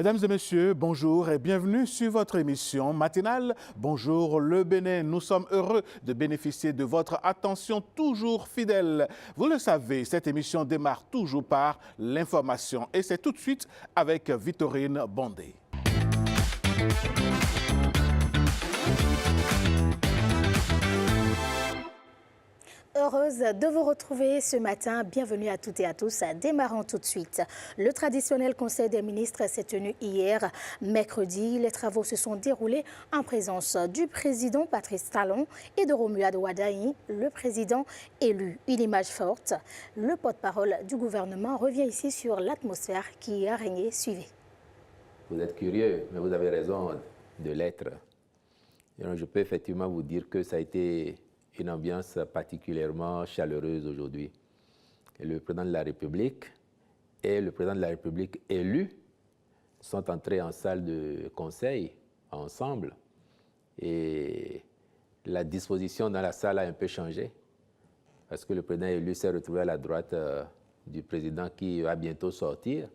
Mesdames et messieurs, bonjour et bienvenue sur votre émission matinale. Bonjour le Bénin, nous sommes heureux de bénéficier de votre attention toujours fidèle. Vous le savez, cette émission démarre toujours par l'information et c'est tout de suite avec Victorine Bondé. Heureuse de vous retrouver ce matin. Bienvenue à toutes et à tous. Démarrons tout de suite. Le traditionnel Conseil des ministres s'est tenu hier, mercredi. Les travaux se sont déroulés en présence du président Patrice Talon et de Romuald Wadahi, le président élu. Une image forte. Le porte-parole du gouvernement revient ici sur l'atmosphère qui a régné. Suivez. Vous êtes curieux, mais vous avez raison de l'être. Je peux effectivement vous dire que ça a été une ambiance particulièrement chaleureuse aujourd'hui. Le président de la République et le président de la République élu sont entrés en salle de conseil ensemble et la disposition dans la salle a un peu changé parce que le président élu s'est retrouvé à la droite du président qui va bientôt sortir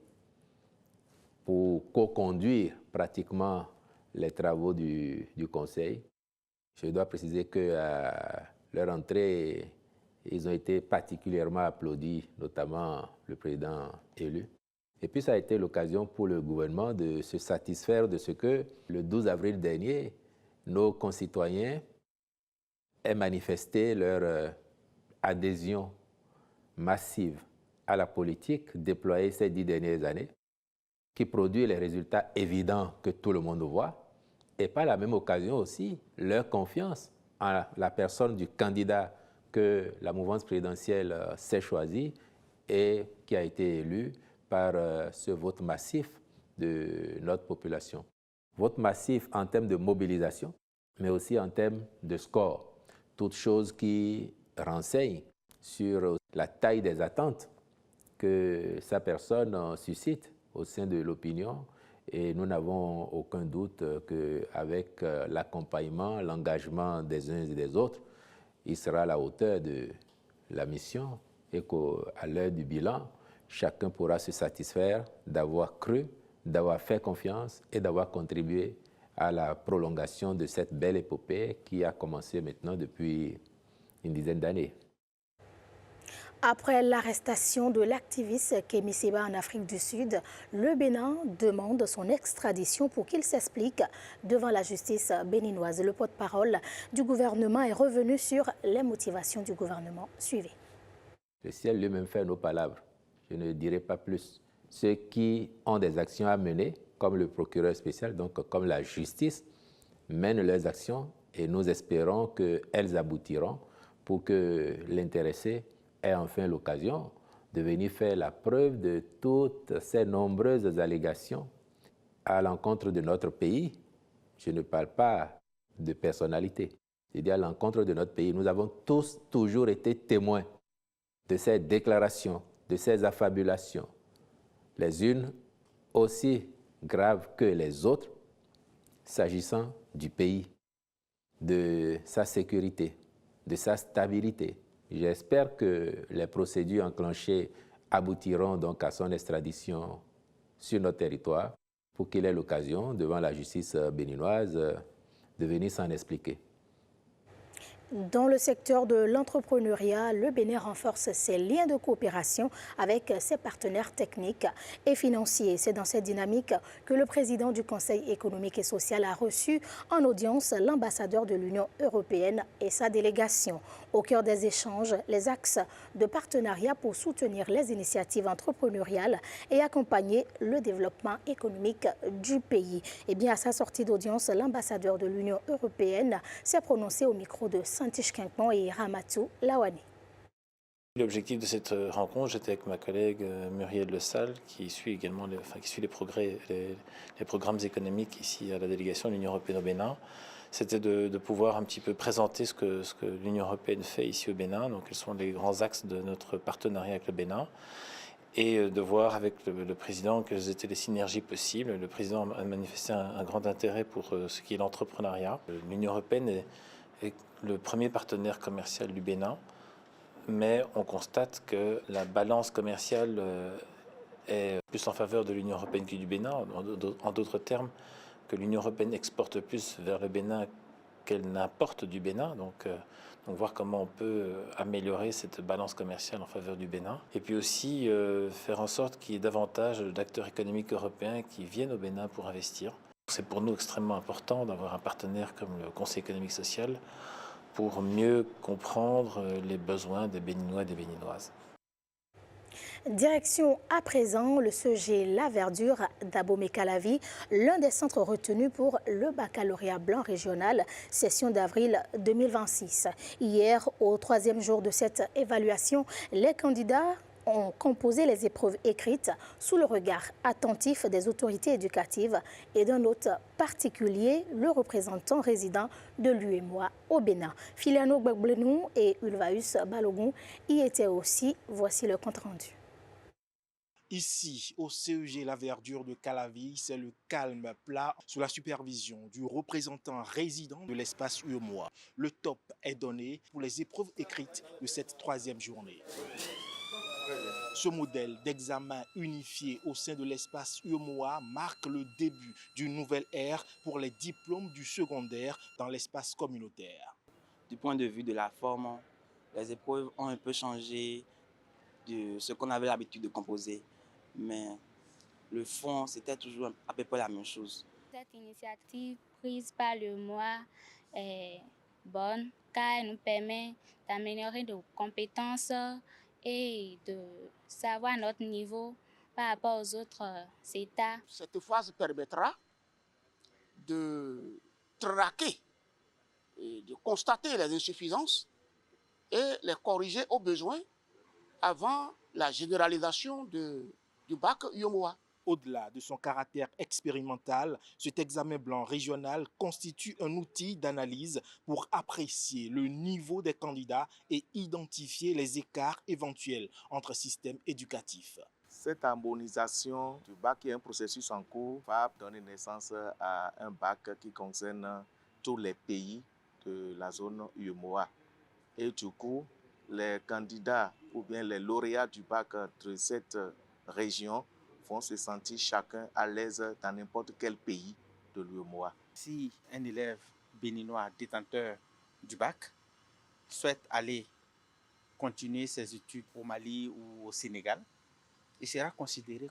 pour co-conduire pratiquement les travaux du conseil. Je dois préciser qu'à leur entrée, ils ont été particulièrement applaudis, notamment le président élu. Et puis ça a été l'occasion pour le gouvernement de se satisfaire de ce que le 12 avril dernier, nos concitoyens aient manifesté leur adhésion massive à la politique déployée ces 10 dernières années, qui produit les résultats évidents que tout le monde voit. Et par la même occasion aussi, leur confiance en la personne du candidat que la mouvance présidentielle s'est choisi et qui a été élu par ce vote massif de notre population. Vote massif en termes de mobilisation, mais aussi en termes de score. Toutes choses qui renseignent sur la taille des attentes que sa personne suscite au sein de l'opinion. Et nous n'avons aucun doute qu'avec l'accompagnement, l'engagement des uns et des autres, il sera à la hauteur de la mission et qu'à l'heure du bilan, chacun pourra se satisfaire d'avoir cru, d'avoir fait confiance et d'avoir contribué à la prolongation de cette belle épopée qui a commencé maintenant depuis une dizaine d'années. Après l'arrestation de l'activiste Kémi Séba en Afrique du Sud, le Bénin demande son extradition pour qu'il s'explique devant la justice béninoise. Le porte-parole du gouvernement est revenu sur les motivations du gouvernement. Suivez. Le ciel lui-même fait nos palabres. Je ne dirai pas plus. Ceux qui ont des actions à mener, comme le procureur spécial, donc comme la justice, mènent leurs actions et nous espérons qu'elles aboutiront pour que l'intéressé ait enfin l'occasion de venir faire la preuve de toutes ces nombreuses allégations à l'encontre de notre pays. Je ne parle pas de personnalité, je dis à l'encontre de notre pays. Nous avons tous toujours été témoins de ces déclarations, de ces affabulations, les unes aussi graves que les autres, s'agissant du pays, de sa sécurité, de sa stabilité. J'espère que les procédures enclenchées aboutiront donc à son extradition sur notre territoire pour qu'il ait l'occasion, devant la justice béninoise, de venir s'en expliquer. Dans le secteur de l'entrepreneuriat, le Bénin renforce ses liens de coopération avec ses partenaires techniques et financiers. C'est dans cette dynamique que le président du Conseil économique et social a reçu en audience l'ambassadeur de l'Union européenne et sa délégation. Au cœur des échanges, les axes de partenariat pour soutenir les initiatives entrepreneuriales et accompagner le développement économique du pays. Et bien, à sa sortie d'audience, l'ambassadeur de l'Union européenne s'est prononcé au micro de Santish Kinkman et Ramatou Lawani. L'objectif de cette rencontre, j'étais avec ma collègue Muriel Le Sall, qui suit également les programmes économiques ici à la délégation de l'Union européenne au Bénin. C'était de pouvoir un petit peu présenter ce que l'Union européenne fait ici au Bénin, donc quels sont les grands axes de notre partenariat avec le Bénin, et de voir avec le président quelles étaient les synergies possibles. Le président a manifesté un grand intérêt pour ce qui est l'entrepreneuriat. L'Union européenne est le premier partenaire commercial du Bénin, mais on constate que la balance commerciale est plus en faveur de l'Union européenne que du Bénin. En d'autres termes, que l'Union européenne exporte plus vers le Bénin qu'elle n'importe du Bénin. Donc voir comment on peut améliorer cette balance commerciale en faveur du Bénin. Et puis aussi faire en sorte qu'il y ait davantage d'acteurs économiques européens qui viennent au Bénin pour investir. C'est pour nous extrêmement important d'avoir un partenaire comme le Conseil économique et social pour mieux comprendre les besoins des Béninois et des Béninoises. Direction à présent le CEG La Verdure d'Abomey-Calavi, l'un des centres retenus pour le baccalauréat blanc régional, session d'avril 2026. Hier, au troisième jour de cette évaluation, les candidats ont composé les épreuves écrites sous le regard attentif des autorités éducatives et d'un hôte particulier, le représentant résident de l'UEMOA au Bénin. Filiano Gbagblenu et Ulvaeus Balogun y étaient aussi. Voici le compte-rendu. Ici, au CEG La Verdure de Calavi, c'est le calme plat sous la supervision du représentant résident de l'espace UEMOA. Le top est donné pour les épreuves écrites de cette troisième journée. Ce modèle d'examen unifié au sein de l'espace UEMOA marque le début d'une nouvelle ère pour les diplômes du secondaire dans l'espace communautaire. Du point de vue de la forme, les épreuves ont un peu changé de ce qu'on avait l'habitude de composer. Mais le fond, c'était toujours à peu près la même chose. Cette initiative prise par le MOA est bonne car elle nous permet d'améliorer nos compétences et de savoir notre niveau par rapport aux autres États. Cette phase permettra de traquer et de constater les insuffisances et les corriger au besoin avant la généralisation du bac UEMOA. Au-delà de son caractère expérimental, cet examen blanc régional constitue un outil d'analyse pour apprécier le niveau des candidats et identifier les écarts éventuels entre systèmes éducatifs. Cette harmonisation du bac est un processus en cours va donner naissance à un bac qui concerne tous les pays de la zone UEMOA. Et du coup, les candidats ou bien les lauréats du bac de cette région vont se sentir chacun à l'aise dans n'importe quel pays de l'UEMOA. Si un élève béninois détenteur du bac souhaite aller continuer ses études au Mali ou au Sénégal, il sera considéré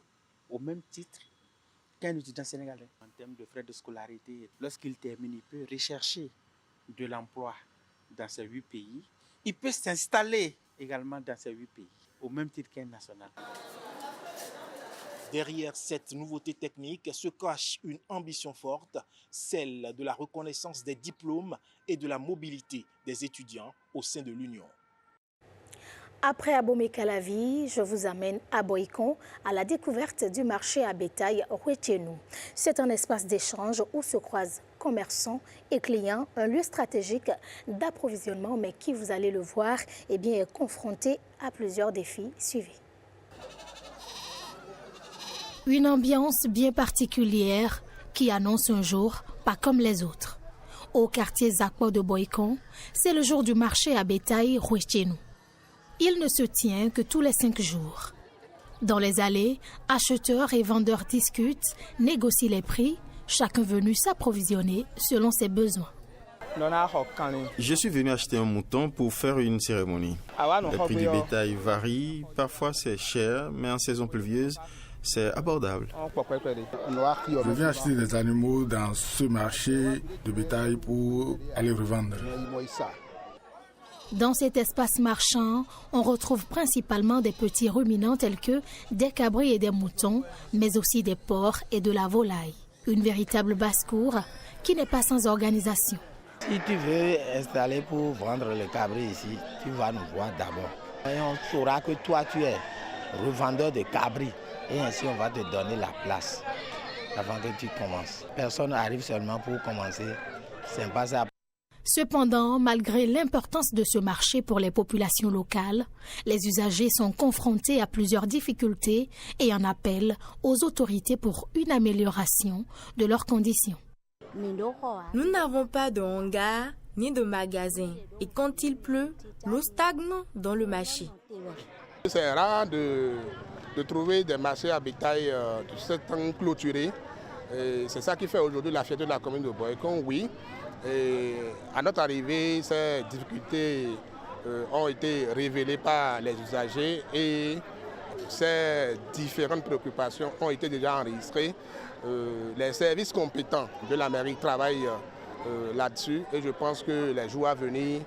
au même titre qu'un étudiant sénégalais. En termes de frais de scolarité, lorsqu'il termine, il peut rechercher de l'emploi dans ces 8 pays. Il peut s'installer également dans ces 8 pays, au même titre qu'un national. Derrière cette nouveauté technique se cache une ambition forte, celle de la reconnaissance des diplômes et de la mobilité des étudiants au sein de l'Union. Après Abomey-Calavi, je vous amène à Boikon, à la découverte du marché à bétail Rwetchenou. C'est un espace d'échange où se croisent commerçants et clients, un lieu stratégique d'approvisionnement, mais qui, vous allez le voir, est confronté à plusieurs défis. Suivez. Une ambiance bien particulière qui annonce un jour pas comme les autres. Au quartier Zakwa de Boikon, c'est le jour du marché à bétail Rwetchenou. Il ne se tient que tous les 5 jours. Dans les allées, acheteurs et vendeurs discutent, négocient les prix, chacun venu s'approvisionner selon ses besoins. Je suis venu acheter un mouton pour faire une cérémonie. Les prix du bétail varient, parfois c'est cher, mais en saison pluvieuse, c'est abordable. Je viens acheter des animaux dans ce marché de bétail pour aller revendre. Dans cet espace marchand, on retrouve principalement des petits ruminants tels que des cabris et des moutons, mais aussi des porcs et de la volaille. Une véritable basse-cour qui n'est pas sans organisation. Si tu veux installer pour vendre le cabri ici, tu vas nous voir d'abord. Et on saura que toi tu es revendeur de cabri. Et ainsi, on va te donner la place avant que tu commences. Personne n'arrive seulement pour commencer. C'est pas ça. Cependant, malgré l'importance de ce marché pour les populations locales, les usagers sont confrontés à plusieurs difficultés et en appellent aux autorités pour une amélioration de leurs conditions. Nous n'avons pas de hangar ni de magasin. Et quand il pleut, l'eau stagne dans le marché. C'est rare de trouver des marchés à bétail de ce temps clôturés. C'est ça qui fait aujourd'hui la fierté de la commune de Boycon, oui. Et à notre arrivée, ces difficultés ont été révélées par les usagers et ces différentes préoccupations ont été déjà enregistrées. Les services compétents de la mairie travaillent là-dessus et je pense que les jours à venir,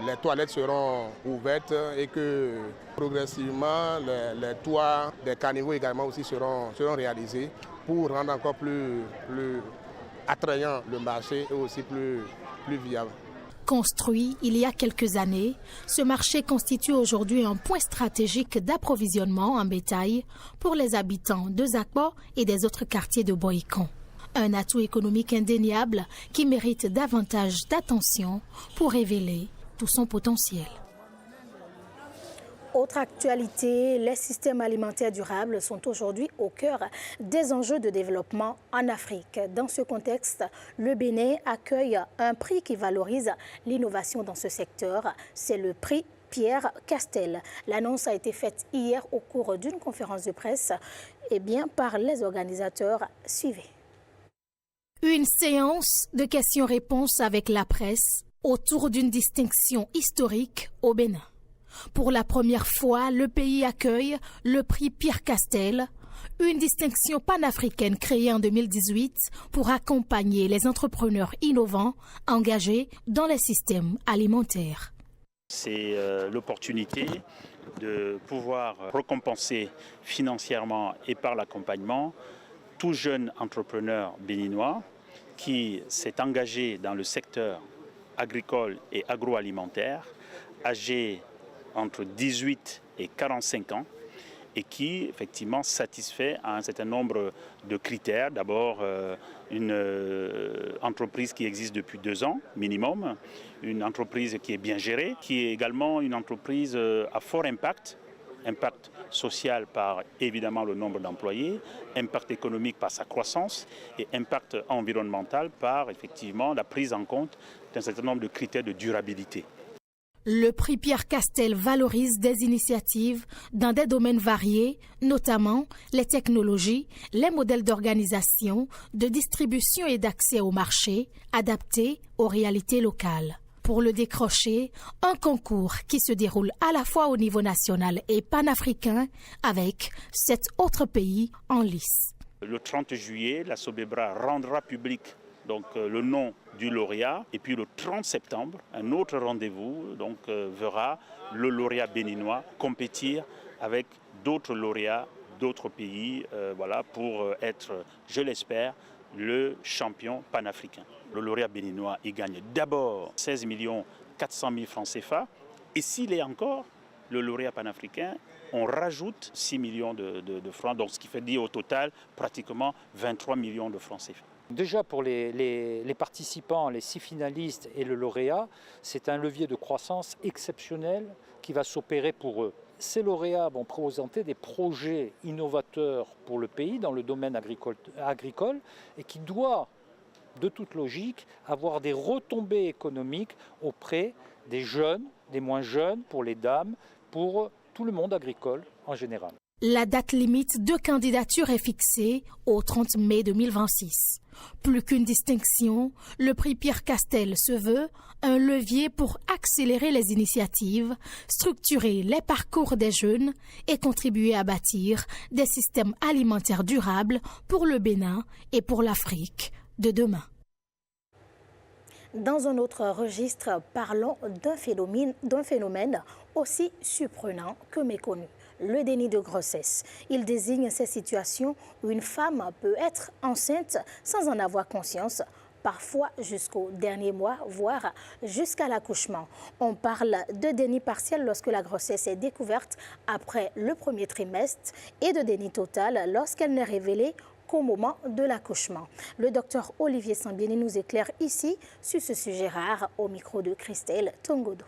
les toilettes seront ouvertes et que progressivement les toits des caniveaux également aussi seront réalisés pour rendre encore plus attrayant le marché et aussi plus viable. Construit il y a quelques années, ce marché constitue aujourd'hui un point stratégique d'approvisionnement en bétail pour les habitants de Zakbo et des autres quartiers de Boycon. Un atout économique indéniable qui mérite davantage d'attention pour révéler tout son potentiel. Autre actualité, les systèmes alimentaires durables sont aujourd'hui au cœur des enjeux de développement en Afrique. Dans ce contexte, le Bénin accueille un prix qui valorise l'innovation dans ce secteur. C'est le prix Pierre Castel. L'annonce a été faite hier au cours d'une conférence de presse par les organisateurs. Suivez. Une séance de questions-réponses avec la presse autour d'une distinction historique au Bénin. Pour la première fois, le pays accueille le prix Pierre Castel, une distinction panafricaine créée en 2018 pour accompagner les entrepreneurs innovants engagés dans les systèmes alimentaires. C'est l'opportunité de pouvoir récompenser financièrement et par l'accompagnement tout jeune entrepreneur béninois qui s'est engagé dans le secteur agricole et agroalimentaire, âgé entre 18 et 45 ans et qui effectivement satisfait à un certain nombre de critères. D'abord, une entreprise qui existe depuis 2 ans minimum, une entreprise qui est bien gérée, qui est également une entreprise à fort impact social par évidemment le nombre d'employés, impact économique par sa croissance et impact environnemental par effectivement la prise en compte d'un certain nombre de critères de durabilité. Le prix Pierre Castel valorise des initiatives dans des domaines variés, notamment les technologies, les modèles d'organisation, de distribution et d'accès au marché adaptés aux réalités locales. Pour le décrocher, un concours qui se déroule à la fois au niveau national et panafricain avec 7 autres pays en lice. Le 30 juillet, la Sobebra rendra public le nom du lauréat et puis le 30 septembre, un autre rendez-vous verra le lauréat béninois compétir avec d'autres lauréats d'autres pays pour être, je l'espère, le champion panafricain. Le lauréat béninois, il gagne d'abord 16 400 000 francs CFA et s'il est encore le lauréat panafricain, on rajoute 6 millions de francs, donc ce qui fait dire au total pratiquement 23 millions de francs CFA. Déjà pour les participants, les 6 finalistes et le lauréat, c'est un levier de croissance exceptionnel qui va s'opérer pour eux. Ces lauréats vont présenter des projets innovateurs pour le pays dans le domaine agricole et qui doit, de toute logique, avoir des retombées économiques auprès des jeunes, des moins jeunes, pour les dames, pour tout le monde agricole en général. La date limite de candidature est fixée au 30 mai 2026. Plus qu'une distinction, le prix Pierre Castel se veut un levier pour accélérer les initiatives, structurer les parcours des jeunes et contribuer à bâtir des systèmes alimentaires durables pour le Bénin et pour l'Afrique de demain. Dans un autre registre, parlons d'un phénomène aussi surprenant que méconnu. Le déni de grossesse. Il désigne ces situations où une femme peut être enceinte sans en avoir conscience, parfois jusqu'au dernier mois, voire jusqu'à l'accouchement. On parle de déni partiel lorsque la grossesse est découverte après le premier trimestre et de déni total lorsqu'elle n'est révélée qu'au moment de l'accouchement. Le docteur Olivier Sambieni nous éclaire ici sur ce sujet rare au micro de Christelle Tongodo.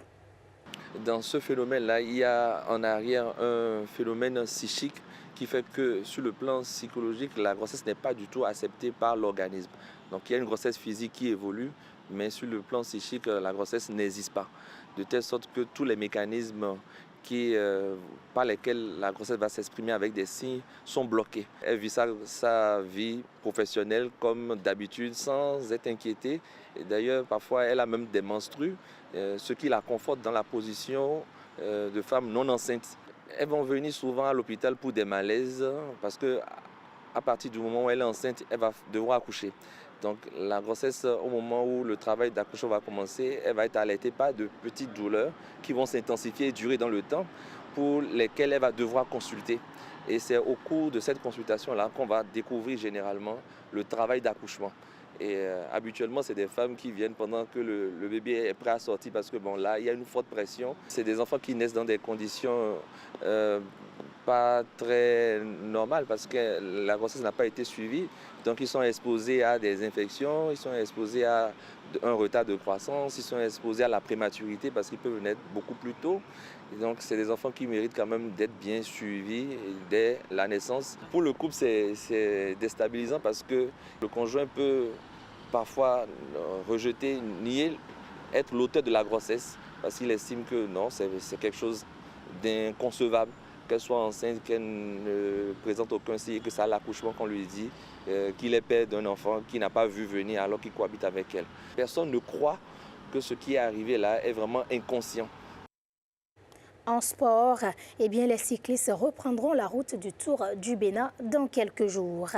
Dans ce phénomène-là, il y a en arrière un phénomène psychique qui fait que sur le plan psychologique, la grossesse n'est pas du tout acceptée par l'organisme. Donc il y a une grossesse physique qui évolue, mais sur le plan psychique, la grossesse n'existe pas. De telle sorte que tous les mécanismes par lesquels la grossesse va s'exprimer avec des signes sont bloqués. Elle vit sa vie professionnelle comme d'habitude sans être inquiétée. Et d'ailleurs, parfois, elle a même des menstrues, ce qui la conforte dans la position de femme non enceinte. Elles vont venir souvent à l'hôpital pour des malaises parce qu'à partir du moment où elle est enceinte, elle va devoir accoucher. Donc la grossesse, au moment où le travail d'accouchement va commencer, elle va être alertée par de petites douleurs qui vont s'intensifier et durer dans le temps, pour lesquelles elle va devoir consulter. Et c'est au cours de cette consultation-là qu'on va découvrir généralement le travail d'accouchement. Et habituellement, c'est des femmes qui viennent pendant que le bébé est prêt à sortir parce que bon, là, il y a une forte pression. C'est des enfants qui naissent dans des conditions pas très normales parce que la grossesse n'a pas été suivie. Donc, ils sont exposés à des infections, ils sont exposés à un retard de croissance, ils sont exposés à la prématurité parce qu'ils peuvent naître beaucoup plus tôt. Et donc, c'est des enfants qui méritent quand même d'être bien suivis dès la naissance. Pour le couple, c'est déstabilisant parce que le conjoint peut parfois rejeter, nier, être l'auteur de la grossesse parce qu'il estime que non, c'est quelque chose d'inconcevable, qu'elle soit enceinte, qu'elle ne présente aucun signe, que c'est à l'accouchement qu'on lui dit qu'il est père d'un enfant qu'il n'a pas vu venir alors qu'il cohabite avec elle. Personne ne croit que ce qui est arrivé là est vraiment inconscient. En sport, eh bien, les cyclistes reprendront la route du Tour du Bénin dans quelques jours.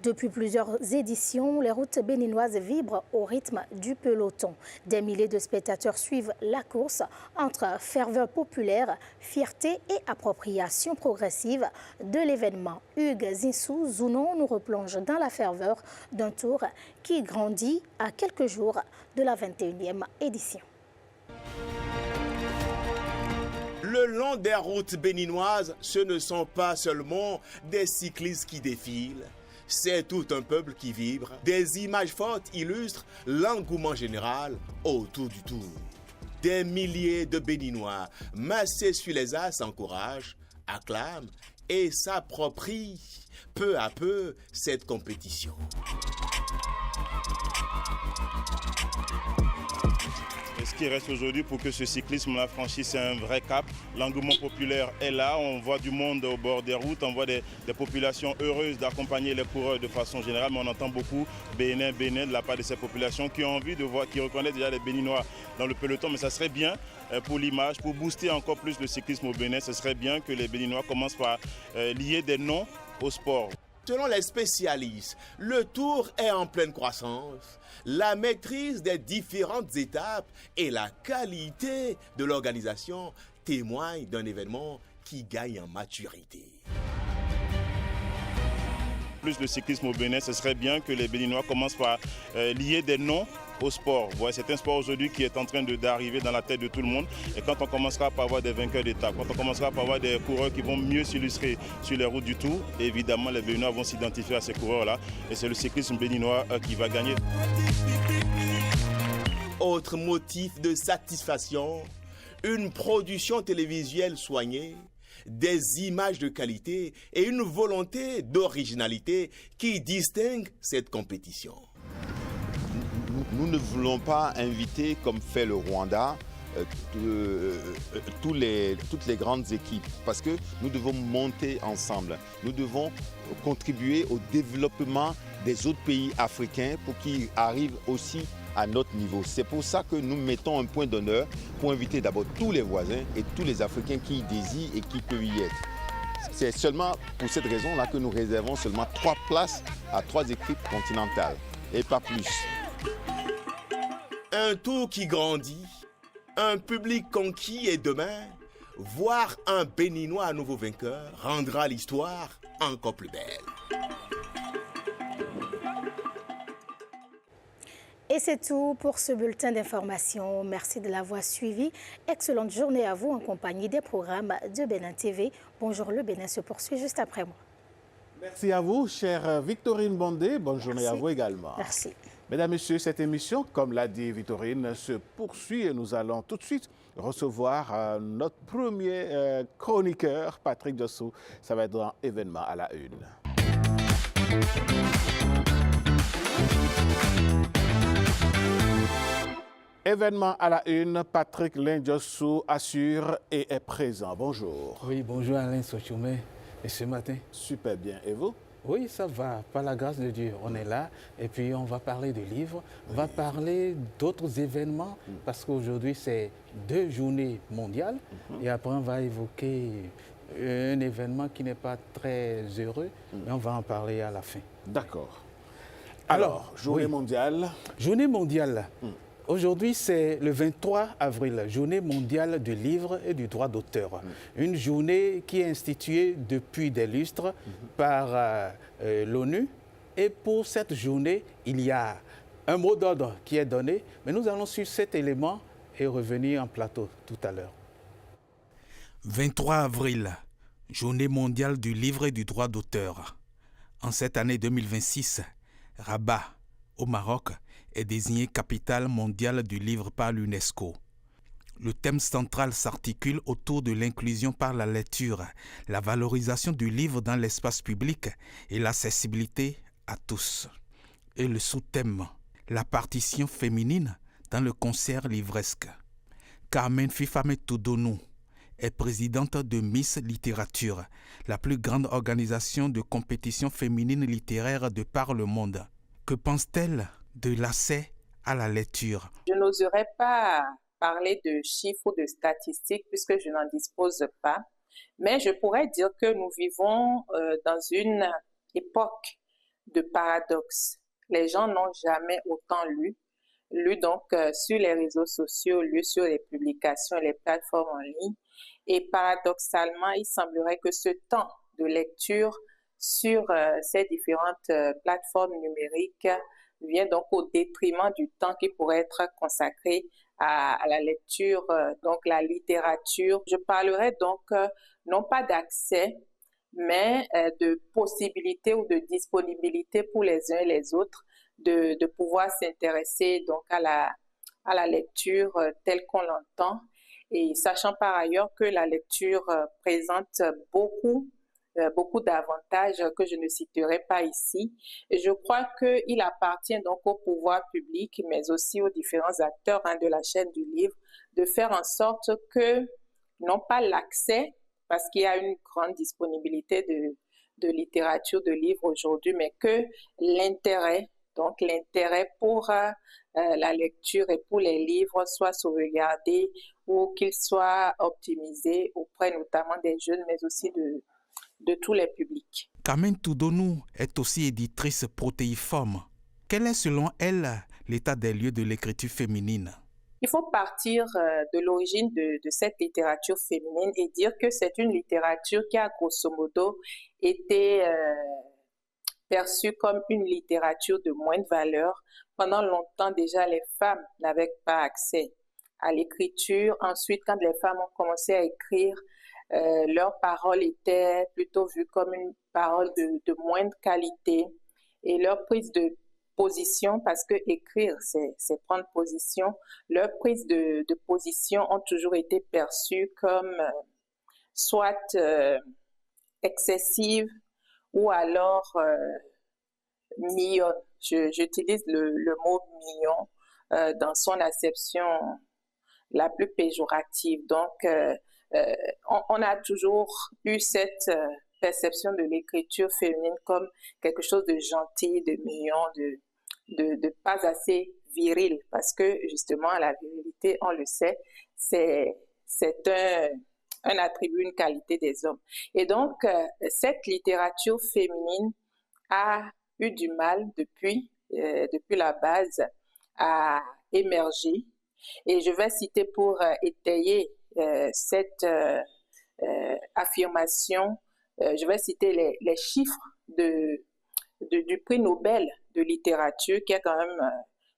Depuis plusieurs éditions, les routes béninoises vibrent au rythme du peloton. Des milliers de spectateurs suivent la course entre ferveur populaire, fierté et appropriation progressive de l'événement. Hugues Zinsou-Zounon nous replonge dans la ferveur d'un tour qui grandit à quelques jours de la 21e édition. Le long des routes béninoises, ce ne sont pas seulement des cyclistes qui défilent, c'est tout un peuple qui vibre. Des images fortes illustrent l'engouement général autour du Tour. Des milliers de Béninois massés sur les as s'encouragent, acclament et s'approprient peu à peu cette compétition. Ce qui reste aujourd'hui pour que ce cyclisme-là franchisse un vrai cap. L'engouement populaire est là, on voit du monde au bord des routes, on voit des populations heureuses d'accompagner les coureurs de façon générale, mais on entend beaucoup Bénin de la part de ces populations qui ont envie de voir, qui reconnaissent déjà les Béninois dans le peloton, mais ça serait bien pour l'image, pour booster encore plus le cyclisme au Bénin, ce serait bien que les Béninois commencent par lier des noms au sport. Selon les spécialistes, le Tour est en pleine croissance. La maîtrise des différentes étapes et la qualité de l'organisation témoignent d'un événement qui gagne en maturité. Plus le cyclisme au Bénin, ce serait bien que les Béninois commencent par lier des noms au sport. Ouais, c'est un sport aujourd'hui qui est en train d'arriver dans la tête de tout le monde. Et quand on commencera par avoir des vainqueurs d'étape, quand on commencera par avoir des coureurs qui vont mieux s'illustrer sur les routes du Tour, évidemment les Béninois vont s'identifier à ces coureurs-là. Et c'est le cyclisme béninois qui va gagner. Autre motif de satisfaction, une production télévisuelle soignée, des images de qualité et une volonté d'originalité qui distingue cette compétition. Nous ne voulons pas inviter, comme fait le Rwanda, toutes les grandes équipes, parce que nous devons monter ensemble. Nous devons contribuer au développement des autres pays africains pour qu'ils arrivent aussi à notre niveau. C'est pour ça que nous mettons un point d'honneur pour inviter d'abord tous les voisins et tous les Africains qui y désirent et qui peuvent y être. C'est seulement pour cette raison-là que nous réservons seulement 3 places à 3 équipes continentales et pas plus. Un Tour qui grandit, un public conquis et demain, voir un Béninois à nouveau vainqueur rendra l'histoire encore plus belle. Et c'est tout pour ce bulletin d'information. Merci de l'avoir suivi. Excellente journée à vous en compagnie des programmes de Bénin TV. Bonjour, le Bénin se poursuit juste après moi. Merci à vous, chère Victorine Bondé. Bonne journée à vous également. Merci. Mesdames, Messieurs, cette émission, comme l'a dit Victorine, se poursuit et nous allons tout de suite recevoir notre premier chroniqueur, Patrick Dossou. Ça va être dans Événement à la Une. Événement à la une, Patrick Lindjossou assure et est présent. Bonjour. Oui, bonjour Alain Sochoumé. Et ce matin? Super bien. Et vous? Oui, ça va. Par la grâce de Dieu, on est là. Et puis, on va parler de livres, on va parler d'autres événements, parce qu'aujourd'hui, c'est 2 journées mondiales. Et après, on va évoquer un événement qui n'est pas très heureux, mais on va en parler à la fin. D'accord. Alors, journée mondiale. Journée mondiale. Aujourd'hui, c'est le 23 avril, journée mondiale du livre et du droit d'auteur. Une journée qui est instituée depuis des lustres par l'ONU. Et pour cette journée, il y a un mot d'ordre qui est donné. Mais nous allons suivre cet élément et revenir en plateau tout à l'heure. 23 avril, journée mondiale du livre et du droit d'auteur. En cette année 2026, Rabat, au Maroc, est désignée capitale mondiale du livre par l'UNESCO. Le thème central s'articule autour de l'inclusion par la lecture, la valorisation du livre dans l'espace public et l'accessibilité à tous. Et le sous-thème, la partition féminine dans le concert livresque. Carmen Fifame Toudonou est présidente de Miss Littérature, la plus grande organisation de compétition féminine littéraire de par le monde. Que pense-t-elle de l'accès à la lecture? Je n'oserais pas parler de chiffres ou de statistiques puisque je n'en dispose pas, mais je pourrais dire que nous vivons dans une époque de paradoxe. Les gens n'ont jamais autant lu donc sur les réseaux sociaux, lu sur les publications et les plateformes en ligne. Et paradoxalement, il semblerait que ce temps de lecture sur ces différentes plateformes numériques vient donc au détriment du temps qui pourrait être consacré à la lecture, donc la littérature. Je parlerai donc non pas d'accès, mais de possibilité ou de disponibilité pour les uns et les autres de pouvoir s'intéresser donc à la lecture telle qu'on l'entend, et sachant par ailleurs que la lecture présente beaucoup d'avantages que je ne citerai pas ici. Et je crois qu'il appartient donc au pouvoir public, mais aussi aux différents acteurs de la chaîne du livre, de faire en sorte que, non pas l'accès, parce qu'il y a une grande disponibilité de littérature, de livres aujourd'hui, mais que l'intérêt pour la lecture et pour les livres soit sauvegardé ou qu'il soit optimisé auprès notamment des jeunes, mais aussi de tous les publics. Carmen Toudonou est aussi éditrice protéiforme. Quel est selon elle l'état des lieux de l'écriture féminine? Il faut partir de l'origine de cette littérature féminine et dire que c'est une littérature qui a grosso modo été perçue comme une littérature de moindre valeur. Pendant longtemps déjà, les femmes n'avaient pas accès à l'écriture. Ensuite, quand les femmes ont commencé à écrire, leur parole était plutôt vue comme une parole de moindre qualité, et leur prise de position, parce que écrire, c'est prendre position, leur prise de position ont toujours été perçues comme soit excessive ou alors mignonne. J'utilise le mot mignon dans son acception la plus péjorative. Donc, on a toujours eu cette perception de l'écriture féminine comme quelque chose de gentil, de mignon, de pas assez viril, parce que justement la virilité, on le sait, c'est un attribut, une qualité des hommes. Et donc, cette littérature féminine a eu du mal depuis la base à émerger. Et je vais citer pour étayer cette affirmation, je vais citer les chiffres du prix Nobel de littérature, qui est quand même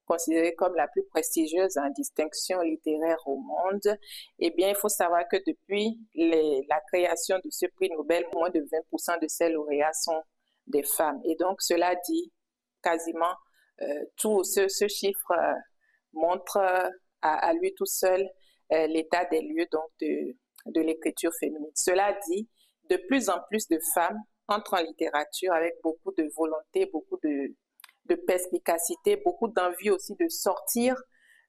considérée comme la plus prestigieuse distinction littéraire au monde. Eh bien, il faut savoir que depuis la création de ce prix Nobel, moins de 20% de ses lauréats sont des femmes. Et donc, cela dit quasiment tout. Ce chiffre montre à lui tout seul l'état des lieux donc de l'écriture féminine. Cela dit, de plus en plus de femmes entrent en littérature avec beaucoup de volonté, beaucoup de perspicacité, beaucoup d'envie aussi de sortir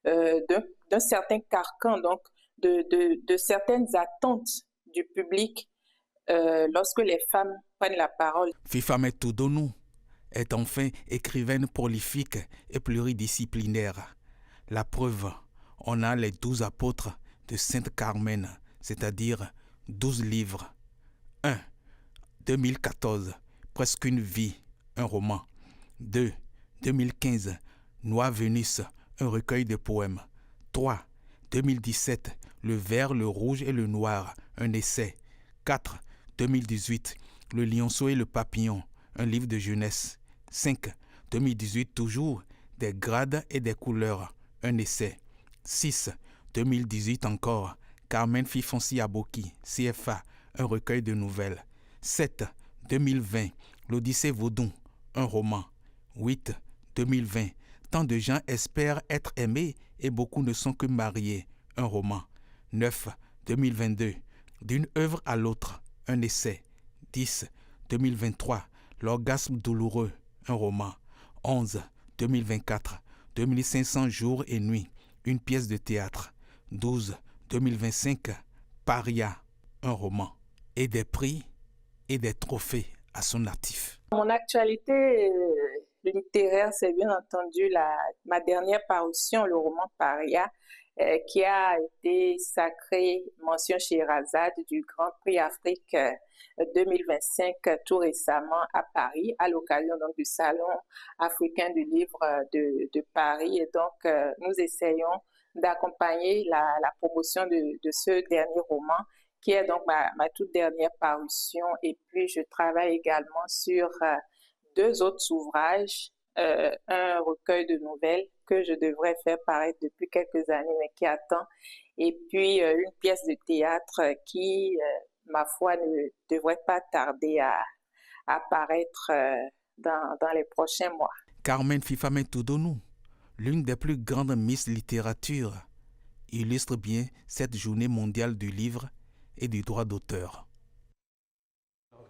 d'un certain carcan, donc de certaines attentes du public lorsque les femmes prennent la parole. Fifame Toudonou est enfin écrivaine prolifique et pluridisciplinaire. La preuve, on a les 12 apôtres de Sainte Carmen, c'est-à-dire 12 livres. 1. 2014, Presque une vie, un roman. 2. 2015, Noir Vénus, un recueil de poèmes. 3. 2017, Le vert, le rouge et le noir, un essai. 4. 2018, Le lionceau et le papillon, un livre de jeunesse. 5. 2018 toujours, Des grades et des couleurs, un essai. 6. 2018 encore, Carmen Fifonsi Aboki, CFA, un recueil de nouvelles. 7. 2020, L'Odyssée Vaudon, un roman. 8. 2020, Tant de gens espèrent être aimés et beaucoup ne sont que mariés, un roman. 9. 2022, D'une œuvre à l'autre, un essai. 10. 2023, L'orgasme douloureux, un roman. 11. 2024, 2500 jours et nuits, une pièce de théâtre. 12. 2025, Paria, un roman. Et des prix et des trophées à son actif. Mon actualité littéraire, c'est bien entendu ma dernière parution, le roman Paria, qui a été sacré mention Sherazade du Grand Prix Afrique 2025 tout récemment à Paris, à l'occasion donc du Salon africain du livre de Paris. Et donc, nous essayons d'accompagner la promotion de ce dernier roman, qui est donc ma toute dernière parution. Et puis, je travaille également sur 2 autres ouvrages, un recueil de nouvelles que je devrais faire paraître depuis quelques années, mais qui attend, et puis une pièce de théâtre qui, ma foi, ne devrait pas tarder à apparaître dans les prochains mois. Carmen Fifame Toudonou, l'une des plus grandes Miss Littérature, illustre bien cette journée mondiale du livre et du droit d'auteur.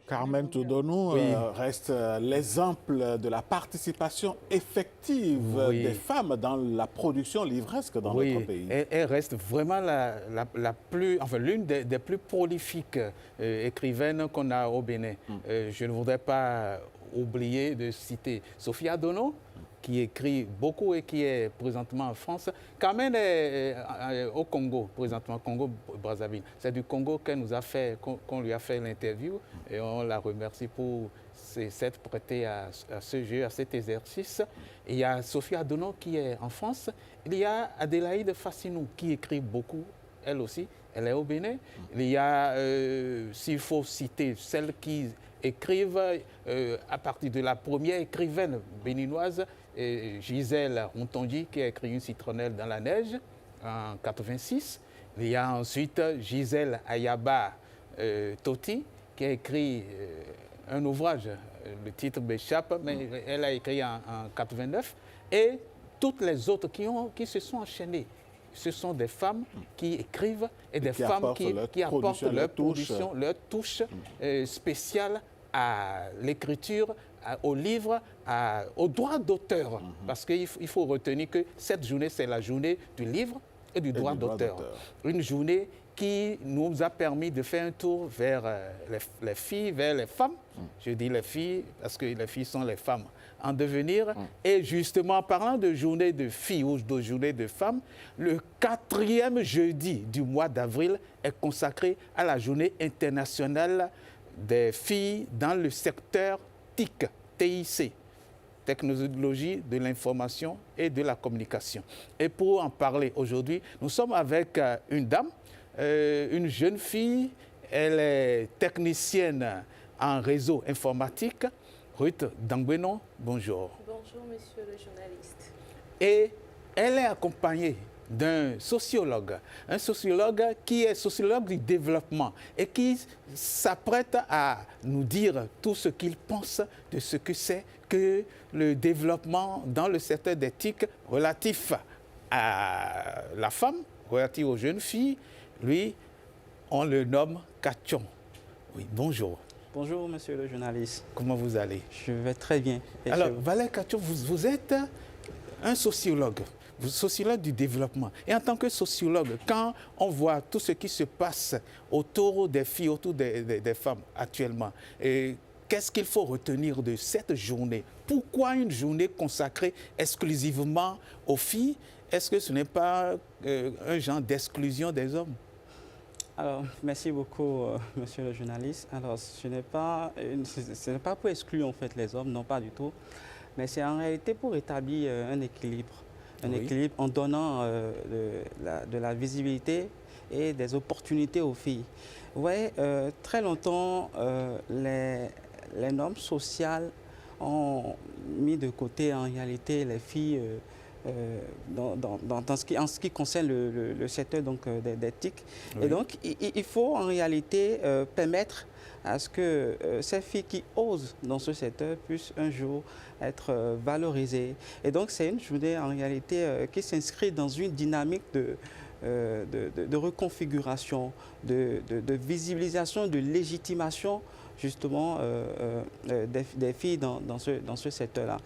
Carmen Toudonou reste l'exemple de la participation effective des femmes dans la production livresque dans notre pays. Elle reste vraiment l'une des plus prolifiques écrivaines qu'on a au Bénin. Je ne voudrais pas oublier de citer Sophie Adono, qui écrit beaucoup et qui est présentement en France. Carmen est au Congo, présentement, Congo-Brazzaville. C'est du Congo qu'on lui a fait l'interview et on la remercie pour s'être prêtée à ce jeu, à cet exercice. Il y a Sophie Adono qui est en France. Il y a Adélaïde Fassinou qui écrit beaucoup, elle aussi. Elle est au Bénin. Il y a, s'il faut citer celles qui écrivent à partir de la première écrivaine béninoise, Gisèle Rontonji, qui a écrit Une citronnelle dans la neige en 86. Il y a ensuite Gisèle Ayaba Toti, qui a écrit un ouvrage, le titre m'échappe, mais elle a écrit en 89. Et toutes les autres qui se sont enchaînées. Ce sont des femmes qui écrivent et des femmes qui apportent leur touche spéciale à l'écriture, au livre, au droit d'auteur. Parce qu'il faut retenir que cette journée, c'est la journée du livre et du droit d'auteur. Une journée qui nous a permis de faire un tour vers les filles, vers les femmes. Je dis les filles parce que les filles sont les femmes en devenir. Et justement, en parlant de journée de filles ou de journée de femmes, le 4e jeudi du mois d'avril est consacré à la journée internationale des filles dans le secteur TIC, TIC, Technologie de l'information et de la communication. Et pour en parler aujourd'hui, nous sommes avec une dame, une jeune fille, elle est technicienne en réseau informatique. Ruth Dangbenon, bonjour. Bonjour, monsieur le journaliste. Et elle est accompagnée d'un sociologue, un sociologue qui est sociologue du développement et qui s'apprête à nous dire tout ce qu'il pense de ce que c'est que le développement dans le secteur des TIC relatif à la femme, relatif aux jeunes filles. Lui, on le nomme Kachon. Oui, bonjour. Bonjour, monsieur le journaliste. Comment vous allez? Je vais très bien. Alors, Valère Kachon, vous êtes un sociologue. sociologue du développement. Et en tant que sociologue, quand on voit tout ce qui se passe autour des filles, autour des femmes actuellement, qu'est-ce qu'il faut retenir de cette journée? Pourquoi une journée consacrée exclusivement aux filles? Est-ce que ce n'est pas un genre d'exclusion des hommes? Alors, merci beaucoup, monsieur le journaliste. Alors, ce n'est pas pour exclure en fait les hommes, non pas du tout, mais c'est en réalité pour établir un équilibre. Un équilibre en donnant de la visibilité et des opportunités aux filles. Oui, très longtemps, les normes sociales ont mis de côté en réalité les filles en ce qui concerne le secteur des TIC. Oui. Et donc, il faut en réalité permettre à ce que ces filles qui osent dans ce secteur puissent un jour être valorisées. Et donc, c'est une journée en réalité qui s'inscrit dans une dynamique de reconfiguration, de visibilisation, de légitimation justement des filles dans ce secteur-là.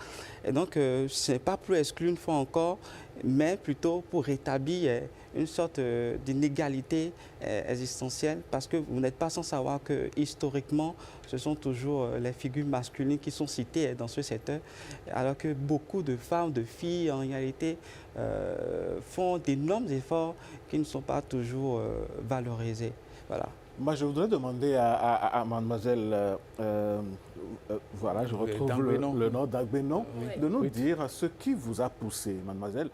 Et donc, ce n'est pas pour exclure une fois encore, mais plutôt pour rétablir une sorte d'inégalité existentielle, parce que vous n'êtes pas sans savoir que historiquement, ce sont toujours les figures masculines qui sont citées dans ce secteur, alors que beaucoup de femmes, de filles, en réalité, font d'énormes efforts qui ne sont pas toujours valorisés. Voilà. Moi, je voudrais demander à mademoiselle, voilà, je retrouve le nom d'Agbenon, de nous dire ce qui vous a poussé, mademoiselle,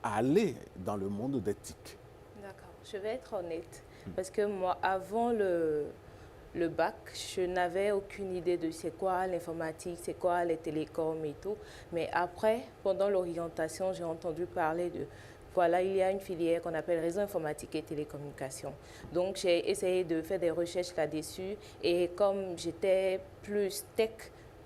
à aller dans le monde des TIC. D'accord, je vais être honnête, parce que moi, avant le bac, je n'avais aucune idée de c'est quoi l'informatique, c'est quoi les télécoms et tout. Mais après, pendant l'orientation, j'ai entendu parler de... Voilà, il y a une filière qu'on appelle réseau informatique et télécommunications. Donc, j'ai essayé de faire des recherches là-dessus. Et comme j'étais plus tech,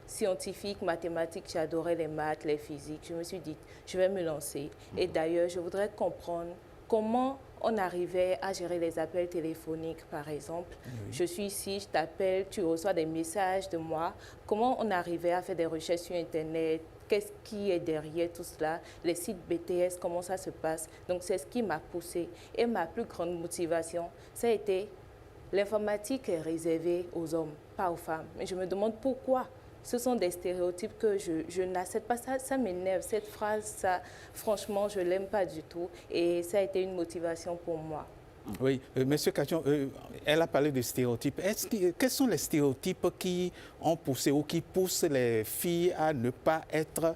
scientifique, mathématique, j'adorais les maths, les physiques, je me suis dit, je vais me lancer. Et d'ailleurs, je voudrais comprendre comment on arrivait à gérer les appels téléphoniques, par exemple. Oui. Je suis ici, je t'appelle, tu reçois des messages de moi. Comment on arrivait à faire des recherches sur Internet? Qu'est-ce qui est derrière tout cela? Les sites BTS, comment ça se passe? Donc, c'est ce qui m'a poussée. Et ma plus grande motivation, ça a été l'informatique est réservée aux hommes, pas aux femmes. Mais je me demande pourquoi. Ce sont des stéréotypes que je n'accepte pas. Ça m'énerve, cette phrase, ça, franchement, je ne l'aime pas du tout. Et ça a été une motivation pour moi. Oui, Monsieur Kachon, elle a parlé de stéréotypes. Quels sont les stéréotypes qui ont poussé ou qui poussent les filles à ne pas être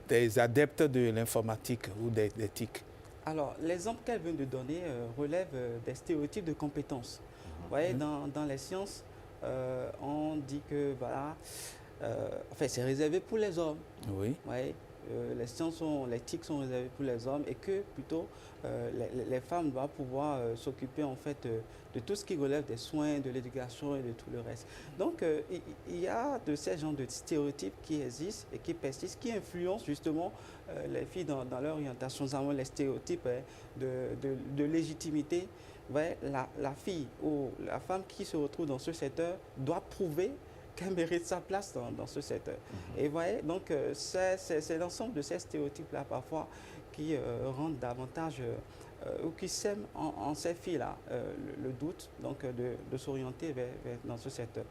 des adeptes de l'informatique ou des TIC? Alors, l'exemple qu'elle vient de donner relève des stéréotypes de compétences. Vous voyez, dans les sciences, on dit que voilà, enfin, c'est réservé pour les hommes. Oui. Ouais, les TIC sont réservés pour les hommes et que plutôt les femmes doivent pouvoir s'occuper en fait de tout ce qui relève des soins, de l'éducation et de tout le reste. Donc il y a de ces genres de stéréotypes qui existent et qui persistent, qui influencent justement les filles dans leur orientation, notamment les stéréotypes de légitimité. Ouais, la fille ou la femme qui se retrouve dans ce secteur doit prouver qu'elle mérite sa place dans ce secteur. Et vous voyez, donc c'est l'ensemble de ces stéréotypes-là parfois qui rendent davantage ou qui sèment en ces filles-là le doute donc, de s'orienter dans ce secteur.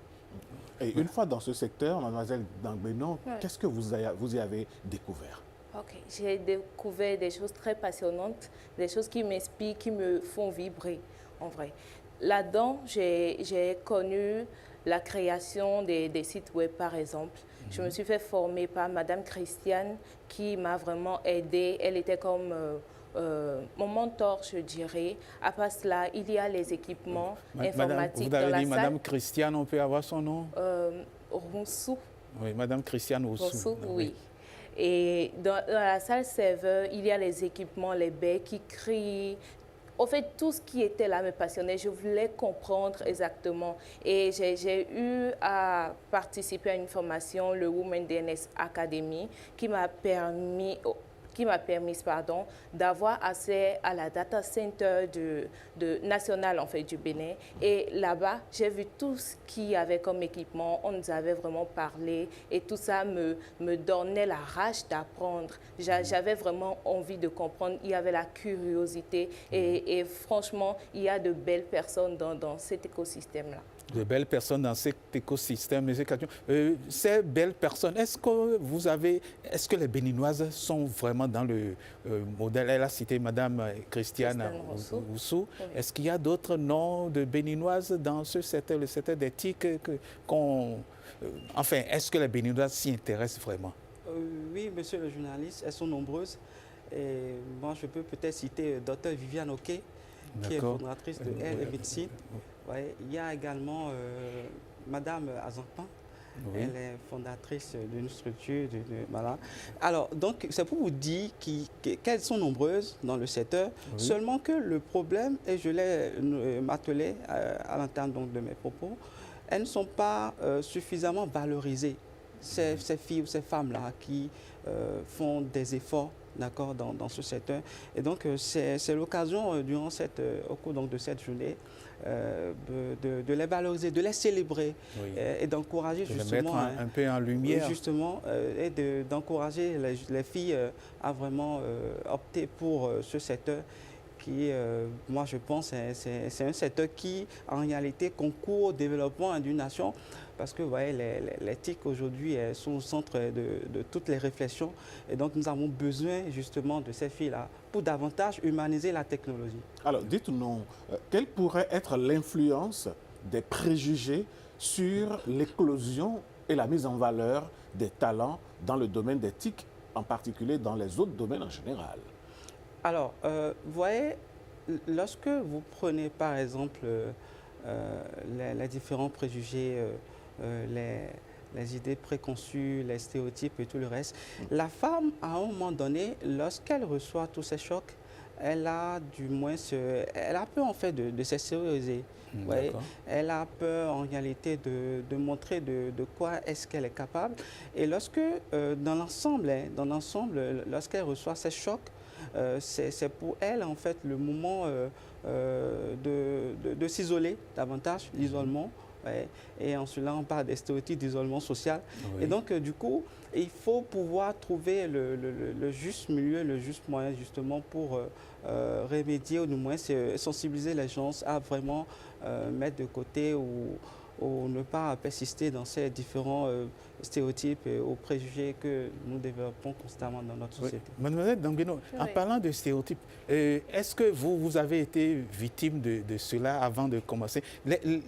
Et une fois dans ce secteur, mademoiselle Dangbenon, qu'est-ce que vous y avez découvert? Ok, j'ai découvert des choses très passionnantes, des choses qui m'inspirent, qui me font vibrer, en vrai. Là-dedans, j'ai connu la création des sites web, par exemple. Je me suis fait former par Madame Christiane, qui m'a vraiment aidée. Elle était comme mon mentor, je dirais. Après cela, il y a les équipements informatiques vous avez dans dit la Madame Christiane, on peut avoir son nom? Roussou. Oui, Madame Christiane Roussou. Roussou, oui. Et dans la salle serveur, il y a les équipements, les baies qui crient. En fait, tout ce qui était là me passionnait. Je voulais comprendre exactement. Et j'ai eu à participer à une formation, le Women DNS Academy, qui m'a permis... qui m'a permis d'avoir accès à la data center nationale en fait, du Bénin. Et là-bas, j'ai vu tout ce qu'il y avait comme équipement. On nous avait vraiment parlé et tout ça me donnait la rage d'apprendre. J'avais vraiment envie de comprendre. Il y avait la curiosité et franchement, il y a de belles personnes dans cet écosystème-là. De belles personnes dans cet écosystème. Ces belles personnes, est-ce que les Béninoises sont vraiment dans le modèle? Elle a cité Madame Christiane Oussou. Oui. Est-ce qu'il y a d'autres noms de Béninoises dans ce secteur, le secteur des TIC enfin, est-ce que les Béninoises s'y intéressent vraiment? Oui, monsieur le journaliste, elles sont nombreuses. Et moi, je peux peut-être citer Dr Viviane Oké, qui est fondatrice de Elle et Médecine. Ouais, il y a également Madame Azanpan, elle est fondatrice d'une structure. Voilà. Alors, donc, c'est pour vous dire qu'elles sont nombreuses dans le secteur, seulement que le problème, et je l'ai m'attelé à l'interne de mes propos, elles ne sont pas suffisamment valorisées. Ces filles ou ces femmes-là qui font des efforts dans ce secteur. Et donc, c'est l'occasion, au cours de cette journée, de les valoriser, de les célébrer et d'encourager justement... les mettre un peu en lumière. Justement, et d'encourager les filles à vraiment opter pour ce secteur qui, moi je pense, c'est un secteur qui, en réalité, concourt au développement d'une nation. Parce que vous voyez, les TIC aujourd'hui sont au centre de toutes les réflexions. Et donc, nous avons besoin justement de ces filles-là pour davantage humaniser la technologie. Alors, dites-nous, quelle pourrait être l'influence des préjugés sur l'éclosion et la mise en valeur des talents dans le domaine des TIC, en particulier dans les autres domaines en général? Alors, vous voyez, lorsque vous prenez par exemple les différents préjugés, les idées préconçues, les stéréotypes et tout le reste, la femme, à un moment donné, lorsqu'elle reçoit tous ces chocs, elle a peur en fait de s'extérioriser. Elle a peur en réalité de montrer de quoi est-ce qu'elle est capable. Et lorsque, dans l'ensemble, lorsqu'elle reçoit ces chocs, c'est pour elle en fait le moment de s'isoler davantage, l'isolement. Et ensuite, là, on parle des stéréotypes d'isolement social. Et donc, du coup, il faut pouvoir trouver le juste milieu, le juste moyen, justement, pour remédier, ou du moins sensibiliser les gens à vraiment mettre de côté ou ne pas persister dans ces différents stéréotypes et aux préjugés que nous développons constamment dans notre société. Mademoiselle Dangueno, en parlant de stéréotypes, est-ce que vous avez été victime de cela avant de commencer?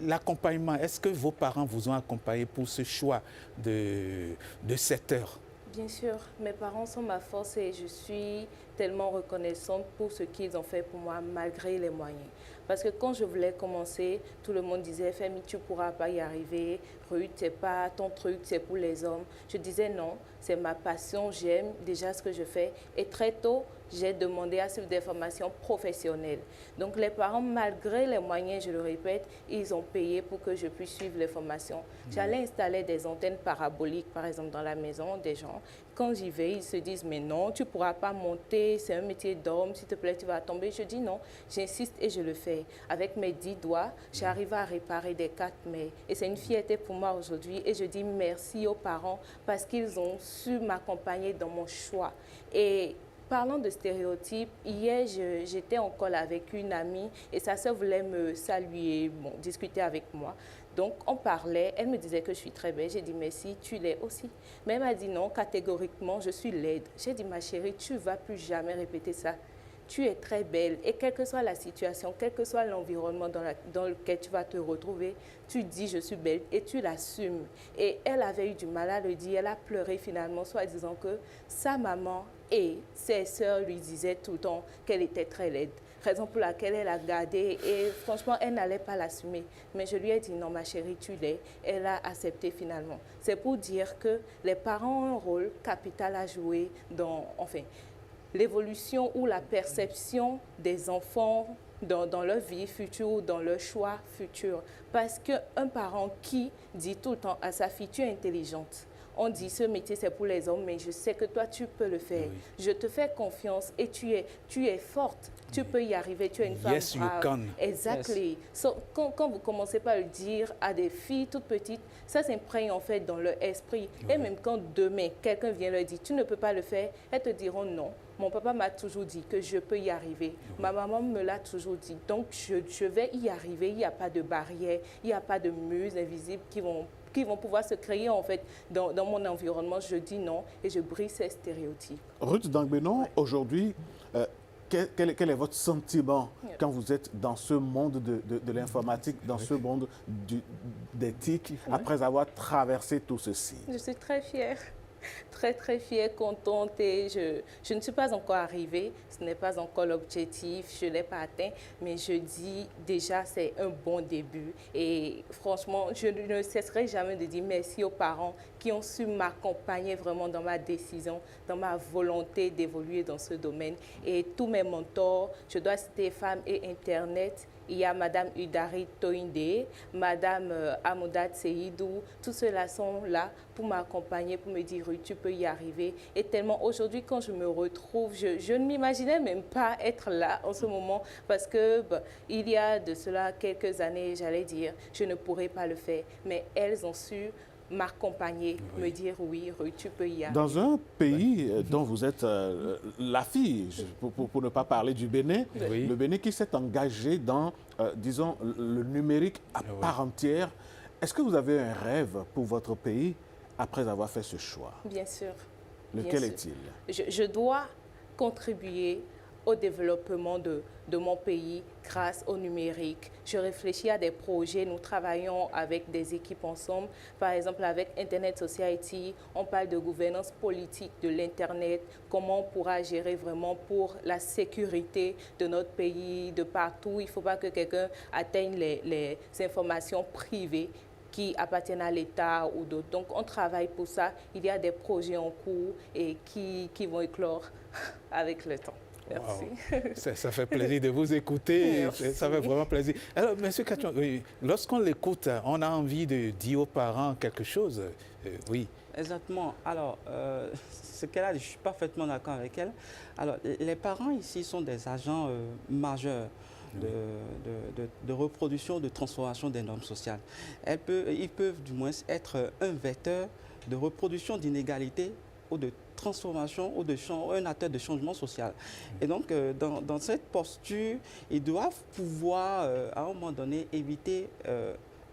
L'accompagnement, est-ce que vos parents vous ont accompagné pour ce choix de secteur? Bien sûr, mes parents sont ma force et je suis tellement reconnaissante pour ce qu'ils ont fait pour moi malgré les moyens. Parce que quand je voulais commencer, tout le monde disait « Femi, tu ne pourras pas y arriver. Ruth, ce n'est pas ton truc, c'est pour les hommes. » Je disais non, c'est ma passion, j'aime déjà ce que je fais. Et très tôt, j'ai demandé à suivre des formations professionnelles. Donc les parents, malgré les moyens, je le répète, ils ont payé pour que je puisse suivre les formations. J'allais installer des antennes paraboliques, par exemple, dans la maison des gens. Quand j'y vais, ils se disent « Mais non, tu ne pourras pas monter, c'est un métier d'homme, s'il te plaît, tu vas tomber. » Je dis non, j'insiste et je le fais. Avec mes 10 doigts, j'arrive à réparer des 4 mets. Et c'est une fierté pour moi aujourd'hui. Et je dis merci aux parents parce qu'ils ont su m'accompagner dans mon choix. Et parlant de stéréotypes, hier, j'étais en call avec une amie et sa sœur voulait me saluer, discuter avec moi. Donc, on parlait, elle me disait que je suis très belle. J'ai dit, mais si, tu l'es aussi. Mais elle m'a dit non, catégoriquement, je suis laide. J'ai dit, ma chérie, tu ne vas plus jamais répéter ça. Tu es très belle et quelle que soit la situation, quel que soit l'environnement dans lequel tu vas te retrouver, tu dis je suis belle et tu l'assumes. Et elle avait eu du mal à le dire, elle a pleuré finalement, soit disant que sa maman et ses sœurs lui disaient tout le temps qu'elle était très laide. Raison pour laquelle elle a gardé et franchement, elle n'allait pas l'assumer. Mais je lui ai dit non, ma chérie, tu l'es. Elle a accepté finalement. C'est pour dire que les parents ont un rôle capital à jouer dans, l'évolution ou la perception des enfants dans leur vie future ou dans leur choix futur. Parce qu'un parent qui dit tout le temps à sa fille, tu es intelligente, on dit ce métier c'est pour les hommes, mais je sais que toi tu peux le faire. Oui. Je te fais confiance et tu es forte. Tu peux y arriver, tu es une femme yes, brave. You can. Exactly. Yes. So, quand vous commencez par le dire à des filles toutes petites, ça s'imprègne en fait dans leur esprit. Oui. Et même quand demain, quelqu'un vient leur dire, tu ne peux pas le faire, elles te diront non. Mon papa m'a toujours dit que je peux y arriver. Oui. Ma maman me l'a toujours dit. Donc, je vais y arriver. Il n'y a pas de barrière, il n'y a pas de murs invisibles qui vont pouvoir se créer en fait dans mon environnement. Je dis non et je brise ces stéréotypes. Ruth Dangbenon, ouais. Aujourd'hui, quel est votre sentiment quand vous êtes dans ce monde de l'informatique, dans ce monde des TIC, après avoir traversé tout ceci? Je suis très fière. Très, très fière, contente et je ne suis pas encore arrivée. Ce n'est pas encore l'objectif, je ne l'ai pas atteint, mais je dis déjà c'est un bon début. Et franchement, je ne cesserai jamais de dire merci aux parents qui ont su m'accompagner vraiment dans ma décision, dans ma volonté d'évoluer dans ce domaine. Et tous mes mentors, je dois citer Femmes et Internet. Il y a Madame Udari Toinde, Madame Amoudat Seydou, tous ceux-là sont là pour m'accompagner, pour me dire oui, tu peux y arriver. Et tellement aujourd'hui, quand je me retrouve, je ne m'imaginais même pas être là en ce moment parce que il y a de cela quelques années, j'allais dire, je ne pourrais pas le faire. Mais elles ont su m'accompagner, me dire oui, tu peux y arriver. Dans un pays dont vous êtes la fille, pour ne pas parler du Bénin, le Bénin qui s'est engagé dans, disons, le numérique à part entière, est-ce que vous avez un rêve pour votre pays après avoir fait ce choix? Bien sûr. Lequel est-il? Je dois contribuer au développement de mon pays grâce au numérique. Je réfléchis à des projets, nous travaillons avec des équipes ensemble. Par exemple, avec Internet Society, on parle de gouvernance politique de l'Internet, comment on pourra gérer vraiment pour la sécurité de notre pays, de partout. Il ne faut pas que quelqu'un atteigne les informations privées qui appartiennent à l'État ou d'autres. Donc, on travaille pour ça. Il y a des projets en cours et qui vont éclore avec le temps. Merci. Wow. Ça fait plaisir de vous écouter. Merci. Ça fait vraiment plaisir. Alors, M. Kachon, lorsqu'on l'écoute, on a envie de dire aux parents quelque chose. Oui. Exactement. Alors, ce qu'elle a dit, je suis parfaitement d'accord avec elle. Alors, les parents ici sont des agents majeurs de reproduction, de transformation des normes sociales. Ils peuvent du moins être un vecteur de reproduction d'inégalités ou de transformation ou un acteur de changement social. Et donc, dans cette posture, ils doivent pouvoir, à un moment donné, éviter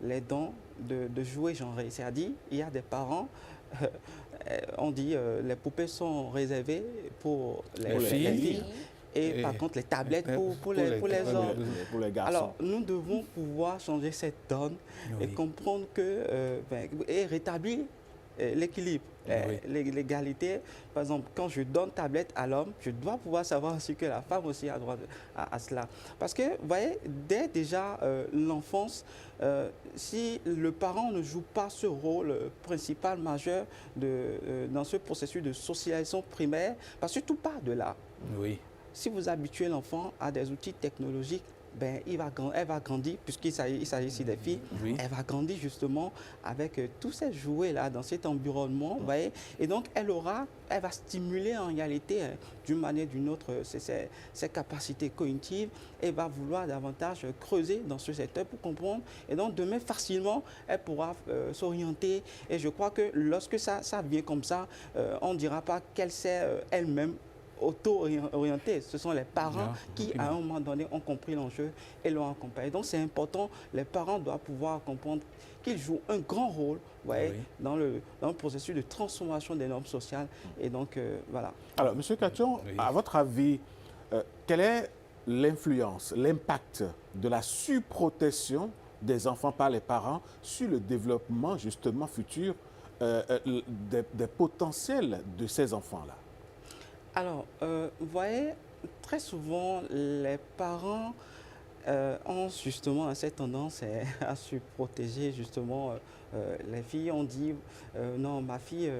les dons de jouets genrés. C'est-à-dire, il y a des parents, on dit les poupées sont réservées pour les filles. Et par contre, les tablettes pour les hommes. Pour les garçons. Alors, nous devons pouvoir changer cette donne et comprendre que, et rétablir l'équilibre, l'égalité. Par exemple, quand je donne tablette à l'homme, je dois pouvoir savoir aussi que la femme aussi a droit à cela. Parce que, vous voyez, dès déjà l'enfance, si le parent ne joue pas ce rôle principal, majeur dans ce processus de socialisation primaire, parce que tout part de là. Oui. Si vous habituez l'enfant à des outils technologiques, elle va grandir, puisqu'il s'agit ici des filles, elle va grandir justement avec tous ces jouets-là dans cet environnement. Vous voyez, et donc, elle va stimuler en réalité, d'une manière ou d'une autre, ses capacités cognitives et va vouloir davantage creuser dans ce secteur pour comprendre. Et donc, demain, facilement, elle pourra s'orienter. Et je crois que lorsque ça vient comme ça, on ne dira pas qu'elle sait elle-même auto-orientés. Ce sont les parents qui, à un moment donné, ont compris l'enjeu et l'ont accompagné. Donc, c'est important. Les parents doivent pouvoir comprendre qu'ils jouent un grand rôle dans le processus de transformation des normes sociales. Et donc, voilà. Alors, M. Kachon, à votre avis, quelle est l'influence, l'impact de la surprotection des enfants par les parents sur le développement, justement, futur des potentiels de ces enfants-là? Alors, vous voyez, très souvent, les parents ont justement cette tendance à se protéger justement les filles. On dit, non, ma fille,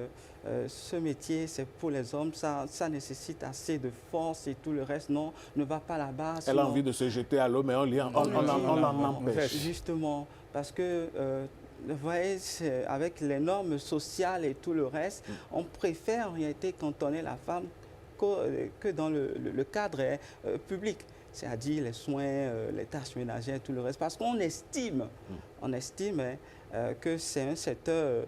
ce métier, c'est pour les hommes, ça nécessite assez de force et tout le reste. Non, ne va pas là-bas. Elle a envie de se jeter à l'eau, mais on l'empêche. Justement, parce que vous voyez, avec les normes sociales et tout le reste, on préfère en réalité cantonner la femme que dans le cadre public, c'est-à-dire les soins, les tâches ménagères et tout le reste, parce qu'on estime, que c'est un secteur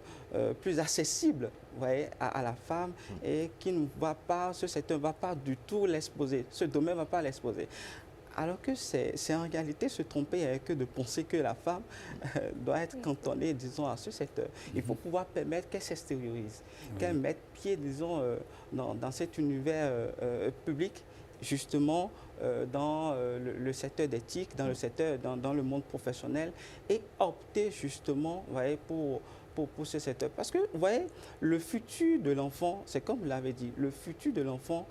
plus accessible, vous voyez, à la femme et qui ne va pas, ce secteur ne va pas du tout l'exposer, ce domaine ne va pas l'exposer. Alors que c'est en réalité se tromper que de penser que la femme doit être cantonnée, disons, à ce secteur. Il faut pouvoir permettre qu'elle s'extériorise, qu'elle mette pied, disons, dans cet univers public, justement, dans le secteur d'éthique, dans le secteur, dans le monde professionnel, et opter justement, vous voyez, pour ce secteur. Parce que, vous voyez, le futur de l'enfant, c'est comme vous l'avez dit, le futur de l'enfant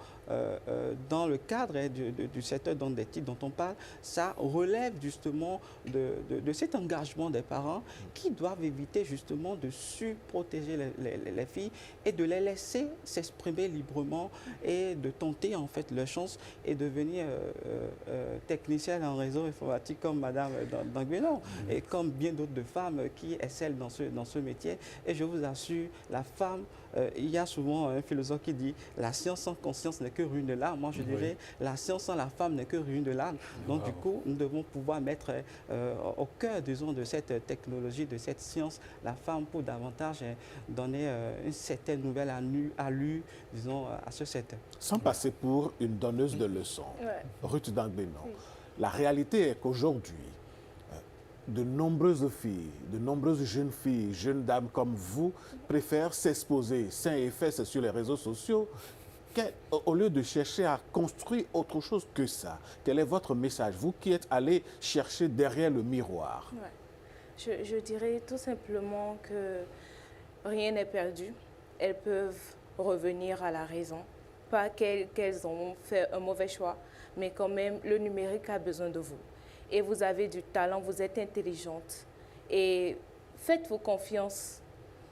dans le cadre du secteur d'éthique dont on parle, ça relève justement de cet engagement des parents qui doivent éviter justement de surprotéger les filles et de les laisser s'exprimer librement et de tenter en fait leur chance et devenir technicienne en réseau informatique comme Madame Dangueno et comme bien d'autres femmes qui excellent dans ce métier. Et je vous assure, la femme, il y a souvent un philosophe qui dit la science sans conscience n'est que ruine de l'âme. Moi, je dirais la science sans la femme n'est que ruine de l'âme. Donc, du coup, nous devons pouvoir mettre au cœur, disons, de cette technologie, de cette science, la femme pour davantage donner une certaine nouvelle allure, disons, à ce secteur. Sans passer pour une donneuse de leçons, Ruth Dangueno, la réalité est qu'aujourd'hui, de nombreuses filles, de nombreuses jeunes filles, jeunes dames comme vous préfèrent s'exposer seins et fesses sur les réseaux sociaux au lieu de chercher à construire autre chose que ça. Quel est votre message, vous qui êtes allé chercher derrière le miroir? Je dirais tout simplement que rien n'est perdu. Elles peuvent revenir à la raison. Pas qu'elles ont fait un mauvais choix, mais quand même, le numérique a besoin de vous. Et vous avez du talent, vous êtes intelligente. Et faites-vous confiance.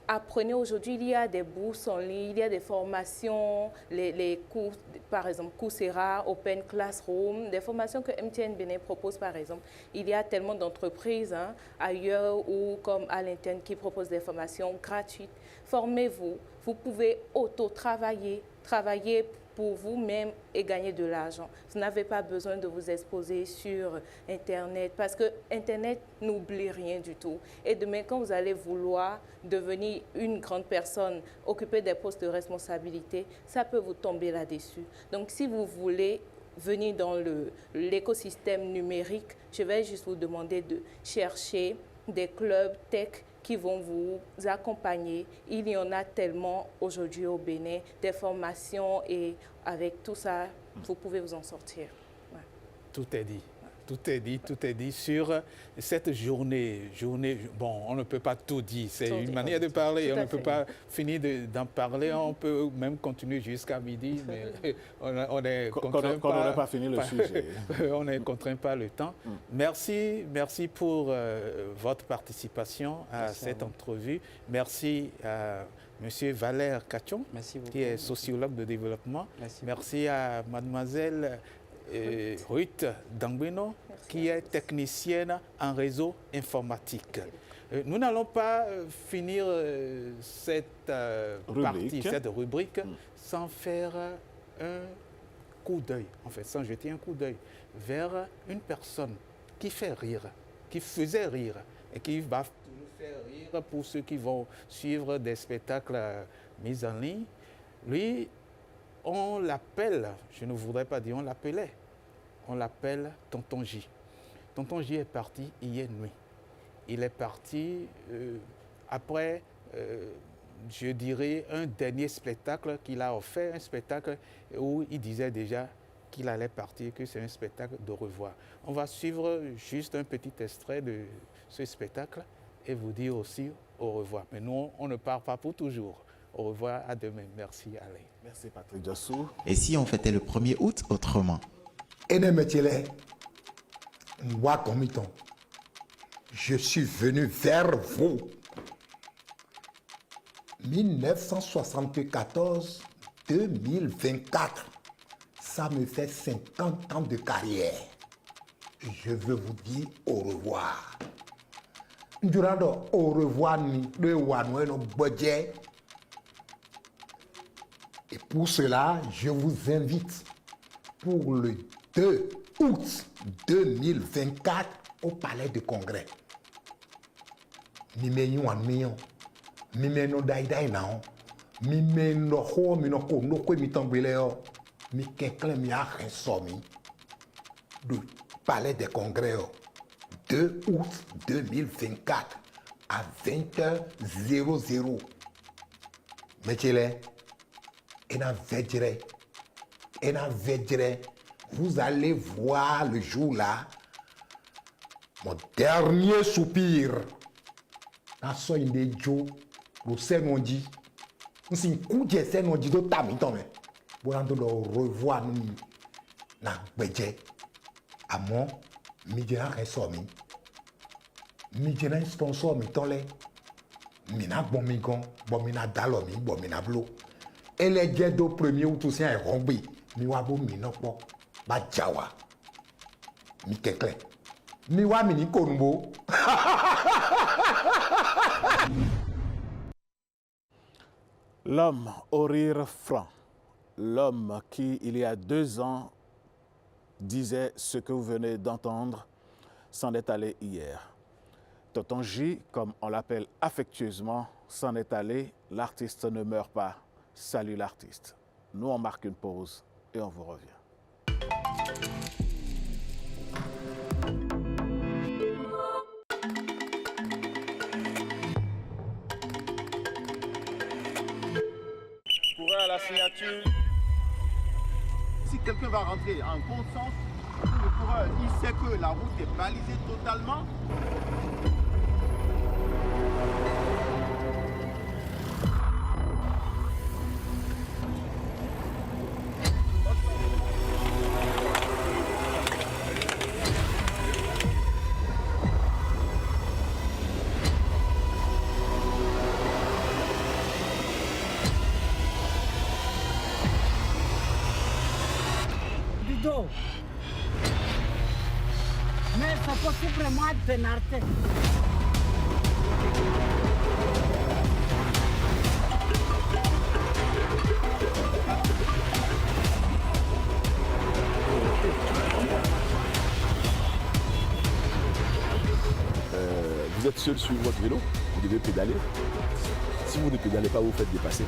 Apprenez aujourd'hui, il y a des bourses en ligne, il y a des formations, les cours, par exemple, Coursera, Open Classroom, des formations que MTN Bénin propose, par exemple. Il y a tellement d'entreprises ailleurs ou comme à l'interne qui proposent des formations gratuites. Formez-vous, vous pouvez auto-travailler, travailler pour vous-même et gagner de l'argent. Vous n'avez pas besoin de vous exposer sur Internet parce que Internet n'oublie rien du tout. Et demain, quand vous allez vouloir devenir une grande personne, occuper des postes de responsabilité, ça peut vous tomber là-dessus. Donc, si vous voulez venir dans l'écosystème numérique, je vais juste vous demander de chercher des clubs tech qui vont vous accompagner. Il y en a tellement aujourd'hui au Bénin, des formations et avec tout ça, vous pouvez vous en sortir. Ouais. Tout est dit. Tout est dit sur cette journée. Bon, on ne peut pas tout dire, c'est une manière de parler, on ne peut pas finir d'en parler, on peut même continuer jusqu'à midi, mais on est contraint qu'on n'aurait pas fini le sujet. On est contraint par le temps. Merci pour votre participation à cette entrevue. Merci à M. Valère Kachon, qui est sociologue de développement. Merci à Mademoiselle Ruth Dangueno, qui est technicienne en réseau informatique. Nous n'allons pas finir cette rubrique sans faire un coup d'œil, en fait, sans jeter un coup d'œil vers une personne qui fait rire, qui faisait rire et qui va nous faire rire pour ceux qui vont suivre des spectacles mis en ligne. Lui, on l'appelle, je ne voudrais pas dire on l'appelait, on l'appelle Tonton J. Tonton J est parti hier nuit. Il est parti après, je dirais, un dernier spectacle qu'il a offert, un spectacle où il disait déjà qu'il allait partir, que c'est un spectacle de revoir. On va suivre juste un petit extrait de ce spectacle et vous dire aussi au revoir. Mais nous, on ne part pas pour toujours. Au revoir, à demain. Merci, Alain. Merci, Patrick Diassou. Et si on fêtait le 1er août autrement? Je suis venu vers vous. 1974-2024. Ça me fait 50 ans de carrière. Je veux vous dire au revoir. Ndurado au revoir ni de wanwe no budget. Et pour cela, je vous invite pour le 2 août 2024 au Palais de Congrès. Mimeyu an miyon, mimeno daidai nao, mimeno ho minoko noko mitambeleo, mi kenkle mi a rensomi. Du Palais de Congrès 2 août 2024 à 20h00. Mechele, vous allez voir le jour là, mon dernier soupir. Naso inde jo, le Senondi, si coup de Senondi do tamitome, bonando do revoir nous na budget. Amon, midjena resomi, midjena sponsor mi tole, mina bomigon, bomina dalomi, bomina blo. Et les do premier ou tout ça est rombi, mi wabo minokpo, ba jawa, mi kekle, mi wa mini konbo. L'homme au rire franc, l'homme qui, il y a 2 ans, disait ce que vous venez d'entendre, s'en est allé hier. Tonton J, comme on l'appelle affectueusement, s'en est allé. L'artiste ne meurt pas. Salut l'artiste. Nous, on marque une pause et on vous revient. Pour à la signature. Si quelqu'un va rentrer en bon sens, le coureur, il sait que la route est balisée totalement. Mais ça peut vraiment être pénalité. Vous êtes seul sur votre vélo, vous devez pédaler. Si vous ne pédalez pas, vous faites dépasser.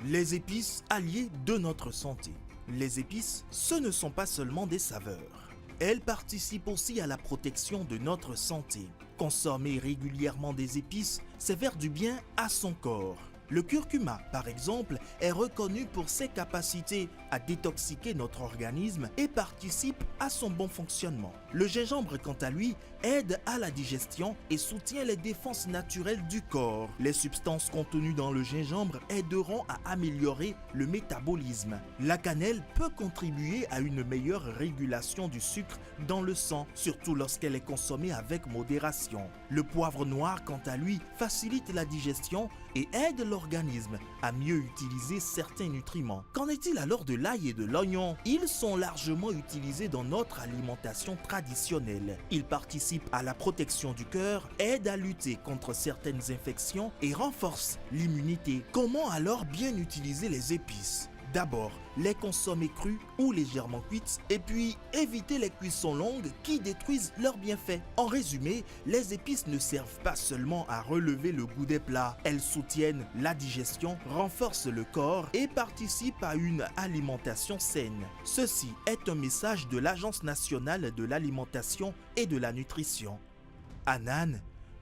Les épices, alliées de notre santé. Les épices, ce ne sont pas seulement des saveurs. Elles participent aussi à la protection de notre santé. Consommer régulièrement des épices, c'est faire du bien à son corps. Le curcuma, par exemple, est reconnu pour ses capacités à détoxiquer notre organisme et participe à son bon fonctionnement. Le gingembre, quant à lui, aide à la digestion et soutient les défenses naturelles du corps. Les substances contenues dans le gingembre aideront à améliorer le métabolisme. La cannelle peut contribuer à une meilleure régulation du sucre dans le sang, surtout lorsqu'elle est consommée avec modération. Le poivre noir, quant à lui, facilite la digestion et aide l'organisme à mieux utiliser certains nutriments. Qu'en est-il alors de l'ail et de l'oignon? Ils sont largement utilisés dans notre alimentation traditionnelle. Ils participent à la protection du cœur, aident à lutter contre certaines infections et renforcent l'immunité. Comment alors bien utiliser les épices? D'abord, les consommer crus ou légèrement cuites et puis éviter les cuissons longues qui détruisent leurs bienfaits. En résumé, les épices ne servent pas seulement à relever le goût des plats, elles soutiennent la digestion, renforcent le corps et participent à une alimentation saine. Ceci est un message de l'Agence nationale de l'alimentation et de la nutrition. ANAN,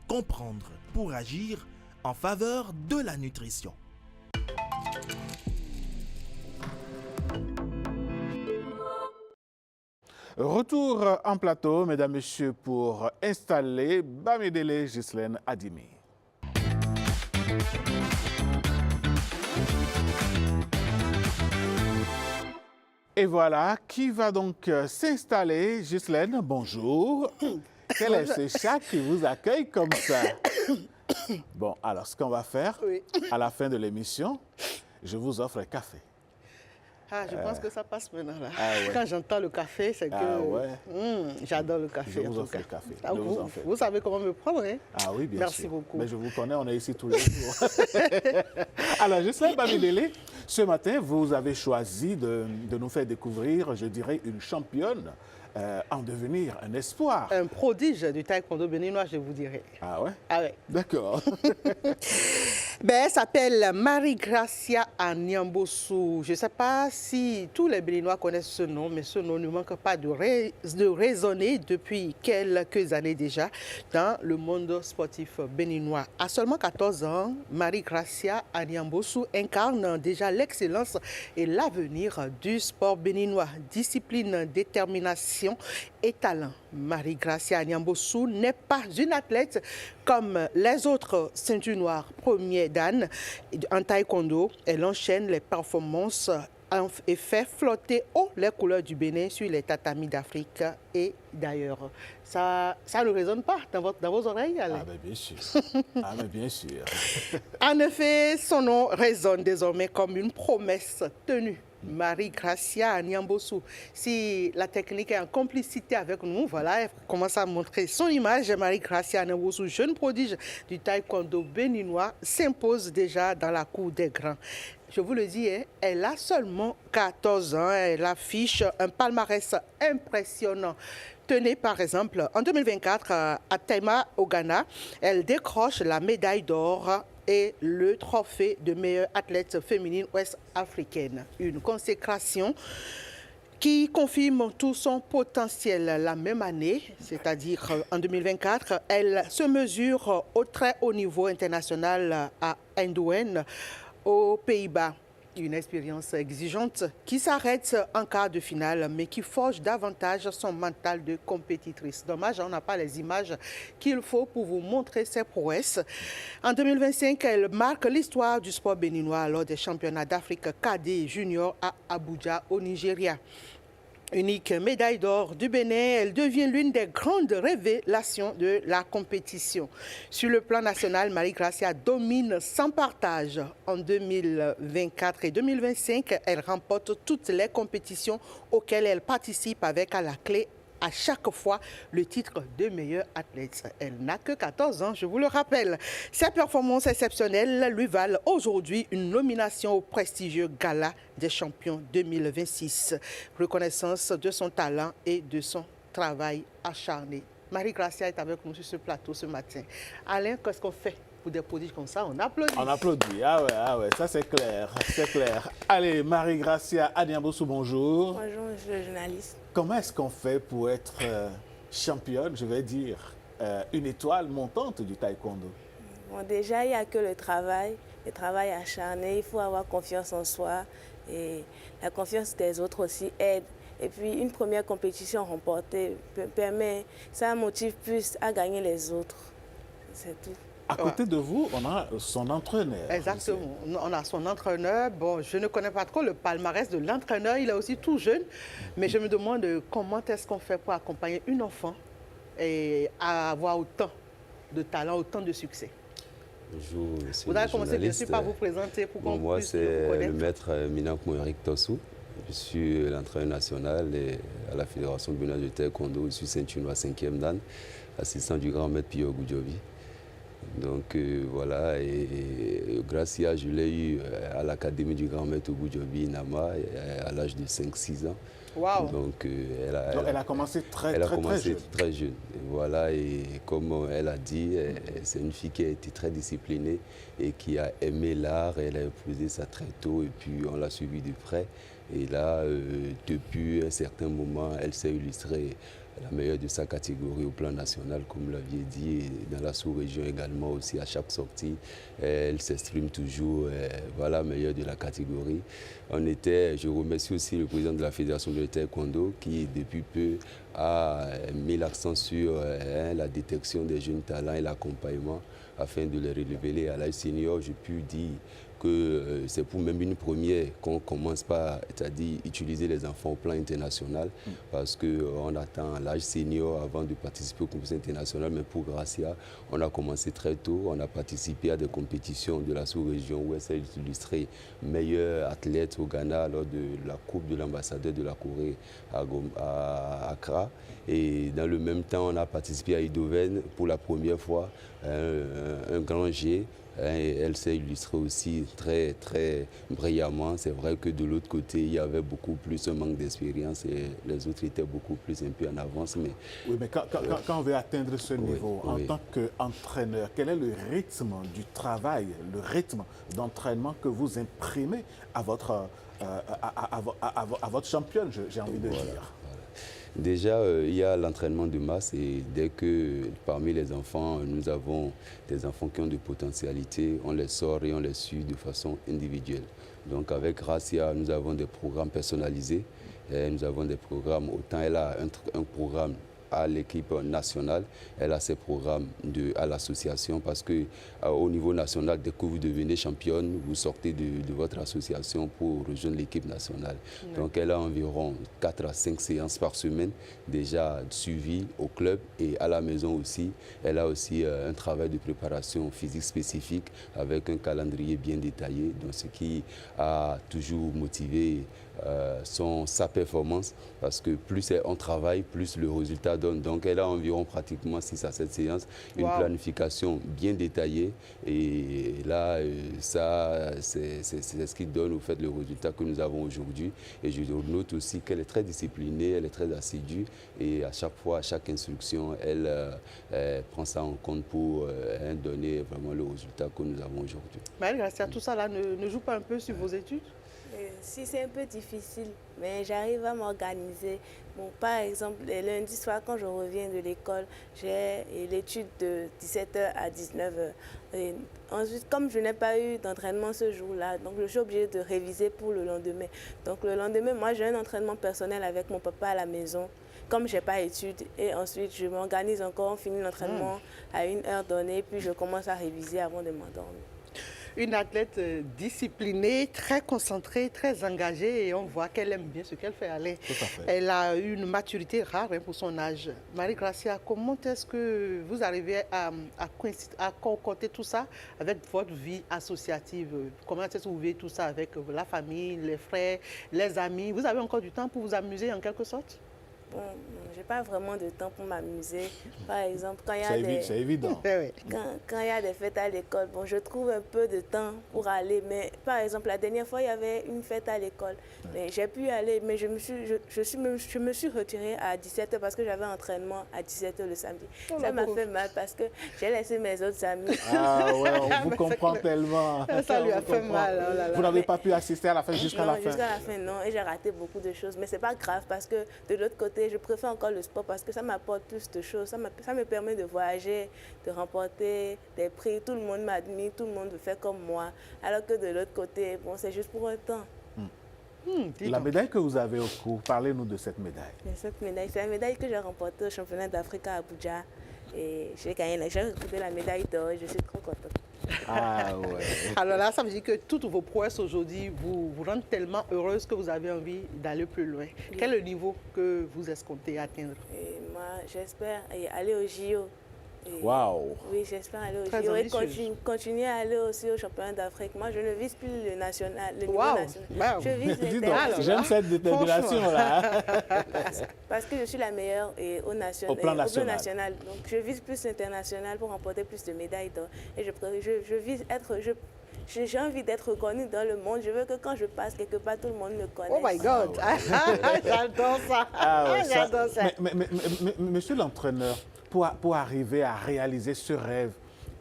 comprendre pour agir en faveur de la nutrition. Retour en plateau, mesdames, messieurs, pour installer Bamidele Ghislaine Adimi. Et voilà, qui va donc s'installer? Ghislaine, bonjour. Quel est ce chat qui vous accueille comme ça? Bon, alors ce qu'on va faire, à la fin de l'émission, je vous offre un café. Ah, je pense que ça passe maintenant là. Ah ouais. Quand j'entends le café, c'est que j'adore le café. Je vous offre le café. Ah, vous savez comment me prendre, hein? Ah oui, bien sûr. Merci beaucoup. Mais je vous connais, on est ici tous les jours. Alors, Ghislaine Bamidele, ce matin, vous avez choisi de nous faire découvrir, je dirais, une championne en devenir, un espoir. Un prodige du taekwondo béninois, je vous dirais. Ah ouais? Ah ouais. D'accord. Elle s'appelle Marie-Gracia Anyambosu. Je ne sais pas si tous les Béninois connaissent ce nom, mais ce nom ne manque pas de résonner depuis quelques années déjà dans le monde sportif béninois. À seulement 14 ans, Marie-Gracia Anyambosu incarne déjà l'excellence et l'avenir du sport béninois. Discipline, détermination et talent. Marie-Gracia Anyambosu n'est pas une athlète comme les autres ceintures noires premiers dan en taekwondo. Elle enchaîne les performances et fait flotter haut les couleurs du Bénin sur les tatamis d'Afrique et d'ailleurs. Ça ne résonne pas dans vos oreilles, Alain? Ah, ben bien sûr. Ah, ben bien sûr. En effet, son nom résonne désormais comme une promesse tenue. Marie-Gracia Anyambosu. Si la technique est en complicité avec nous, voilà, elle commence à montrer son image. Marie-Gracia Anyambosu, jeune prodige du taekwondo béninois, s'impose déjà dans la cour des grands. Je vous le dis, elle a seulement 14 ans. Elle affiche un palmarès impressionnant. Tenez par exemple, en 2024, à Tema, au Ghana, elle décroche la médaille d'or et le trophée de meilleure athlète féminine ouest-africaine. Une consécration qui confirme tout son potentiel. La même année, c'est-à-dire en 2024, elle se mesure au très haut niveau international à Eindhoven, aux Pays-Bas. Une expérience exigeante qui s'arrête en quart de finale, mais qui forge davantage son mental de compétitrice. Dommage, on n'a pas les images qu'il faut pour vous montrer ses prouesses. En 2025, elle marque l'histoire du sport béninois lors des championnats d'Afrique cadet et junior à Abuja, au Nigeria. Unique médaille d'or du Bénin, elle devient l'une des grandes révélations de la compétition. Sur le plan national, Marie-Gracia domine sans partage. En 2024 et 2025, elle remporte toutes les compétitions auxquelles elle participe avec à la clé à chaque fois le titre de meilleure athlète. Elle n'a que 14 ans, je vous le rappelle. Ses performances exceptionnelles lui valent aujourd'hui une nomination au prestigieux Gala des champions 2026. Reconnaissance de son talent et de son travail acharné. Marie-Gracia est avec nous sur ce plateau ce matin. Alain, qu'est-ce qu'on fait pour des prodiges comme ça? On applaudit. On applaudit, ah ouais, ça c'est clair, c'est clair. Allez, Marie-Gracia Anyambosu, bonjour. Bonjour, monsieur le journaliste. Comment est-ce qu'on fait pour être championne, je vais dire, une étoile montante du taekwondo? Bon, déjà, il n'y a que le travail acharné, il faut avoir confiance en soi et la confiance des autres aussi aide. Et puis, une première compétition remportée permet, ça motive plus à gagner les autres. C'est tout. À côté de vous, on a son entraîneur. Exactement. On a son entraîneur. Bon, je ne connais pas trop le palmarès de l'entraîneur. Il est aussi tout jeune. Mais je me demande comment est-ce qu'on fait pour accompagner une enfant et avoir autant de talent, autant de succès. Bonjour, monsieur vous le avez commencé bien sûr journaliste. par vous présenter pour qu'on moi, puisse c'est vous le connaître. maître Minankou Eric Tossou. Je suis l'entraîneur national et à la Fédération béninoise de taekwondo. Je suis ceinture noire 5e dan, assistant du grand maître Pio Goudjovi. Donc voilà, et Gracia, je l'ai eu à l'académie du grand maître Goudjovi Nama à l'âge de 5-6 ans. Wow. Donc elle a commencé très jeune. Et voilà, et comme elle a dit, c'est une fille qui a été très disciplinée et qui a aimé l'art. Elle a épousé ça très tôt et puis on l'a suivi de près. Et là, depuis un certain moment, elle s'est illustrée la meilleure de sa catégorie au plan national, comme vous l'aviez dit, et dans la sous-région également aussi, à chaque sortie, elle s'exprime toujours, voilà, meilleure de la catégorie. Je remercie aussi le président de la Fédération de taekwondo qui, depuis peu, a mis l'accent sur la détection des jeunes talents et l'accompagnement afin de les relever à l'âge senior. Je peux dire que c'est pour même une première qu'on commence par, c'est-à-dire utiliser les enfants au plan international, parce qu'on attend l'âge senior avant de participer aux compétitions internationales. Mais pour Gracia, on a commencé très tôt. On a participé à des compétitions de la sous-région où elle s'est illustrée meilleure athlète au Ghana lors de la Coupe de l'ambassadeur de la Corée à Accra. Et dans le même temps, on a participé à Eindhoven pour la première fois, un grand G. Et elle s'est illustrée aussi très, très brillamment. C'est vrai que de l'autre côté, il y avait beaucoup plus un manque d'expérience et les autres étaient beaucoup plus un peu en avance. Mais, oui, mais quand on veut atteindre ce niveau, en tant qu'entraîneur, quel est le rythme du travail, le rythme d'entraînement que vous imprimez à votre championne, j'ai envie de dire? Déjà, il y a l'entraînement de masse et dès que parmi les enfants, nous avons des enfants qui ont de potentialités, on les sort et on les suit de façon individuelle. Donc avec Gracia, nous avons des programmes personnalisés, et nous avons des programmes, autant elle a un programme à l'équipe nationale, elle a ses programmes à l'association parce qu'au niveau national, dès que vous devenez championne, vous sortez de votre association pour rejoindre l'équipe nationale. Ouais. Donc elle a environ 4 à 5 séances par semaine déjà suivies au club et à la maison aussi. Elle a aussi un travail de préparation physique spécifique avec un calendrier bien détaillé, donc ce qui a toujours motivé sa performance parce que plus on travaille, plus le résultat donne. Donc elle a environ pratiquement 6 à 7 séances, une planification bien détaillée et là, ça c'est ce qui donne au fait le résultat que nous avons aujourd'hui. Et je note aussi qu'elle est très disciplinée, elle est très assidue et à chaque fois, à chaque instruction, elle prend ça en compte pour donner vraiment le résultat que nous avons aujourd'hui. Marie-Gracia, tout ça là ne joue pas un peu sur vos études? Si c'est un peu difficile, mais j'arrive à m'organiser. Bon, par exemple, le lundi soir, quand je reviens de l'école, j'ai l'étude de 17h à 19h. Et ensuite, comme je n'ai pas eu d'entraînement ce jour-là, donc je suis obligée de réviser pour le lendemain. Donc le lendemain, moi, j'ai un entraînement personnel avec mon papa à la maison. Comme je n'ai pas étude, et ensuite je m'organise encore, on finit l'entraînement à une heure donnée, puis je commence à réviser avant de m'endormir. Une athlète disciplinée, très concentrée, très engagée et on voit qu'elle aime bien ce qu'elle fait. Elle a une maturité rare pour son âge. Marie-Gracia, comment est-ce que vous arrivez à concocter tout ça avec votre vie associative? Comment est-ce que vous vivez tout ça avec la famille, les frères, les amis? Vous avez encore du temps pour vous amuser en quelque sorte? Bon, je n'ai pas vraiment de temps pour m'amuser. Par exemple, quand il y a c'est évident. Quand il y a des fêtes à l'école, bon, je trouve un peu de temps pour aller. Mais par exemple, la dernière fois, il y avait une fête à l'école. Mais j'ai pu y aller, mais je me suis retirée à 17h parce que j'avais entraînement à 17h le samedi. Ça m'a fait mal parce que j'ai laissé mes autres amis. Ah ouais, on vous comprend tellement. Ça lui a fait mal. Oh là là. Vous n'avez pas pu assister à la fête jusqu'à la fin? Jusqu'à la fin, non. Et j'ai raté beaucoup de choses. Mais ce n'est pas grave parce que de l'autre côté, je préfère encore le sport parce que ça m'apporte plus de choses. Ça me permet de voyager, de remporter des prix. Tout le monde m'admire, tout le monde veut faire comme moi. Alors que de l'autre côté, bon, c'est juste pour un temps. La médaille que vous avez au cou, parlez-nous de cette médaille. Cette médaille, c'est la médaille que j'ai remportée au championnat d'Afrique à Abuja. Et j'ai gagné, j'ai recruté la médaille d'or et je suis trop contente. Ah ouais. Alors là, ça veut dire que toutes vos prouesses aujourd'hui vous rendent tellement heureuse que vous avez envie d'aller plus loin. Oui. Quel est le niveau que vous escomptez atteindre? Et moi, j'espère aller au JO. Waouh! Oui, j'espère aller au JO et continuer à aller aussi au championnat d'Afrique. Moi, je ne vise plus le national, le niveau national. Je vise l'international. J'aime cette détermination-là. Parce que je suis la meilleure au plan national. Donc, je vise plus l'international pour remporter plus de médailles d'or. Et je vise être... J'ai envie d'être reconnue dans le monde. Je veux que quand je passe quelque part, tout le monde me connaisse. Oh my God! J'adore ça! J'adore ça! Mais monsieur l'entraîneur, pour arriver à réaliser ce rêve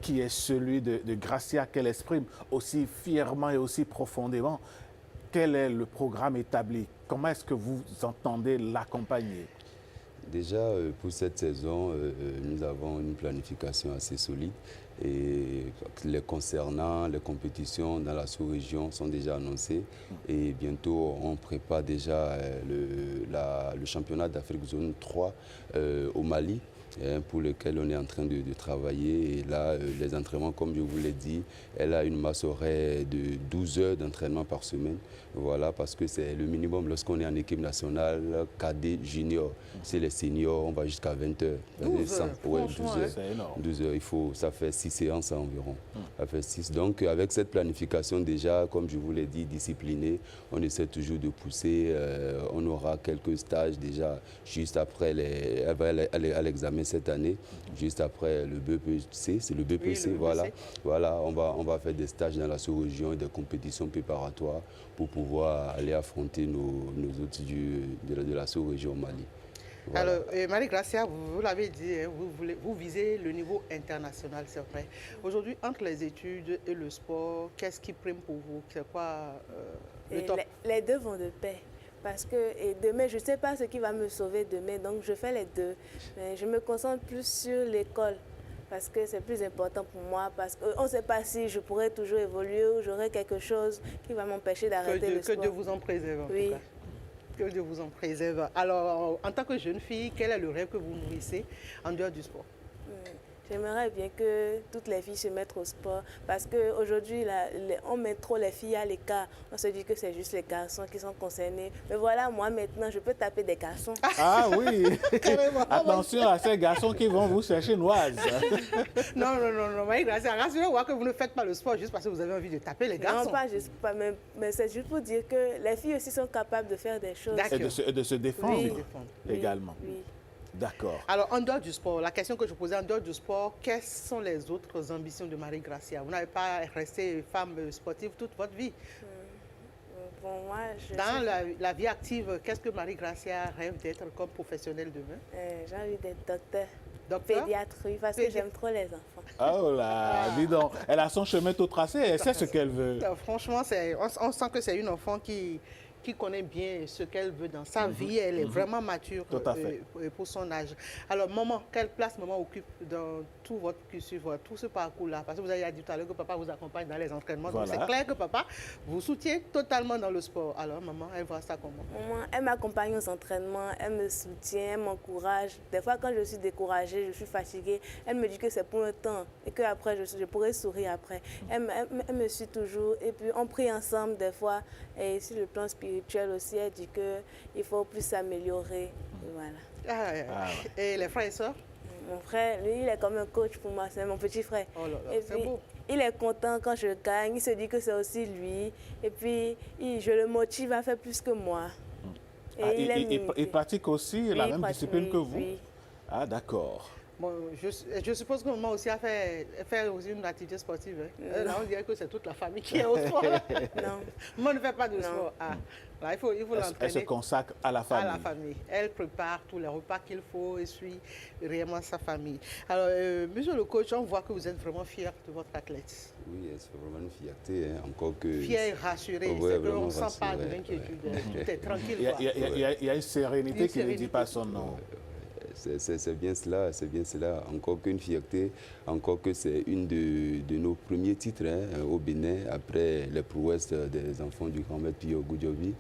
qui est celui de Gracia, qu'elle exprime aussi fièrement et aussi profondément, quel est le programme établi? Comment est-ce que vous entendez l'accompagner? Déjà, pour cette saison, nous avons une planification assez solide. Et concernant les compétitions dans la sous-région sont déjà annoncées. Et bientôt, on prépare déjà le championnat d'Afrique zone 3 au Mali. pour lequel on est en train de travailler. Et là, les entraînements, comme je vous l'ai dit, elle a une masse horaire de 12 heures d'entraînement par semaine. Voilà, parce que c'est le minimum lorsqu'on est en équipe nationale, cadet, junior. C'est les seniors, on va jusqu'à 20 heures. 12 heures, ouais, 12 heures. C'est énorme. 12 heures, ça fait 6 séances environ. Ça fait 6. Donc, avec cette planification déjà, comme je vous l'ai dit, disciplinée, on essaie toujours de pousser. On aura quelques stages déjà juste après elle va aller à l'examen cette année, juste après le BPC, c'est le BPC, oui, voilà. Voilà, on va faire des stages dans la sous-région et des compétitions préparatoires pour pouvoir aller affronter nos autres de la sous-région Mali. Voilà. Alors, Marie-Gracia, vous l'avez dit, hein, vous visez le niveau international, c'est vrai. Aujourd'hui, entre les études et le sport, qu'est-ce qui prime pour vous? C'est quoi le top? Les deux vont de pair. Parce que demain, je ne sais pas ce qui va me sauver demain, donc je fais les deux. Mais je me concentre plus sur l'école, parce que c'est plus important pour moi, parce qu'on ne sait pas si je pourrai toujours évoluer ou j'aurai quelque chose qui va m'empêcher d'arrêter le sport. Que Dieu vous en préserve, en oui. tout cas. Que Dieu vous en préserve. Alors, en tant que jeune fille, quel est le rêve que vous nourrissez en dehors du sport? J'aimerais bien que toutes les filles se mettent au sport parce qu'aujourd'hui, on met trop les filles à l'écart. On se dit que c'est juste les garçons qui sont concernés. Mais voilà, moi maintenant, je peux taper des garçons. Ah oui. Attention à ces garçons qui vont vous chercher noises. Non, Marie-Gracia, rassurez-moi que vous ne faites pas le sport juste parce que vous avez envie de taper les garçons. Non, pas juste, mais c'est juste pour dire que les filles aussi sont capables de faire des choses. Et de se défendre, oui. également. Oui. D'accord. Alors, en dehors du sport, la question que je posais, en dehors du sport, quelles sont les autres ambitions de Marie-Gracia? Vous n'avez pas resté femme sportive toute votre vie. Bon, moi, dans la vie active, qu'est-ce que Marie-Gracia rêve d'être comme professionnelle demain? J'ai envie d'être docteur, pédiatre, parce que j'aime trop les enfants. Oh là, dis donc, elle a son chemin tout tracé, elle sait ce qu'elle veut. Franchement, on sent que c'est une enfant qui connaît bien ce qu'elle veut dans sa vie. Elle est vraiment mature pour son âge. Alors, maman, quelle place maman occupe dans tout votre cursus, tout ce parcours-là? Parce que vous avez dit tout à l'heure que papa vous accompagne dans les entraînements. Voilà. Donc, c'est clair que papa vous soutient totalement dans le sport. Alors, maman, elle voit ça comment? Maman, elle m'accompagne aux entraînements, elle me soutient, elle m'encourage. Des fois, quand je suis découragée, je suis fatiguée, elle me dit que c'est pour un temps et qu'après, je pourrai sourire après. Elle me suit toujours et puis on prie ensemble des fois. Et sur le plan spirituel aussi, elle dit qu'il faut plus s'améliorer. Voilà. Et les frères et sœurs? Mon frère, lui, il est comme un coach pour moi, c'est mon petit frère. Oh là là, c'est beau. Il est content quand je gagne, il se dit que c'est aussi lui. Et puis, je le motive à faire plus que moi. Il pratique aussi la même discipline que vous? Oui. Ah, d'accord. Bon, je suppose que maman aussi a fait aussi une activité sportive. Hein? Là, on dirait que c'est toute la famille qui est au sport. Non. Maman ne fait pas de sport. Ah. Là, il faut l'entraîner. Elle se consacre à la famille. À la famille. Elle prépare tous les repas qu'il faut et suit réellement sa famille. Alors, monsieur le coach, on voit que vous êtes vraiment fier de votre athlète. Oui, c'est vraiment une fierté. Hein. Encore que... Fier et rassuré. On ne sent pas de l'inquiétude. Tout est tranquille. Il y a une sérénité qui ne dit pas son nom. C'est bien cela, c'est bien cela. Encore qu'une fierté, encore que c'est une de nos premiers titres au Bénin, après les prouesses des enfants du grand maître Pio Goudjobi.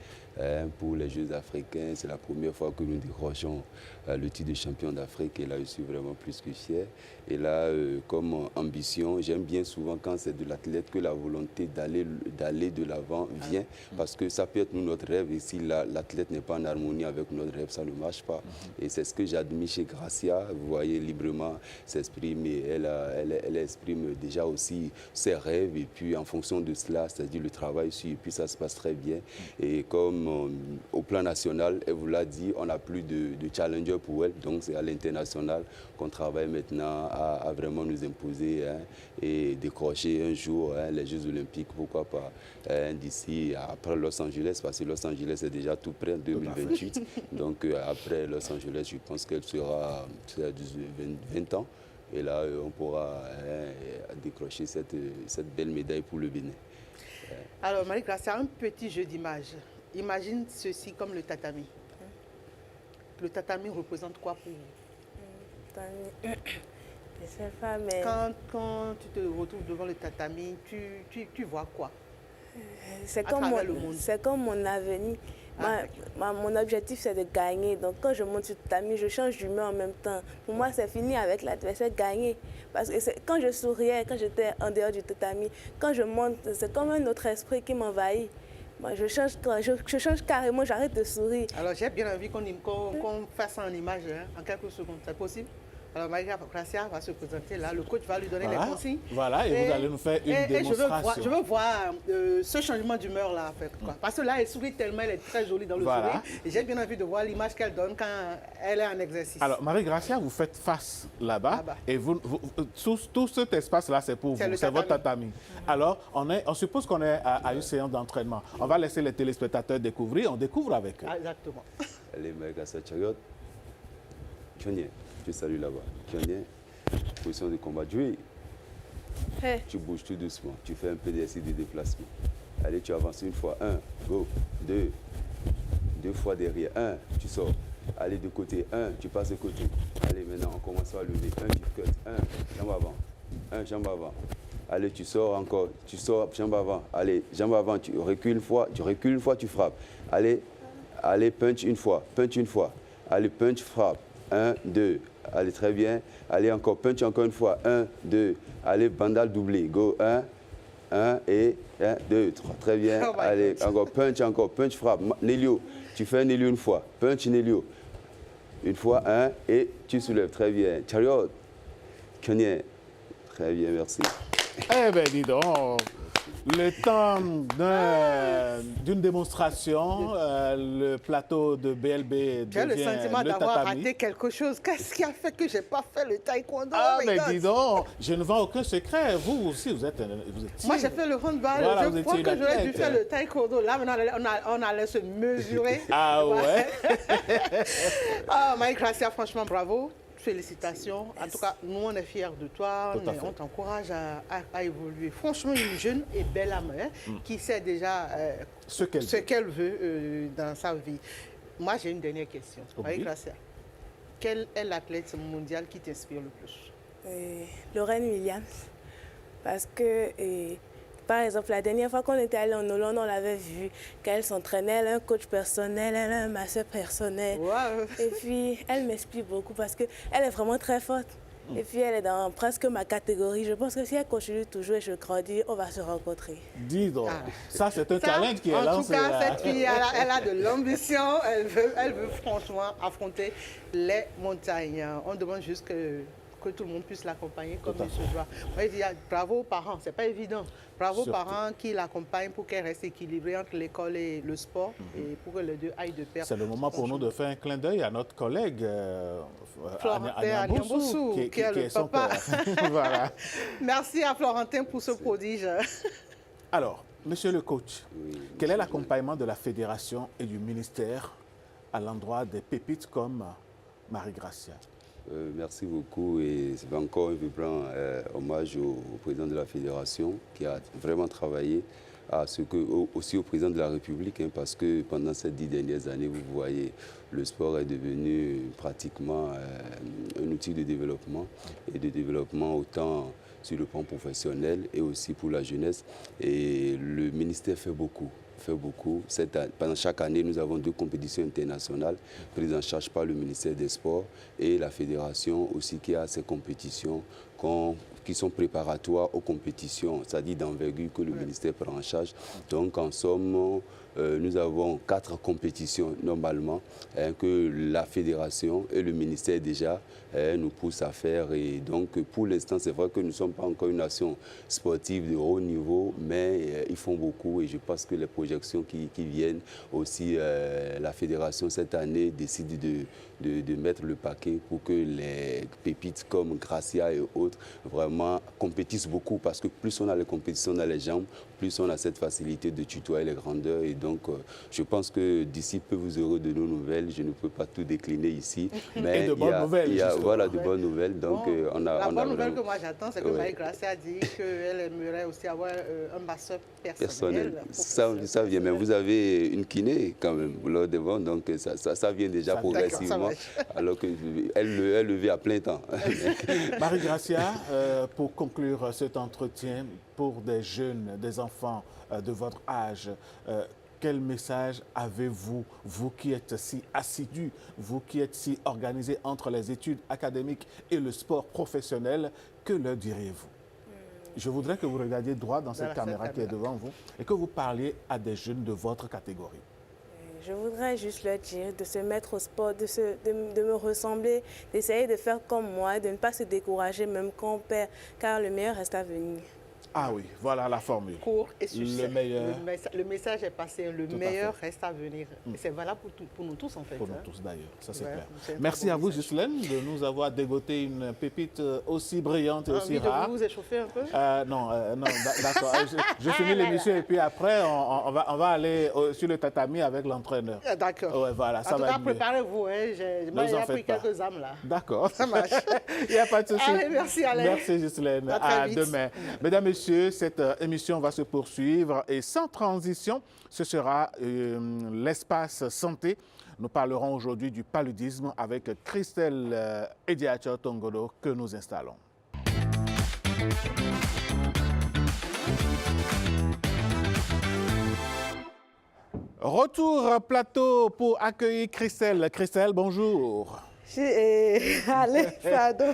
Pour les Jeux africains, c'est la première fois que nous décrochons le titre de champion d'Afrique et là je suis vraiment plus que fier. Et là, comme ambition, j'aime bien souvent quand c'est de l'athlète que la volonté d'aller de l'avant vient, parce que ça peut être notre rêve et si l'athlète n'est pas en harmonie avec notre rêve, ça ne marche pas. Et c'est ce que j'admire chez Gracia, vous voyez, librement s'exprimer, elle exprime déjà aussi ses rêves et puis en fonction de cela, c'est-à-dire le travail suit et puis ça se passe très bien. Et comme au plan national, elle vous l'a dit, on n'a plus de challenger pour elle, donc c'est à l'international qu'on travaille maintenant à vraiment nous imposer et décrocher un jour les Jeux Olympiques, pourquoi pas, d'ici après Los Angeles, parce que Los Angeles est déjà tout près en 2028, donc après Los Angeles, je pense qu'elle sera 20 ans, et là on pourra décrocher cette belle médaille pour le Bénin. Alors Marie-Gracia, un petit jeu d'image. Imagine ceci comme le tatami. Le tatami représente quoi pour vous? Je sais pas, mais... Quand tu te retrouves devant le tatami, tu vois quoi? C'est comme mon avenir. Mon objectif, c'est de gagner. Donc, quand je monte sur le tatami, je change d'humeur en même temps. Pour moi, c'est fini avec l'adversaire, gagner. Parce que quand je souriais, quand j'étais en dehors du tatami, quand je monte, c'est comme un autre esprit qui m'envahit. Moi, je change carrément, j'arrête de sourire. Alors, j'ai bien envie qu'on fasse ça en image, en quelques secondes. C'est possible? Alors, Marie-Gracia va se présenter là, le coach va lui donner les consignes. Voilà, et vous allez nous faire une démonstration. Je veux voir ce changement d'humeur là, en fait. Parce que là, elle sourit tellement, elle est très jolie dans le sourire. Et j'ai bien envie de voir l'image qu'elle donne quand elle est en exercice. Alors, Marie-Gracia, vous faites face là-bas. Et tout cet espace-là, c'est pour vous, c'est votre tatami. Alors, on suppose qu'on est à une séance d'entraînement. On va laisser les téléspectateurs découvrir, on découvre avec eux. Exactement. Allez, Marie-Gracia Chariot. Tu salues là-bas. Position de combat. Tu bouges tout doucement. Tu fais un peu d'exercice de déplacement. Allez, tu avances une fois. 1, go. 2. 2 fois derrière. 1, tu sors. Allez, de côté. 1, tu passes de côté. Allez, maintenant, on commence à lever. 1, tu cut. 1, jambe avant. 1, jambe avant. Allez, tu sors encore. Tu sors, jambe avant. Allez, jambe avant. Tu recules une fois, tu frappes. Allez, punch une fois. Punch une fois. Allez, punch, frappe. 1, 2. Allez, très bien. Allez, encore punch encore une fois. 1, 2. Allez, bandal doublé. Go. 1 et 1, 2, 3. Très bien. Allez, encore punch, frappe. Nélio, tu fais un Nélio une fois. Punch, Nélio. Une fois, 1 et tu soulèves. Très bien. Chariot. Kenyan. Très bien, merci. Eh bien, dis donc. Le temps d'une démonstration, le plateau de BLB devient j'ai le sentiment d'avoir raté quelque chose. Qu'est-ce qui a fait que je n'ai pas fait le taekwondo? Ah, mais dis donc, je ne vends aucun secret. Vous aussi, vous êtes Moi, j'ai fait le handball. Voilà, je crois que j'aurais dû faire le taekwondo. Là, maintenant, on allait se mesurer. Ah ouais? Marie-Gracia, franchement, bravo. Félicitations. En tout cas, nous, on est fiers de toi. On t'encourage à évoluer. Franchement, une jeune et belle âme qui sait déjà ce qu'elle veut dans sa vie. Moi, j'ai une dernière question. Marie-Gracia, quelle est l'athlète mondiale qui t'inspire le plus? Laurent Williams. Parce que... Par exemple, la dernière fois qu'on était allé en Hollande, on l'avait vu qu'elle s'entraînait, elle a un coach personnel, elle a un masseur personnel. Wow. Et puis, elle m'explique beaucoup parce qu'elle est vraiment très forte. Et puis, elle est dans presque ma catégorie. Je pense que si elle continue toujours et je grandis, on va se rencontrer. Dis donc, ça c'est un challenge qui est lancé. En tout cas, cette fille, elle a de l'ambition. Elle veut franchement affronter les montagnes. On demande juste que tout le monde puisse l'accompagner comme il se doit. Moi, je dis bravo aux parents, c'est pas évident. Bravo aux parents qui l'accompagnent pour qu'elle reste équilibrée entre l'école et le sport et pour que les deux aillent de pair. C'est le moment pour nous de faire un clin d'œil à notre collègue Florentin Niambosou, qui est le papa. Voilà. Merci à Florentin pour ce prodige. Alors, monsieur le coach, quel est l'accompagnement de la fédération et du ministère à l'endroit des pépites comme Marie-Gracia? Merci beaucoup et c'est encore un vibrant hommage au président de la fédération qui a vraiment travaillé aussi au président de la République parce que pendant ces 10 dernières années, vous voyez, le sport est devenu pratiquement un outil de développement et de développement autant sur le plan professionnel et aussi pour la jeunesse. Et le ministère fait beaucoup. Pendant chaque année, nous avons 2 compétitions internationales prises en charge par le ministère des Sports et la fédération aussi qui a ces compétitions qui sont préparatoires aux compétitions, c'est-à-dire d'envergure que le ministère prend en charge. Donc, en somme, nous avons 4 compétitions normalement que la fédération et le ministère déjà nous poussent à faire. Et donc, pour l'instant, c'est vrai que nous ne sommes pas encore une nation sportive de haut niveau, mais ils font beaucoup et je pense que les projections qui viennent aussi, la fédération cette année décide de mettre le paquet pour que les pépites comme Gracia et autres vraiment compétissent beaucoup parce que plus on a les compétitions dans les jambes, plus on a cette facilité de tutoyer les grandeurs. Et donc, je pense que d'ici peu, vous aurez de nos nouvelles. Je ne peux pas tout décliner ici. Mais et de bonnes nouvelles. Voilà, de bonnes nouvelles. Donc, la bonne nouvelle que moi j'attends, c'est que Marie-Gracia a dit qu'elle aimerait aussi avoir un masseur personnel. Ça vient, mais vous avez une kiné quand même là devant, donc ça vient déjà progressivement, alors qu'elle le vit à plein temps. Marie-Gracia, pour conclure cet entretien, pour des jeunes, des enfants de votre âge, Quel message avez-vous, vous qui êtes si assidus, vous qui êtes si organisés entre les études académiques et le sport professionnel, que leur diriez-vous? Je voudrais que vous regardiez droit dans cette caméra qui est devant vous et que vous parliez à des jeunes de votre catégorie. Je voudrais juste leur dire de se mettre au sport, de me ressembler, d'essayer de faire comme moi, de ne pas se décourager même quand on perd, car le meilleur reste à venir. Ah oui, voilà la formule. Court et succinct. Le meilleur. Le message est passé, le meilleur reste à venir. C'est valable pour nous tous en fait. Pour nous tous d'ailleurs, ça c'est clair. Merci à vous Ghislaine de nous avoir dégoté une pépite aussi brillante et aussi rare. Vous échauffer un peu? Non, d'accord. Je finis l'émission et puis après on va aller sur le tatami avec l'entraîneur. D'accord. Ouais, voilà, ça va être mieux. Préparez-vous, hein. J'ai pris quelques âmes là. D'accord. Ça marche. Il n'y a pas de souci. Allez, merci Alain. Merci Ghislaine. À demain. Mesdames, Messieurs, cette émission va se poursuivre et sans transition, ce sera l'espace santé. Nous parlerons aujourd'hui du paludisme avec Christelle Ediacho Tongodo que nous installons. Retour plateau pour accueillir Christelle. Christelle, bonjour. Allez, pardon.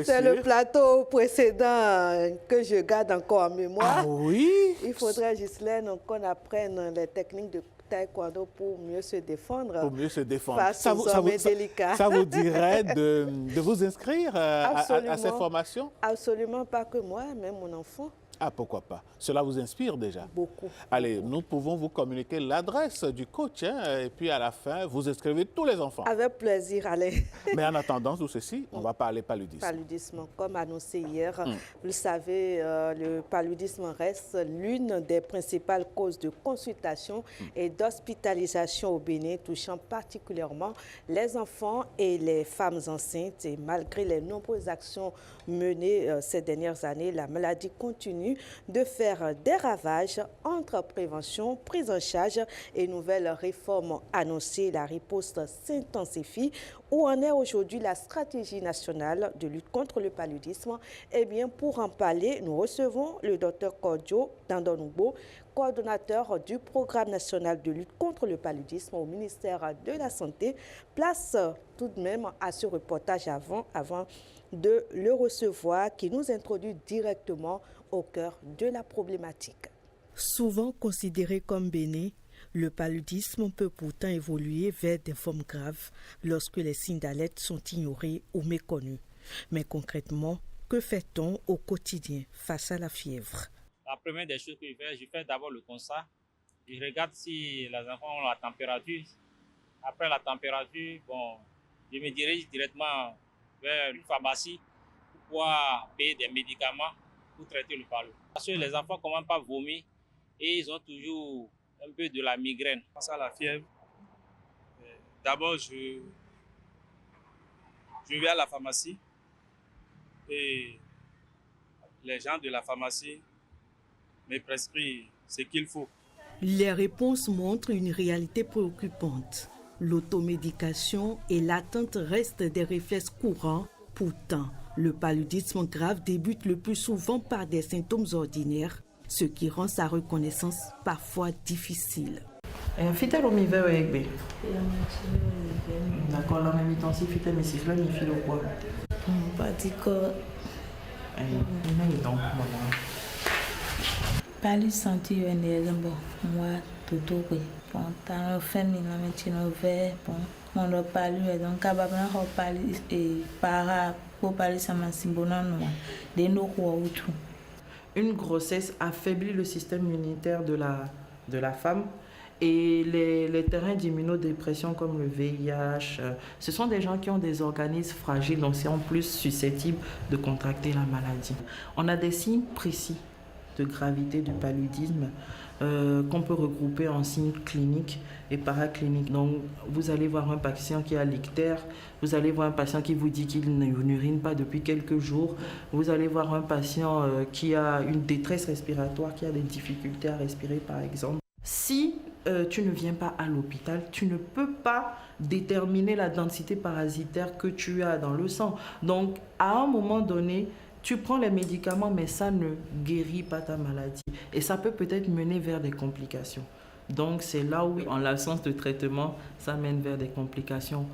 C'est le plateau précédent que je garde encore en mémoire. Ah oui? Il faudrait, Ghislaine, qu'on apprenne les techniques de taekwondo pour mieux se défendre. Pour mieux se défendre. Face aux hommes délicats. Ça vous dirait de vous inscrire à ces formations? Absolument, pas que moi, même mon enfant. Ah, pourquoi pas? Cela vous inspire déjà? Beaucoup. Allez, nous pouvons vous communiquer l'adresse du coach et puis à la fin, vous inscrivez tous les enfants. Avec plaisir, allez. Mais en attendant tout ceci, on va parler paludisme. Paludisme, comme annoncé hier, vous le savez, le paludisme reste l'une des principales causes de consultation et d'hospitalisation au Bénin, touchant particulièrement les enfants et les femmes enceintes. Et malgré les nombreuses actions menées ces dernières années, la maladie continue de faire des ravages entre prévention, prise en charge et nouvelles réformes annoncées. La riposte s'intensifie. Où en est aujourd'hui la stratégie nationale de lutte contre le paludisme? Eh bien, pour en parler, nous recevons le Dr Kodjo Dandonoubo, coordonnateur du programme national de lutte contre le paludisme au ministère de la Santé. Place tout de même à ce reportage avant de le recevoir, qui nous introduit directement au cœur de la problématique. Souvent considéré comme bénin, le paludisme peut pourtant évoluer vers des formes graves lorsque les signes d'alerte sont ignorés ou méconnus. Mais concrètement, que fait-on au quotidien face à la fièvre? La première des choses que je fais d'abord le constat. Je regarde si les enfants ont la température. Après la température, je me dirige directement vers une pharmacie pour pouvoir payer des médicaments pour traiter le paludisme. Parce que les enfants ne commencent pas à vomir et ils ont toujours un peu de la migraine. Face à la fièvre, d'abord je vais à la pharmacie et les gens de la pharmacie me prescrivent ce qu'il faut. Les réponses montrent une réalité préoccupante. L'automédication et l'attente restent des réflexes courants. Pourtant, le paludisme grave débute le plus souvent par des symptômes ordinaires, ce qui rend sa reconnaissance parfois difficile. Fite lo mi ve egbe. D'accord, la même temps si fite mi siffle mi file quoi. Pas dit que mais donc voilà. Palu senti bon moi tout bon tant fait mi la metino ve bon mon le palu donc capable na palu et para pour parler ça m'a symbolisé de nos tout. Une grossesse affaiblit le système immunitaire de la femme et les terrains d'immunodépression comme le VIH, ce sont des gens qui ont des organismes fragiles, donc c'est en plus susceptibles de contracter la maladie. On a des signes précis de gravité du paludisme qu'on peut regrouper en signes cliniques et paracliniques. Donc, vous allez voir un patient qui a l'ictère, vous allez voir un patient qui vous dit qu'il n'urine pas depuis quelques jours, vous allez voir un patient qui a une détresse respiratoire, qui a des difficultés à respirer par exemple. Si tu ne viens pas à l'hôpital, tu ne peux pas déterminer la densité parasitaire que tu as dans le sang. Donc, à un moment donné, tu prends les médicaments, mais ça ne guérit pas ta maladie. Et ça peut peut-être mener vers des complications. Donc c'est là où, en l'absence de traitement, ça mène vers des complications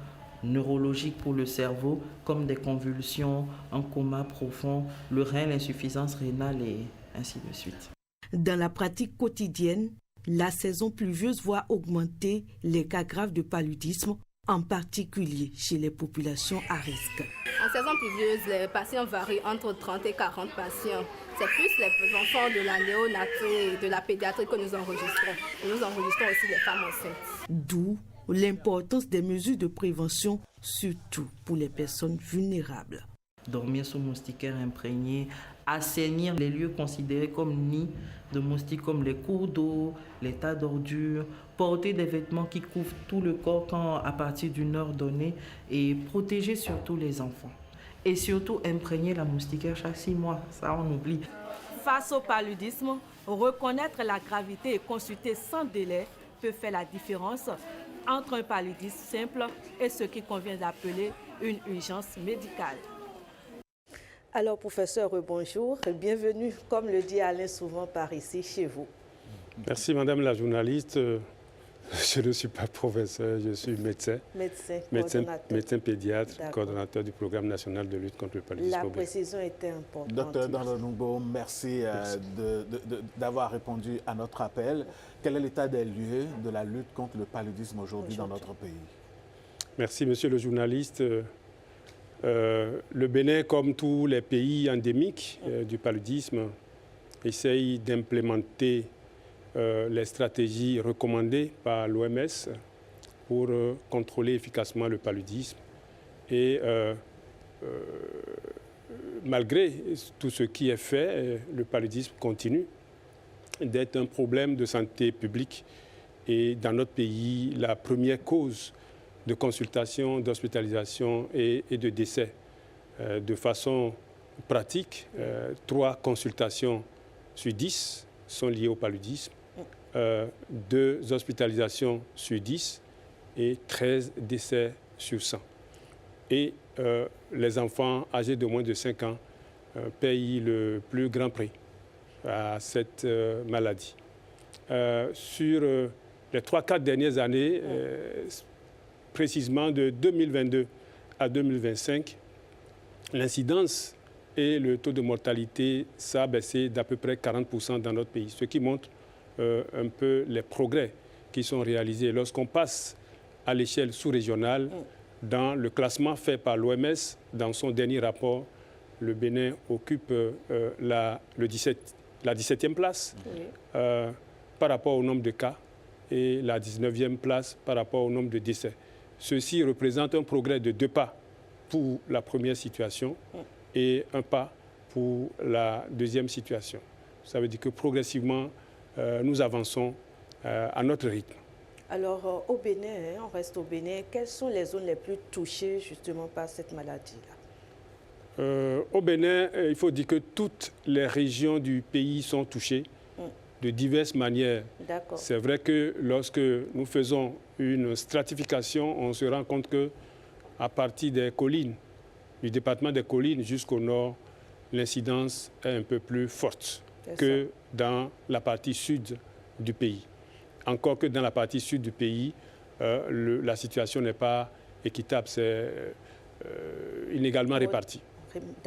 neurologiques pour le cerveau, comme des convulsions, un coma profond, le rein, l'insuffisance rénale et ainsi de suite. Dans la pratique quotidienne, la saison pluvieuse voit augmenter les cas graves de paludisme, en particulier chez les populations à risque. En saison pluvieuse, les patients varient entre 30 et 40 patients. C'est plus les enfants de la néonatrie et de la pédiatrie que nous enregistrons. Et nous enregistrons aussi les femmes enceintes. D'où l'importance des mesures de prévention, surtout pour les personnes vulnérables. Dormir sous moustiquaires imprégnés, assainir les lieux considérés comme nids de moustiques comme les cours d'eau, les tas d'ordures, porter des vêtements qui couvrent tout le corps à partir d'une heure donnée et protéger surtout les enfants. Et surtout imprégner la moustiquaire chaque 6 mois, ça on oublie. Face au paludisme, reconnaître la gravité et consulter sans délai peut faire la différence entre un paludisme simple et ce qu'il convient d'appeler une urgence médicale. Alors, professeur, bonjour et bienvenue, comme le dit Alain souvent par ici, chez vous. Merci, madame la journaliste. Je ne suis pas professeur, je suis médecin. Médecin pédiatre, coordonnateur du programme national de lutte contre le paludisme. La précision était importante. Docteur Danlonoubo, merci, d'avoir répondu à notre appel. Quel est l'état des lieux de la lutte contre le paludisme aujourd'hui dans notre pays? Merci, monsieur le journaliste. Le Bénin, comme tous les pays endémiques du paludisme, essaye d'implémenter les stratégies recommandées par l'OMS pour contrôler efficacement le paludisme. Et malgré tout ce qui est fait, le paludisme continue d'être un problème de santé publique. Et dans notre pays, la première cause de consultation, d'hospitalisation et de décès. De façon pratique, 3 consultations sur 10 sont liées au paludisme, 2 hospitalisations sur 10 et 13 décès sur 100. Et les enfants âgés de moins de 5 ans payent le plus grand prix à cette maladie. Sur les 3-4 dernières années, précisément de 2022 à 2025, l'incidence et le taux de mortalité, ça a baissé d'à peu près 40% dans notre pays, ce qui montre un peu les progrès qui sont réalisés. Lorsqu'on passe à l'échelle sous-régionale, dans le classement fait par l'OMS, dans son dernier rapport, le Bénin occupe la 17e place par rapport au nombre de cas et la 19e place par rapport au nombre de décès. Ceci représente un progrès de 2 pas pour la première situation et 1 pas pour la deuxième situation. Ça veut dire que progressivement, nous avançons à notre rythme. Alors, au Bénin, on reste au Bénin, quelles sont les zones les plus touchées justement par cette maladie-là? Au Bénin, il faut dire que toutes les régions du pays sont touchées de diverses manières. C'est vrai que lorsque nous faisons une stratification, on se rend compte qu'à partir des collines, du département des collines jusqu'au nord, l'incidence est un peu plus forte que dans la partie sud du pays. Encore que dans la partie sud du pays, la situation n'est pas équitable, c'est inégalement réparti.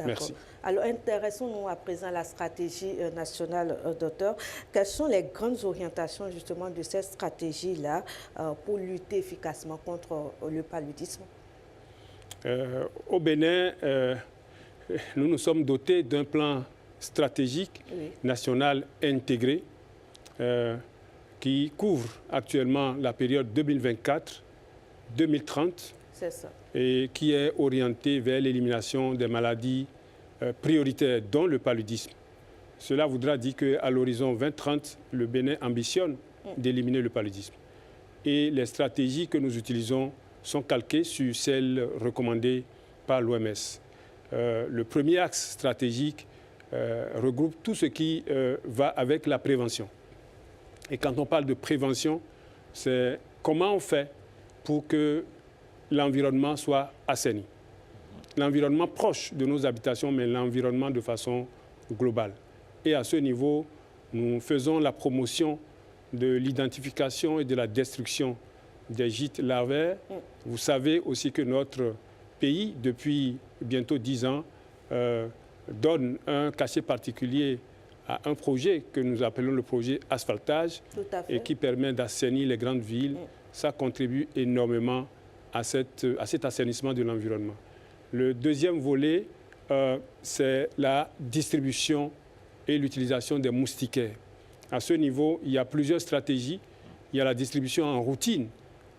Merci. Alors, intéressons-nous à présent à la stratégie nationale, docteur. Quelles sont les grandes orientations justement de cette stratégie-là pour lutter efficacement contre le paludisme? Au Bénin, nous nous sommes dotés d'un plan stratégique national intégré qui couvre actuellement la période 2024-2030 et qui est orienté vers l'élimination des maladies prioritaires, dont le paludisme. Cela voudra dire qu'à l'horizon 2030, le Bénin ambitionne d'éliminer le paludisme. Et les stratégies que nous utilisons sont calquées sur celles recommandées par l'OMS. Le premier axe stratégique regroupe tout ce qui va avec la prévention. Et quand on parle de prévention, c'est comment on fait pour que l'environnement soit assaini. L'environnement proche de nos habitations, mais l'environnement de façon globale. Et à ce niveau, nous faisons la promotion de l'identification et de la destruction des gîtes larvaires. Vous savez aussi que notre pays, depuis bientôt 10 ans, donne un cachet particulier à un projet que nous appelons le projet asphaltage et qui permet d'assainir les grandes villes. Ça contribue énormément à cet assainissement de l'environnement. Le deuxième volet, c'est la distribution et l'utilisation des moustiquaires. À ce niveau, il y a plusieurs stratégies. Il y a la distribution en routine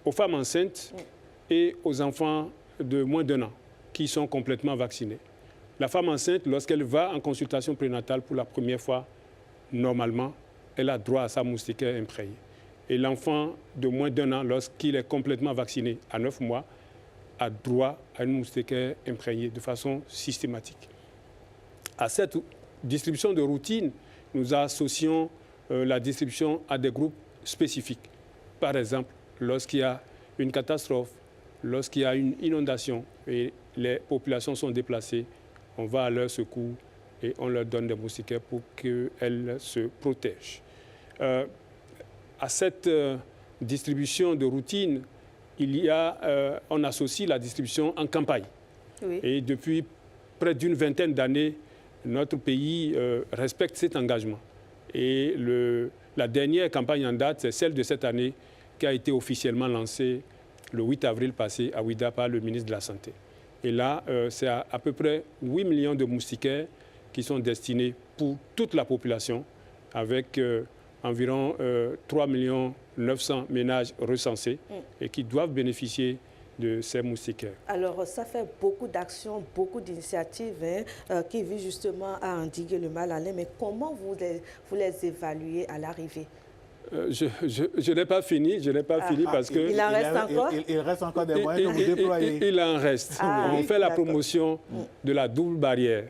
aux femmes enceintes et aux enfants de moins d'1 an qui sont complètement vaccinés. La femme enceinte, lorsqu'elle va en consultation prénatale pour la première fois, normalement, elle a droit à sa moustiquaire imprégnée. Et l'enfant de moins d'1 an, lorsqu'il est complètement vacciné à 9 mois, a droit à une moustiquaire imprégnée de façon systématique. À cette distribution de routine, nous associons la distribution à des groupes spécifiques. Par exemple, lorsqu'il y a une catastrophe, lorsqu'il y a une inondation et les populations sont déplacées, on va à leur secours et on leur donne des moustiquaires pour qu'elles se protègent. À cette distribution de routine, on associe la distribution en campagne. Oui. Et depuis près d'une vingtaine d'années, notre pays respecte cet engagement. Et la dernière campagne en date, c'est celle de cette année qui a été officiellement lancée le 8 avril passé à Ouidah par le ministre de la Santé. Et là, c'est à peu près 8 millions de moustiquaires qui sont destinés pour toute la population, avec environ 3 900 000 ménages recensés et qui doivent bénéficier de ces moustiquaires. Alors, ça fait beaucoup d'actions, beaucoup d'initiatives qui visent justement à endiguer le mal haleine. Mais comment vous les évaluez à l'arrivée? Je n'ai pas fini, parce que... Il en reste encore? Il reste encore des moyens que vous déployez. Il en reste. On fait la promotion de la double barrière.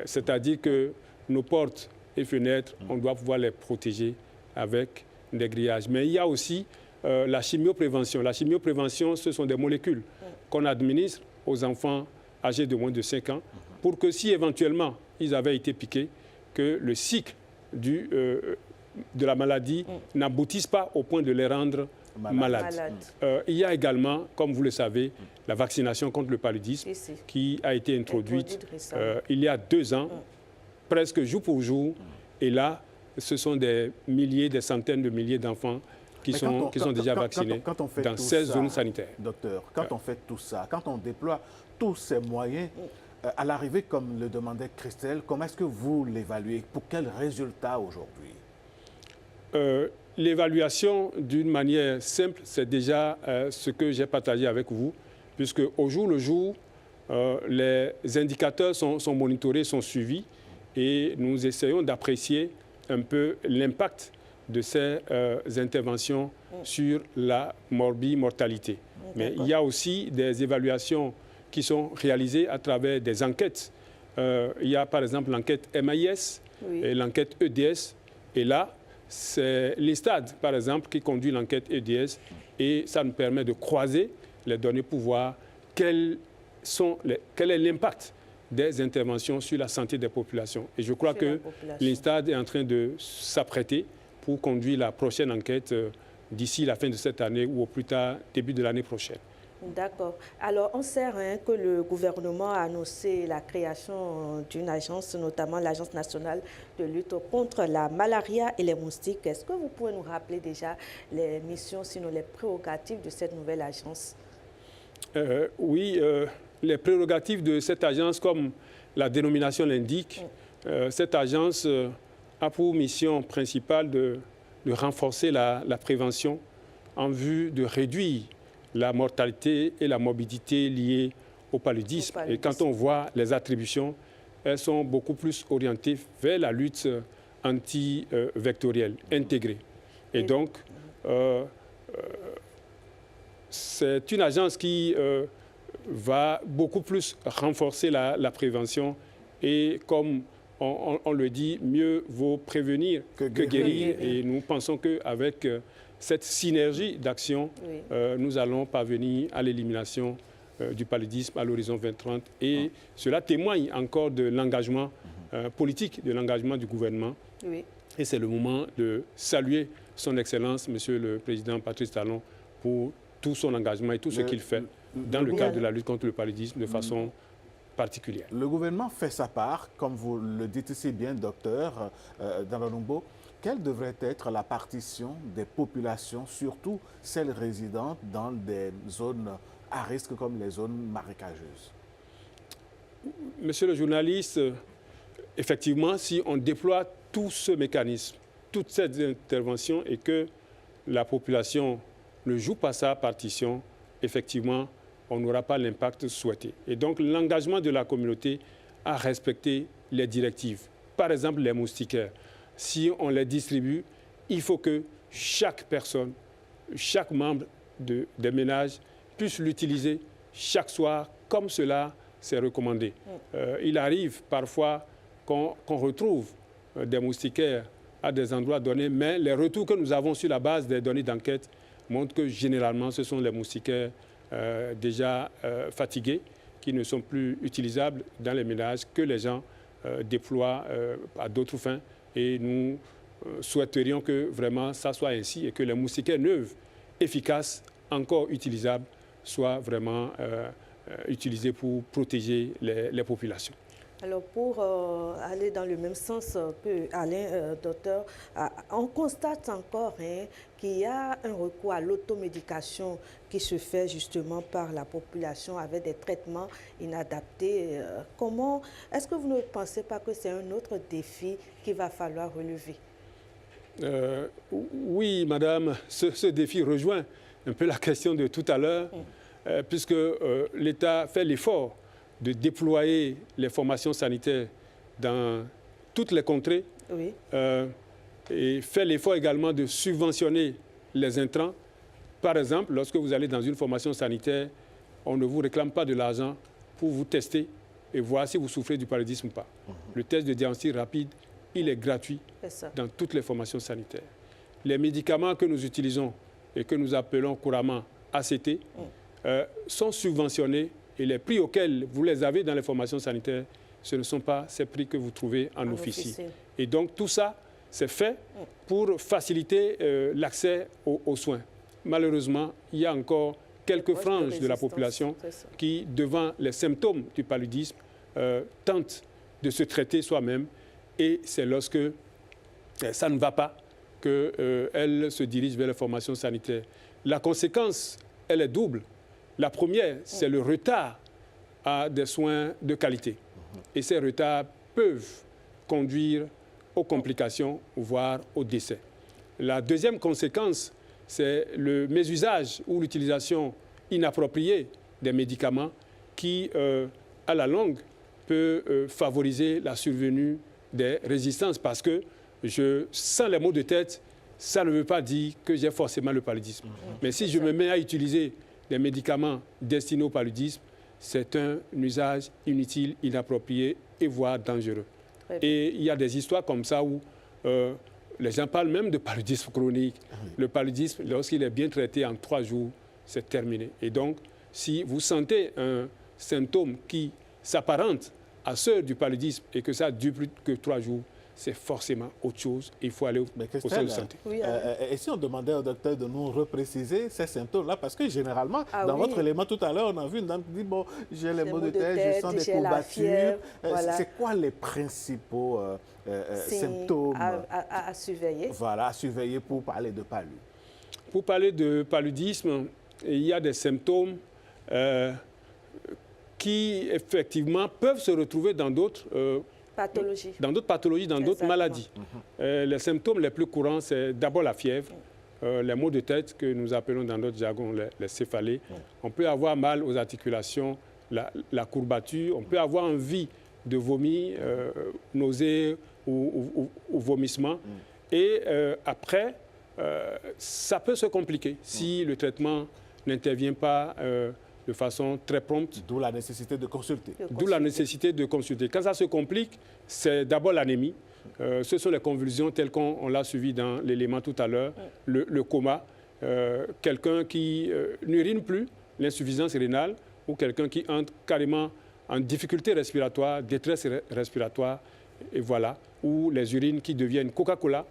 C'est-à-dire que nos portes et fenêtres, on doit pouvoir les protéger avec des grillages. Mais il y a aussi la chimioprévention. La chimioprévention, ce sont des molécules qu'on administre aux enfants âgés de moins de 5 ans pour que si éventuellement ils avaient été piqués, que le cycle de la maladie n'aboutisse pas au point de les rendre malades. Il y a également, comme vous le savez, la vaccination contre le paludisme qui a été introduite il y a 2 ans, presque jour pour jour. Et là, ce sont des milliers, des centaines de milliers d'enfants qui sont déjà vaccinés dans 16 zones sanitaires. Docteur, quand on fait tout ça, quand on déploie tous ces moyens, à l'arrivée, comme le demandait Christelle, comment est-ce que vous l'évaluez? Pour quels résultats aujourd'hui? L'évaluation, d'une manière simple, c'est déjà ce que j'ai partagé avec vous, puisque au jour le jour, les indicateurs sont monitorés, sont suivis, et nous essayons d'apprécier un peu l'impact de ces interventions sur la mortalité. Mais il y a aussi des évaluations qui sont réalisées à travers des enquêtes. Il y a par exemple l'enquête MAIS et l'enquête EDS, et là, c'est l'INSTAD, par exemple, qui conduit l'enquête EDS, et ça nous permet de croiser les données pour voir quel est l'impact des interventions sur la santé des populations. Et je crois que l'INSTAD est en train de s'apprêter pour conduire la prochaine enquête d'ici la fin de cette année ou au plus tard début de l'année prochaine. D'accord. Alors, on sait que le gouvernement a annoncé la création d'une agence, notamment l'Agence nationale de lutte contre la malaria et les moustiques. Est-ce que vous pouvez nous rappeler déjà les missions, sinon les prérogatives de cette nouvelle agence? Oui, les prérogatives de cette agence, comme la dénomination l'indique, cette agence a pour mission principale de renforcer la prévention en vue de réduire la mortalité et la morbidité liées au paludisme. Et quand on voit les attributions, elles sont beaucoup plus orientées vers la lutte anti-vectorielle intégrée. Et donc, c'est une agence qui va beaucoup plus renforcer la prévention. Et comme on le dit, mieux vaut prévenir que guérir. Et nous pensons qu'avec cette synergie d'action, nous allons parvenir à l'élimination du paludisme à l'horizon 2030. Et cela témoigne encore de l'engagement politique, de l'engagement du gouvernement. Et c'est le moment de saluer son Excellence, Monsieur le Président Patrice Talon, pour tout son engagement et tout ce qu'il fait dans le cadre de la lutte contre le paludisme de façon particulière. Le gouvernement fait sa part, comme vous le dites si bien, docteur Danlonumbo. Quelle devrait être la partition des populations, surtout celles résidentes dans des zones à risque comme les zones marécageuses? Monsieur le journaliste, effectivement, si on déploie tout ce mécanisme, toutes ces interventions et que la population ne joue pas sa partition, effectivement, on n'aura pas l'impact souhaité. Et donc, l'engagement de la communauté à respecter les directives, par exemple les moustiquaires, si on les distribue, il faut que chaque personne, chaque membre des ménages puisse l'utiliser chaque soir, comme cela c'est recommandé. Il arrive parfois qu'on retrouve des moustiquaires à des endroits donnés, mais les retours que nous avons sur la base des données d'enquête montrent que généralement ce sont les moustiquaires déjà fatigués qui ne sont plus utilisables dans les ménages, que les gens déploient à d'autres fins. Et nous souhaiterions que vraiment ça soit ainsi et que les moustiquaires neufs, efficaces, encore utilisables, soient vraiment utilisés pour protéger les populations. Alors, pour aller dans le même sens que Alain, docteur, on constate encore qu'il y a un recours à l'automédication qui se fait justement par la population avec des traitements inadaptés. Comment est-ce que vous ne pensez pas que c'est un autre défi qu'il va falloir relever? Oui, madame, ce défi rejoint un peu la question de tout à l'heure, puisque l'État fait l'effort de déployer les formations sanitaires dans toutes les contrées et fait l'effort également de subventionner les intrants. Par exemple, lorsque vous allez dans une formation sanitaire, on ne vous réclame pas de l'argent pour vous tester et voir si vous souffrez du paludisme ou pas. Le test de diagnostic rapide, il est gratuit dans toutes les formations sanitaires. Les médicaments que nous utilisons et que nous appelons couramment ACT sont subventionnés et les prix auxquels vous les avez dans les formations sanitaires, ce ne sont pas ces prix que vous trouvez en officie. Et donc tout ça, c'est fait pour faciliter l'accès aux soins. Malheureusement, il y a encore quelques franges de la population qui, devant les symptômes du paludisme, tentent de se traiter soi-même. Et c'est lorsque ça ne va pas qu'elles se dirigent vers les formations sanitaires. La conséquence, elle est double. La première, c'est le retard à des soins de qualité. Et ces retards peuvent conduire aux complications, voire au décès. La deuxième conséquence, c'est le mésusage ou l'utilisation inappropriée des médicaments qui, à la longue, peut favoriser la survenue des résistances. Parce que sans les maux de tête, ça ne veut pas dire que j'ai forcément le paludisme. Mais si je me mets à utiliser des médicaments destinés au paludisme, c'est un usage inutile, inapproprié et voire dangereux. Et il y a des histoires comme ça où les gens parlent même de paludisme chronique. Le paludisme, lorsqu'il est bien traité en 3 jours, c'est terminé. Et donc, si vous sentez un symptôme qui s'apparente à ceux du paludisme et que ça dure plus que 3 jours, c'est forcément autre chose. Il faut aller au centre de santé. Et si on demandait au docteur de nous repréciser ces symptômes-là, parce que généralement, dans votre élément tout à l'heure, on a vu une dame qui dit, bon, j'ai les maux de tête, je sens des courbatures. C'est quoi les principaux symptômes à surveiller? Voilà, à surveiller pour parler de palu. Pour parler de paludisme, il y a des symptômes qui, effectivement, peuvent se retrouver dans d'autres pathologies, dans d'autres maladies. Les symptômes les plus courants, c'est d'abord la fièvre, les maux de tête que nous appelons dans notre jargon les céphalées. On peut avoir mal aux articulations, la courbature, on peut avoir envie de vomir, nausées ou vomissements. Et après, ça peut se compliquer si le traitement n'intervient pas de façon très prompte. D'où la nécessité de consulter. D'où la nécessité de consulter. Quand ça se complique, c'est d'abord l'anémie. Ce sont les convulsions telles qu'on l'a suivi dans l'élément tout à l'heure, le coma, quelqu'un qui n'urine plus, l'insuffisance rénale, ou quelqu'un qui entre carrément en difficulté respiratoire, détresse respiratoire, et voilà, ou les urines qui deviennent Coca-Cola,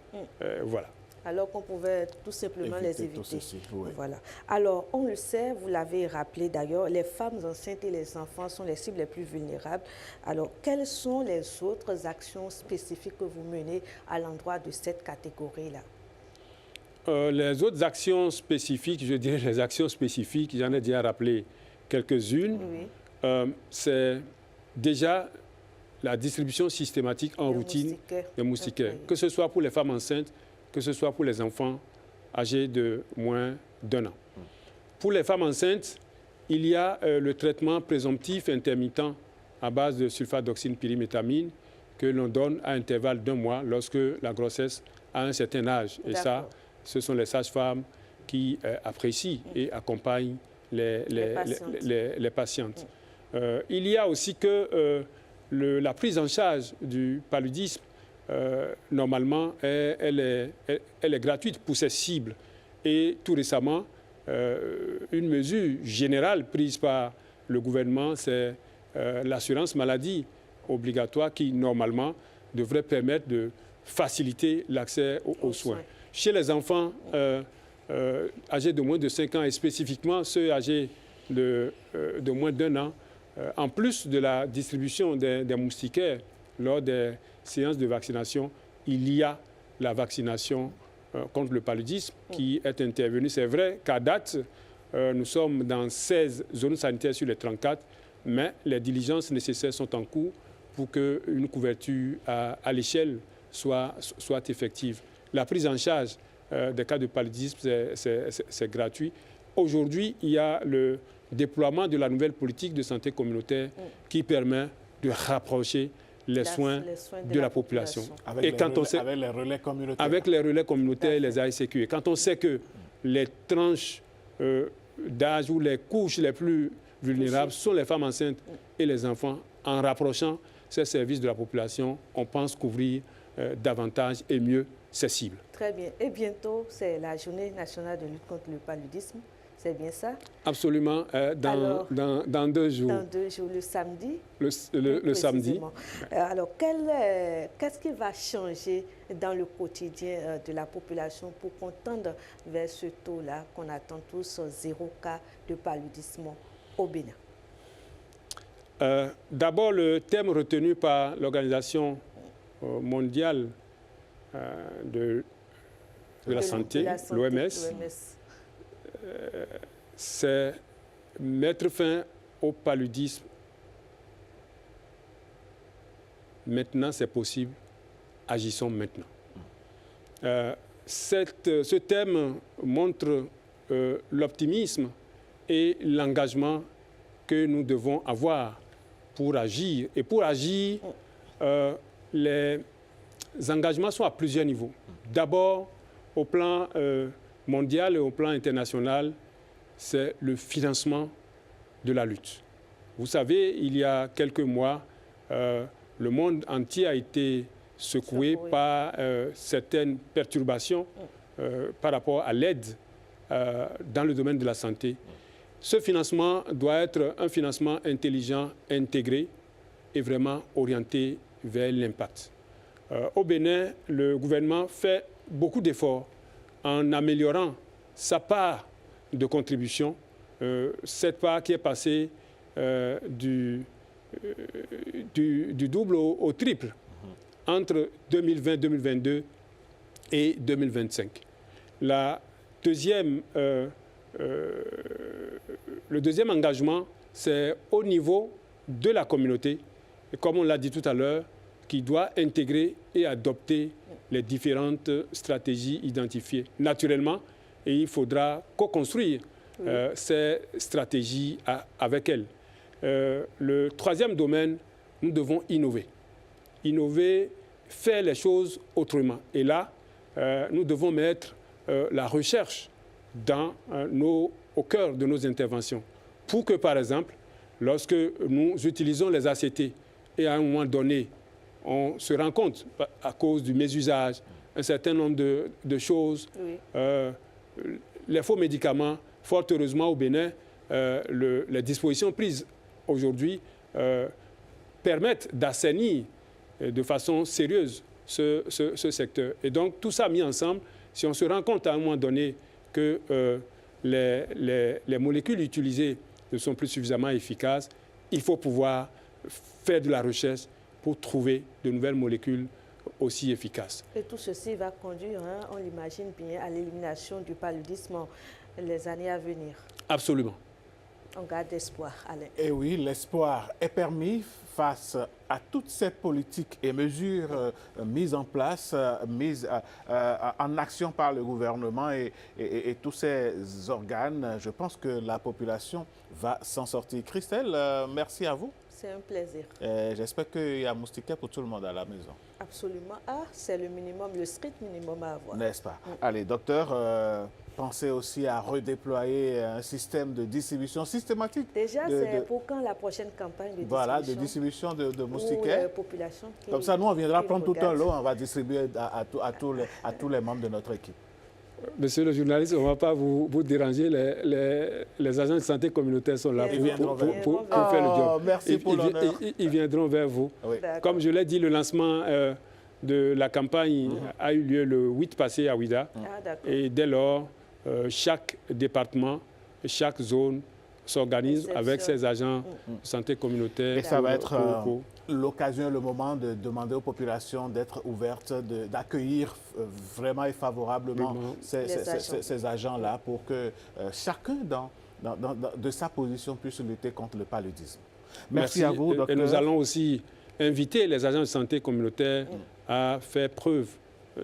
voilà. alors qu'on pouvait tout simplement les éviter. Tout ceci, oui. Voilà. Alors, on le sait, vous l'avez rappelé d'ailleurs, les femmes enceintes et les enfants sont les cibles les plus vulnérables. Alors, quelles sont les autres actions spécifiques que vous menez à l'endroit de cette catégorie-là? Les autres actions spécifiques, je dirais les actions spécifiques, j'en ai déjà rappelé quelques-unes. Oui. C'est déjà la distribution systématique en routine des moustiquaires, que ce soit pour les femmes enceintes, que ce soit pour les enfants âgés de moins d'1 an. Pour les femmes enceintes, il y a le traitement présomptif intermittent à base de sulfadoxine-pyrimétamine que l'on donne à intervalle d'1 mois lorsque la grossesse a un certain âge. Et ça, ce sont les sages-femmes qui apprécient et accompagnent les patientes. Il y a aussi que la prise en charge du paludisme, normalement, elle est gratuite pour ces cibles. Et tout récemment, une mesure générale prise par le gouvernement, c'est l'assurance maladie obligatoire qui, normalement, devrait permettre de faciliter l'accès aux soins. Chez les enfants âgés de moins de 5 ans et spécifiquement ceux âgés de moins d'1 an, en plus de la distribution des moustiquaires lors des séances de vaccination, il y a la vaccination contre le paludisme qui est intervenue. C'est vrai qu'à date, nous sommes dans 16 zones sanitaires sur les 34, mais les diligences nécessaires sont en cours pour qu'une couverture à l'échelle soit effective. La prise en charge des cas de paludisme, c'est gratuit. Aujourd'hui, il y a le déploiement de la nouvelle politique de santé communautaire qui permet de rapprocher les soins de la population. Avec les relais communautaires. Avec les relais communautaires et les ASCQ. Et quand on sait que les tranches d'âge ou les couches les plus vulnérables sont les femmes enceintes et les enfants, en rapprochant ces services de la population, on pense couvrir davantage et mieux ces cibles. Très bien. Et bientôt, c'est la journée nationale de lutte contre le paludisme. C'est bien ça? Absolument. Dans 2 jours. Dans 2 jours, le samedi? Le samedi. Alors, qu'est-ce qui va changer dans le quotidien de la population pour qu'on tende vers ce taux-là qu'on attend tous, 0 cas de paludisme au Bénin? D'abord, le thème retenu par l'Organisation mondiale de la santé, l'OMS, c'est mettre fin au paludisme. Maintenant, c'est possible. Agissons maintenant. Ce thème montre l'optimisme et l'engagement que nous devons avoir pour agir. Et pour agir, les engagements sont à plusieurs niveaux. D'abord, au plan mondial et au plan international, c'est le financement de la lutte. Vous savez, il y a quelques mois, le monde entier a été secoué par certaines perturbations par rapport à l'aide dans le domaine de la santé. Ce financement doit être un financement intelligent, intégré et vraiment orienté vers l'impact. Au Bénin, le gouvernement fait beaucoup d'efforts en améliorant sa part de contribution, cette part qui est passée du double au triple entre 2020-2022 et 2025. Le deuxième engagement, c'est au niveau de la communauté, et comme on l'a dit tout à l'heure, qui doit intégrer et adopter les différentes stratégies identifiées. Naturellement, et il faudra co-construire ces stratégies avec elles. Le troisième domaine, nous devons innover. Innover, faire les choses autrement. Et là, nous devons mettre la recherche au cœur de nos interventions. Pour que, par exemple, lorsque nous utilisons les ACT et à un moment donné, on se rend compte, à cause du mésusage, un certain nombre de choses, les faux médicaments, fort heureusement au Bénin, les dispositions prises aujourd'hui permettent d'assainir de façon sérieuse ce secteur. Et donc, tout ça mis ensemble, Si on se rend compte à un moment donné que les molécules utilisées ne sont plus suffisamment efficaces, il faut pouvoir faire de la recherche pour trouver de nouvelles molécules aussi efficaces. Et tout ceci va conduire, hein, on l'imagine bien, à l'élimination du paludisme les années à venir. Absolument. On garde espoir, Alain. Et oui, l'espoir est permis face à toutes ces politiques et mesures mises en place, mises en action par le gouvernement et tous ces organes. Je pense que la population va s'en sortir. Christelle, merci à vous. C'est un plaisir. J'espère qu'il y a moustiquaire pour tout le monde à la maison. Absolument. Ah, c'est le minimum, le strict minimum à avoir. N'est-ce pas? Allez, docteur, pensez aussi à redéployer un système de distribution systématique. Déjà, c'est pour quand la prochaine campagne de distribution? Voilà, de distribution de moustiquaires. Population Comme ça, nous, on viendra prendre tout un lot, on va distribuer à tous les membres de notre équipe. Monsieur le journaliste, on ne va pas vous déranger. Les agents de santé communautaire sont là pour faire le job. Merci pour l'honneur. Ils viendront vers vous. Oui. Comme je l'ai dit, le lancement de la campagne a eu lieu le 8 passé à Ouida. Et dès lors, chaque département, chaque zone s'organise avec ses agents de santé communautaire. Et ça va être l'occasion, le moment de demander aux populations d'être ouvertes, d'accueillir vraiment et favorablement ces agents-là pour que chacun de sa position puisse lutter contre le paludisme. Merci à vous, docteur. Et nous allons aussi inviter les agents de santé communautaire à faire preuve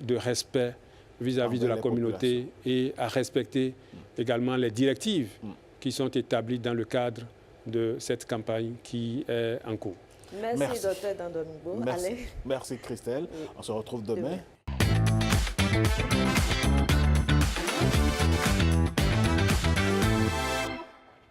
de respect vis-à-vis de la communauté et à respecter également les directives qui sont établies dans le cadre de cette campagne qui est en cours. Merci. Docteur Dandomingo. Merci Christelle. Oui. On se retrouve demain.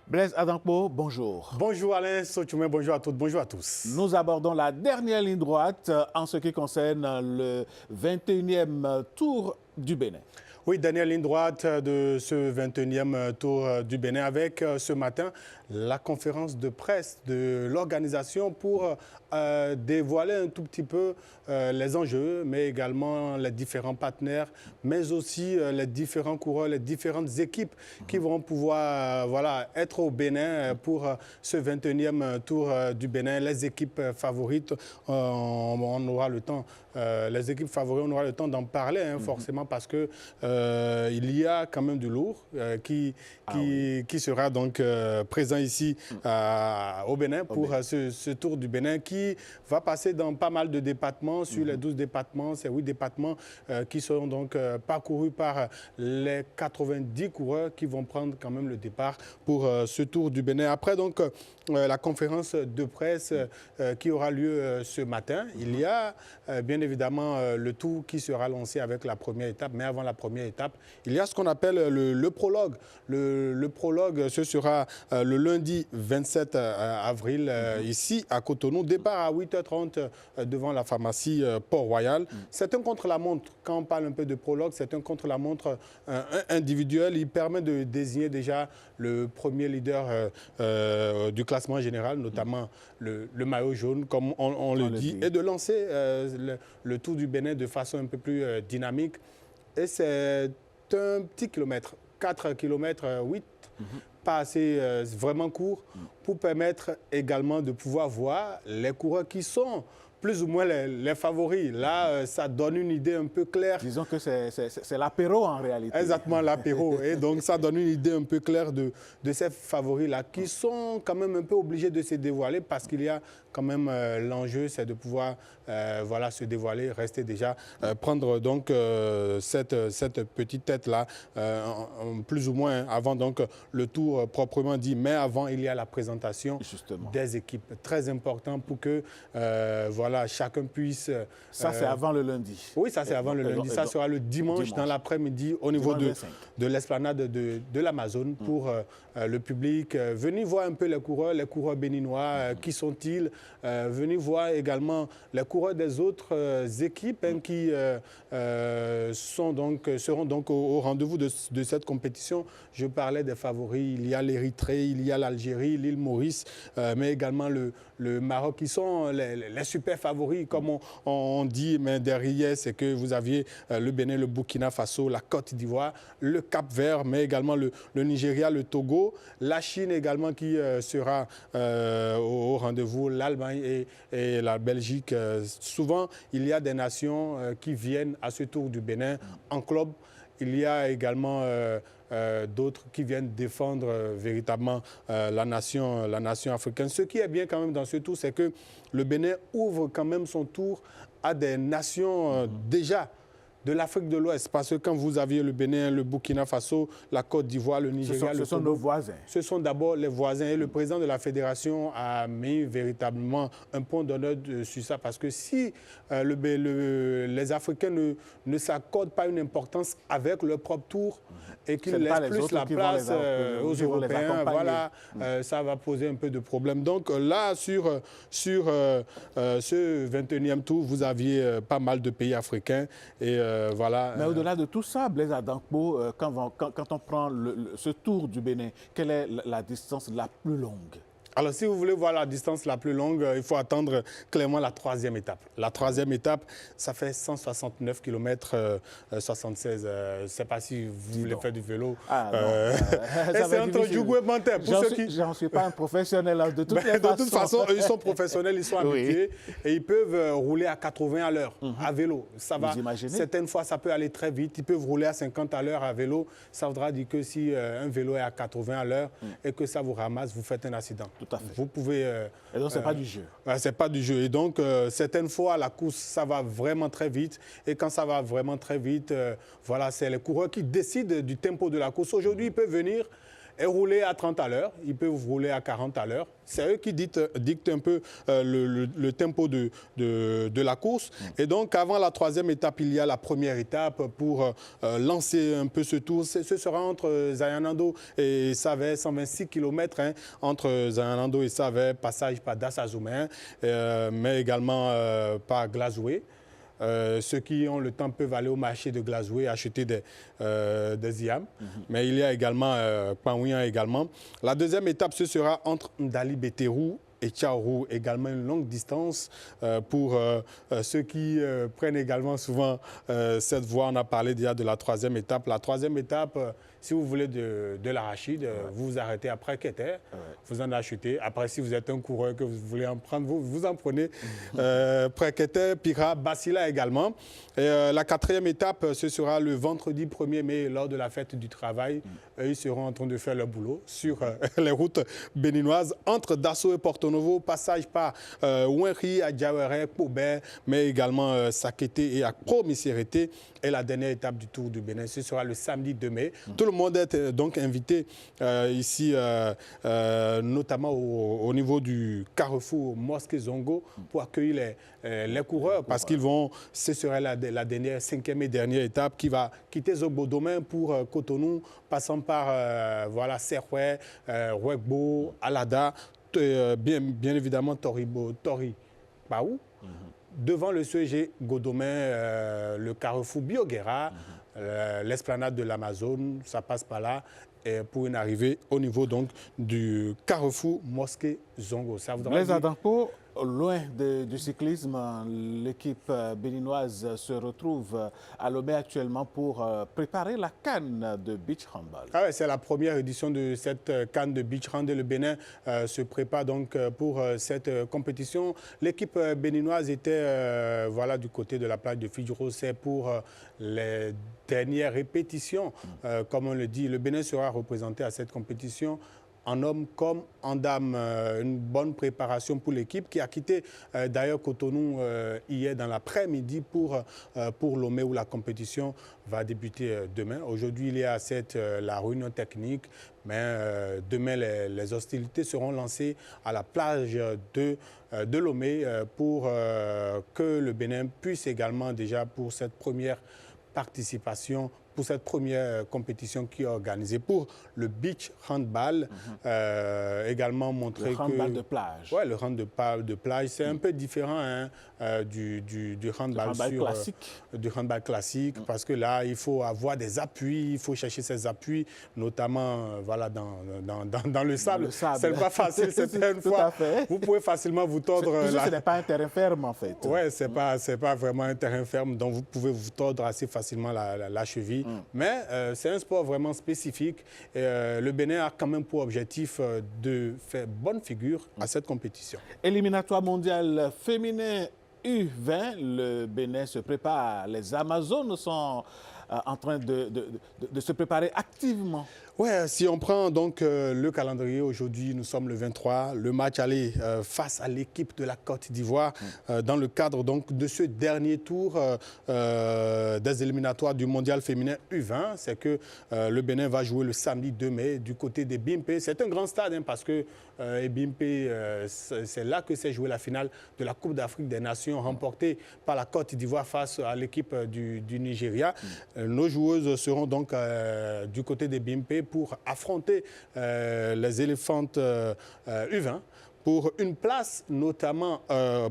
Blaise Adankpo, bonjour. Bonjour Alain Sotoumé, bonjour à toutes, bonjour à tous. Nous abordons la dernière ligne droite en ce qui concerne le 21e tour du Bénin. Oui, dernière ligne droite de ce 21e tour du Bénin avec ce matin la conférence de presse de l'organisation pour dévoiler un tout petit peu les enjeux, mais également les différents partenaires, mais aussi les différents coureurs, les différentes équipes qui vont pouvoir être au Bénin pour ce 21e tour du Bénin. Les équipes favorites, on aura le temps, les équipes favorites, on aura le temps d'en parler, forcément, parce que il y a quand même du lourd qui sera donc présent ici au Bénin pour ce tour du Bénin qui va passer dans pas mal de départements. Sur les 12 départements, c'est 8 départements qui seront donc parcourus par les 90 coureurs qui vont prendre quand même le départ pour ce tour du Bénin. Après donc la conférence de presse qui aura lieu ce matin, il y a bien évidemment le tour qui sera lancé avec la première étape, mais avant la première étape, il y a ce qu'on appelle le prologue. Le prologue, ce sera le lundi 27 avril ici à Cotonou. Départ à 8h30 devant la pharmacie Port-Royal. C'est un contre-la-montre. Quand on parle un peu de prologue, c'est un contre-la-montre individuel. Il permet de désigner déjà le premier leader du classement général, notamment le maillot jaune, comme on le dit, et de lancer le Tour du Bénin de façon un peu plus dynamique. Et c'est un petit kilomètre, 4 km 8, pas assez vraiment court, pour permettre également de pouvoir voir les coureurs qui sont plus ou moins les favoris. Là, ça donne une idée un peu claire. Disons que c'est l'apéro en réalité. Exactement, l'apéro. Et donc, ça donne une idée un peu claire de ces favoris-là qui sont quand même un peu obligés de se dévoiler parce qu'il y a quand même l'enjeu, c'est de pouvoir se dévoiler, rester déjà, prendre donc cette petite tête-là, plus ou moins avant donc le tour proprement dit. Mais avant, il y a la présentation des équipes. Très important pour que chacun puisse... Ça, c'est avant le lundi. Oui, ça, c'est avant le lundi. Ça sera le dimanche dans l'après-midi au niveau de l'esplanade de l'Amazone pour le public. Venez voir un peu les coureurs béninois, qui sont-ils? Venez voir également les coureurs des autres équipes qui seront donc au rendez-vous de cette compétition. Je parlais des favoris. Il y a l'Érythrée, il y a l'Algérie, l'île Maurice, mais également le Maroc, qui sont les super favoris, comme on dit, mais derrière, c'est que vous aviez le Bénin, le Burkina Faso, la Côte d'Ivoire, le Cap-Vert, mais également le Nigeria, le Togo, la Chine également qui sera au rendez-vous, l'Allemagne et la Belgique. Souvent, il y a des nations qui viennent à ce tour du Bénin en club. Il y a également d'autres qui viennent défendre véritablement la nation africaine. Ce qui est bien quand même dans ce tour, c'est que le Bénin ouvre quand même son tour à des nations déjà de l'Afrique de l'Ouest. Parce que quand vous aviez le Bénin, le Burkina Faso, la Côte d'Ivoire, le Nigeria, ce sont nos voisins. Ce sont d'abord les voisins. Et le président de la fédération a mis véritablement un point d'honneur sur ça. Parce que si les Africains ne s'accordent pas une importance avec leur propre tour et qu'ils laissent plus la place aux Européens, voilà, ça va poser un peu de problème. Donc là, sur ce 21e tour, vous aviez pas mal de pays africains. Et voilà. Mais au-delà de tout ça, Blaise Adankpo, quand on prend ce tour du Bénin, quelle est la distance la plus longue? Alors, si vous voulez voir la distance la plus longue, il faut attendre clairement la 3e étape. La 3e étape, ça fait 169 km 76. Je ne sais pas si vous voulez faire du vélo. Et c'est entre Djougou et Mantin. Je n'en suis pas un professionnel de toutes les façons. De toute façon, eux, ils sont professionnels, ils sont habitués. Et ils peuvent rouler à 80 à l'heure à vélo. Ça va. Certaines fois, ça peut aller très vite. Ils peuvent rouler à 50 à l'heure à vélo. Ça voudra dire que si un vélo est à 80 à l'heure et que ça vous ramasse, vous faites un accident. Tout à fait. Vous pouvez... et donc, ce n'est pas du jeu. Ce n'est pas du jeu. Et donc, certaines fois, la course, ça va vraiment très vite. Et quand ça va vraiment très vite, voilà, c'est les coureurs qui décident du tempo de la course. Aujourd'hui, ils peuvent venir et rouler à 30 à l'heure. Ils peuvent rouler à 40 à l'heure. C'est eux qui dictent un peu le tempo de la course. Et donc, avant la 3e étape, il y a la première étape pour lancer un peu ce tour. Ce sera entre Zayanando et Savè, 126 km entre Zayanando et Savè, passage par Dassazoumen, mais également par Glazoué. Ceux qui ont le temps peuvent aller au marché de Glazoué acheter des yams. Mais il y a également Panouian également. La 2e étape, ce sera entre Ndali Beterou et Tchaourou, également une longue distance pour ceux qui prennent également souvent cette voie. On a parlé déjà de la 3e étape. La 3e étape, si vous voulez de l'arachide, vous vous arrêtez après Kéter, vous en achetez. Après, si vous êtes un coureur que vous voulez en prendre, vous en prenez. Près Kéter, Pira, Basila également. Et, la 4e étape, ce sera le vendredi 1er mai, lors de la fête du travail. Ils seront en train de faire leur boulot sur les routes béninoises entre Dasso et Porto Novo, passage par Ouenri, Adjawere, Pobert, mais également Sakété et Akro-Missérété. Et la dernière étape du Tour du Bénin, ce sera le samedi 2 mai. Tout le monde est donc invité ici, notamment au niveau du carrefour Mosquée Zongo, pour accueillir les coureurs, parce qu'ils vont, ce sera la dernière, 5e et dernière étape qui va quitter Zobodomain pour Cotonou, passant par voilà, Serroué, Rouegbo, Alada, bien évidemment Tori Baou. Devant le CEG Godomain, le carrefour Bioguera, l'esplanade de l'Amazone, ça passe par là, et pour une arrivée au niveau donc du carrefour Mosquée Zongo. Blaise Adankpo, loin du cyclisme, l'équipe béninoise se retrouve à Lomé actuellement pour préparer la CAN de beach handball. Ah ouais, c'est la première édition de cette CAN de beach handball. Le Bénin se prépare donc pour cette compétition. L'équipe béninoise était voilà, du côté de la plage de Fidjro. C'est pour les dernières répétitions. Comme on le dit, le Bénin sera représenté à cette compétition en hommes comme en dames. Une bonne préparation pour l'équipe qui a quitté d'ailleurs Cotonou hier dans l'après-midi pour Lomé, où la compétition va débuter demain. Aujourd'hui, il y a la réunion technique, mais demain, les hostilités seront lancées à la plage de Lomé pour que le Bénin puisse également déjà pour cette première participation pour cette première compétition qui est organisée. Pour le beach handball, également montrer que... Le handball de plage. Oui, le handball de plage, c'est un peu différent hein, du handball classique. Du handball classique, parce que là, il faut avoir des appuis, il faut chercher ses appuis, notamment voilà, dans le sable. Ce n'est pas facile certaines fois. Vous pouvez facilement vous tordre... Ce n'est pas un terrain ferme, en fait. Oui, ce n'est pas vraiment un terrain ferme, donc vous pouvez vous tordre assez facilement la cheville. Mais c'est un sport vraiment spécifique. Et, le Bénin a quand même pour objectif de faire bonne figure à cette compétition. Éliminatoire mondial féminin U20, le Bénin se prépare. Les Amazones sont en train de se préparer activement. Oui, si on prend donc le calendrier, aujourd'hui nous sommes le 23, le match aller face à l'équipe de la Côte d'Ivoire dans le cadre donc de ce dernier tour des éliminatoires du mondial féminin U20, c'est que le Bénin va jouer le samedi 2 mai du côté des Bimpe. C'est un grand stade hein, parce que Bimpe, c'est là que s'est jouée la finale de la Coupe d'Afrique des Nations remportée par la Côte d'Ivoire face à l'équipe du Nigeria. Nos joueuses seront donc du côté des Bimpe pour affronter les éléphantes U20 pour une place, notamment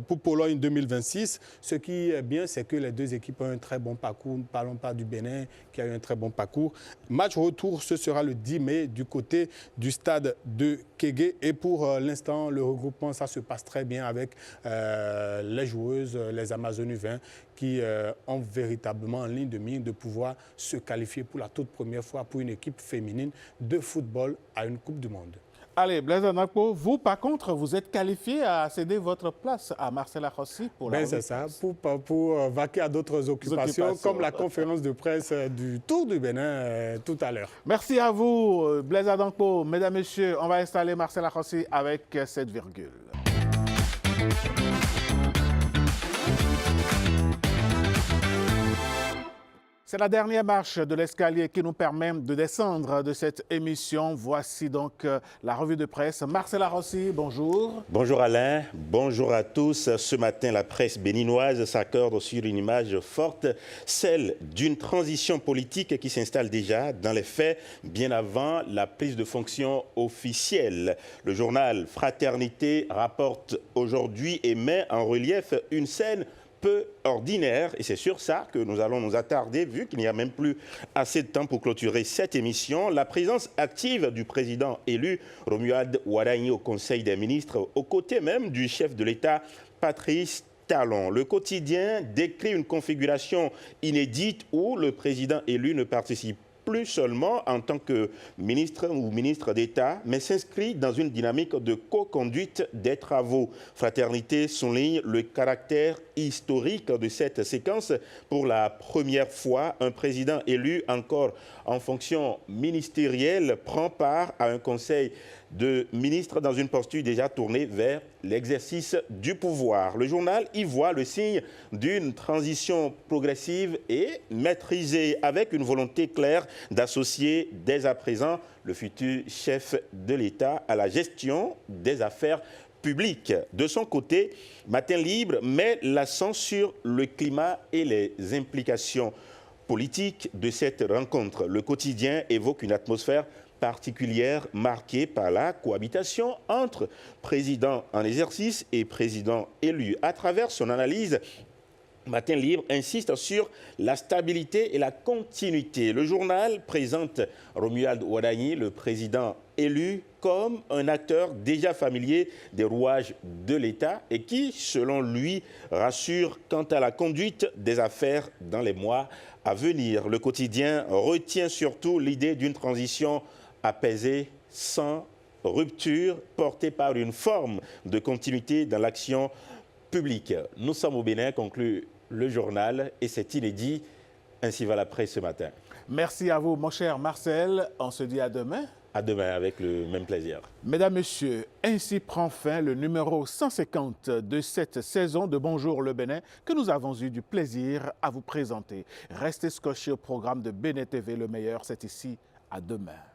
pour Pologne 2026. Ce qui est bien, c'est que les deux équipes ont un très bon parcours. Ne parlons pas du Bénin, qui a eu un très bon parcours. Match retour, ce sera le 10 mai du côté du stade de Kégué. Et pour l'instant, le regroupement, ça se passe très bien avec les joueuses, les Amazones U20, qui ont véritablement en ligne de mire de pouvoir se qualifier pour la toute première fois pour une équipe féminine de football à une Coupe du Monde. Allez, Blaise Anakpo, vous, par contre, vous êtes qualifié à céder votre place à Marcel Arrossi pour la c'est ça, pour vaquer à d'autres occupations, comme la conférence de presse du Tour du Bénin tout à l'heure. Merci à vous, Blaise Anakpo. Mesdames, Messieurs, on va installer Marcel Arrossi avec cette virgule. C'est la dernière marche de l'escalier qui nous permet de descendre de cette émission. Voici donc la revue de presse. Marcel Arrossi, bonjour. Bonjour Alain, bonjour à tous. Ce matin, la presse béninoise s'accorde sur une image forte, celle d'une transition politique qui s'installe déjà dans les faits bien avant la prise de fonction officielle. Le journal Fraternité rapporte aujourd'hui et met en relief une scène peu ordinaire, et c'est sur ça que nous allons nous attarder, vu qu'il n'y a même plus assez de temps pour clôturer cette émission. La présence active du président élu Romuald Ouadagni au Conseil des ministres, aux côtés même du chef de l'État, Patrice Talon. Le quotidien décrit une configuration inédite où le président élu ne participe plus seulement en tant que ministre ou ministre d'État, mais s'inscrit dans une dynamique de co-conduite des travaux. Fraternité souligne le caractère historique de cette séquence. Pour la première fois, un président élu encore en fonction ministérielle prend part à un conseil de ministres dans une posture déjà tournée vers l'exercice du pouvoir. Le journal y voit le signe d'une transition progressive et maîtrisée, avec une volonté claire d'associer dès à présent le futur chef de l'État à la gestion des affaires publiques. De son côté, Matin Libre met l'accent sur le climat et les implications politiques de cette rencontre. Le quotidien évoque une atmosphère particulière marquée par la cohabitation entre président en exercice et président élu. À travers son analyse, Matin Libre insiste sur la stabilité et la continuité. Le journal présente Romuald Ouadagni, le président élu, comme un acteur déjà familier des rouages de l'État et qui, selon lui, rassure quant à la conduite des affaires dans les mois à venir. Le quotidien retient surtout l'idée d'une transition apaisée, sans rupture, portée par une forme de continuité dans l'action publique. Nous sommes au Bénin, conclut le journal, et c'est inédit. Ainsi va la presse ce matin. Merci à vous, mon cher Marcel. On se dit à demain. À demain, avec le même plaisir. Mesdames, Messieurs, ainsi prend fin le numéro 150 de cette saison de Bonjour le Bénin que nous avons eu du plaisir à vous présenter. Restez scotchés au programme de Bénin TV. Le meilleur, c'est ici. À demain.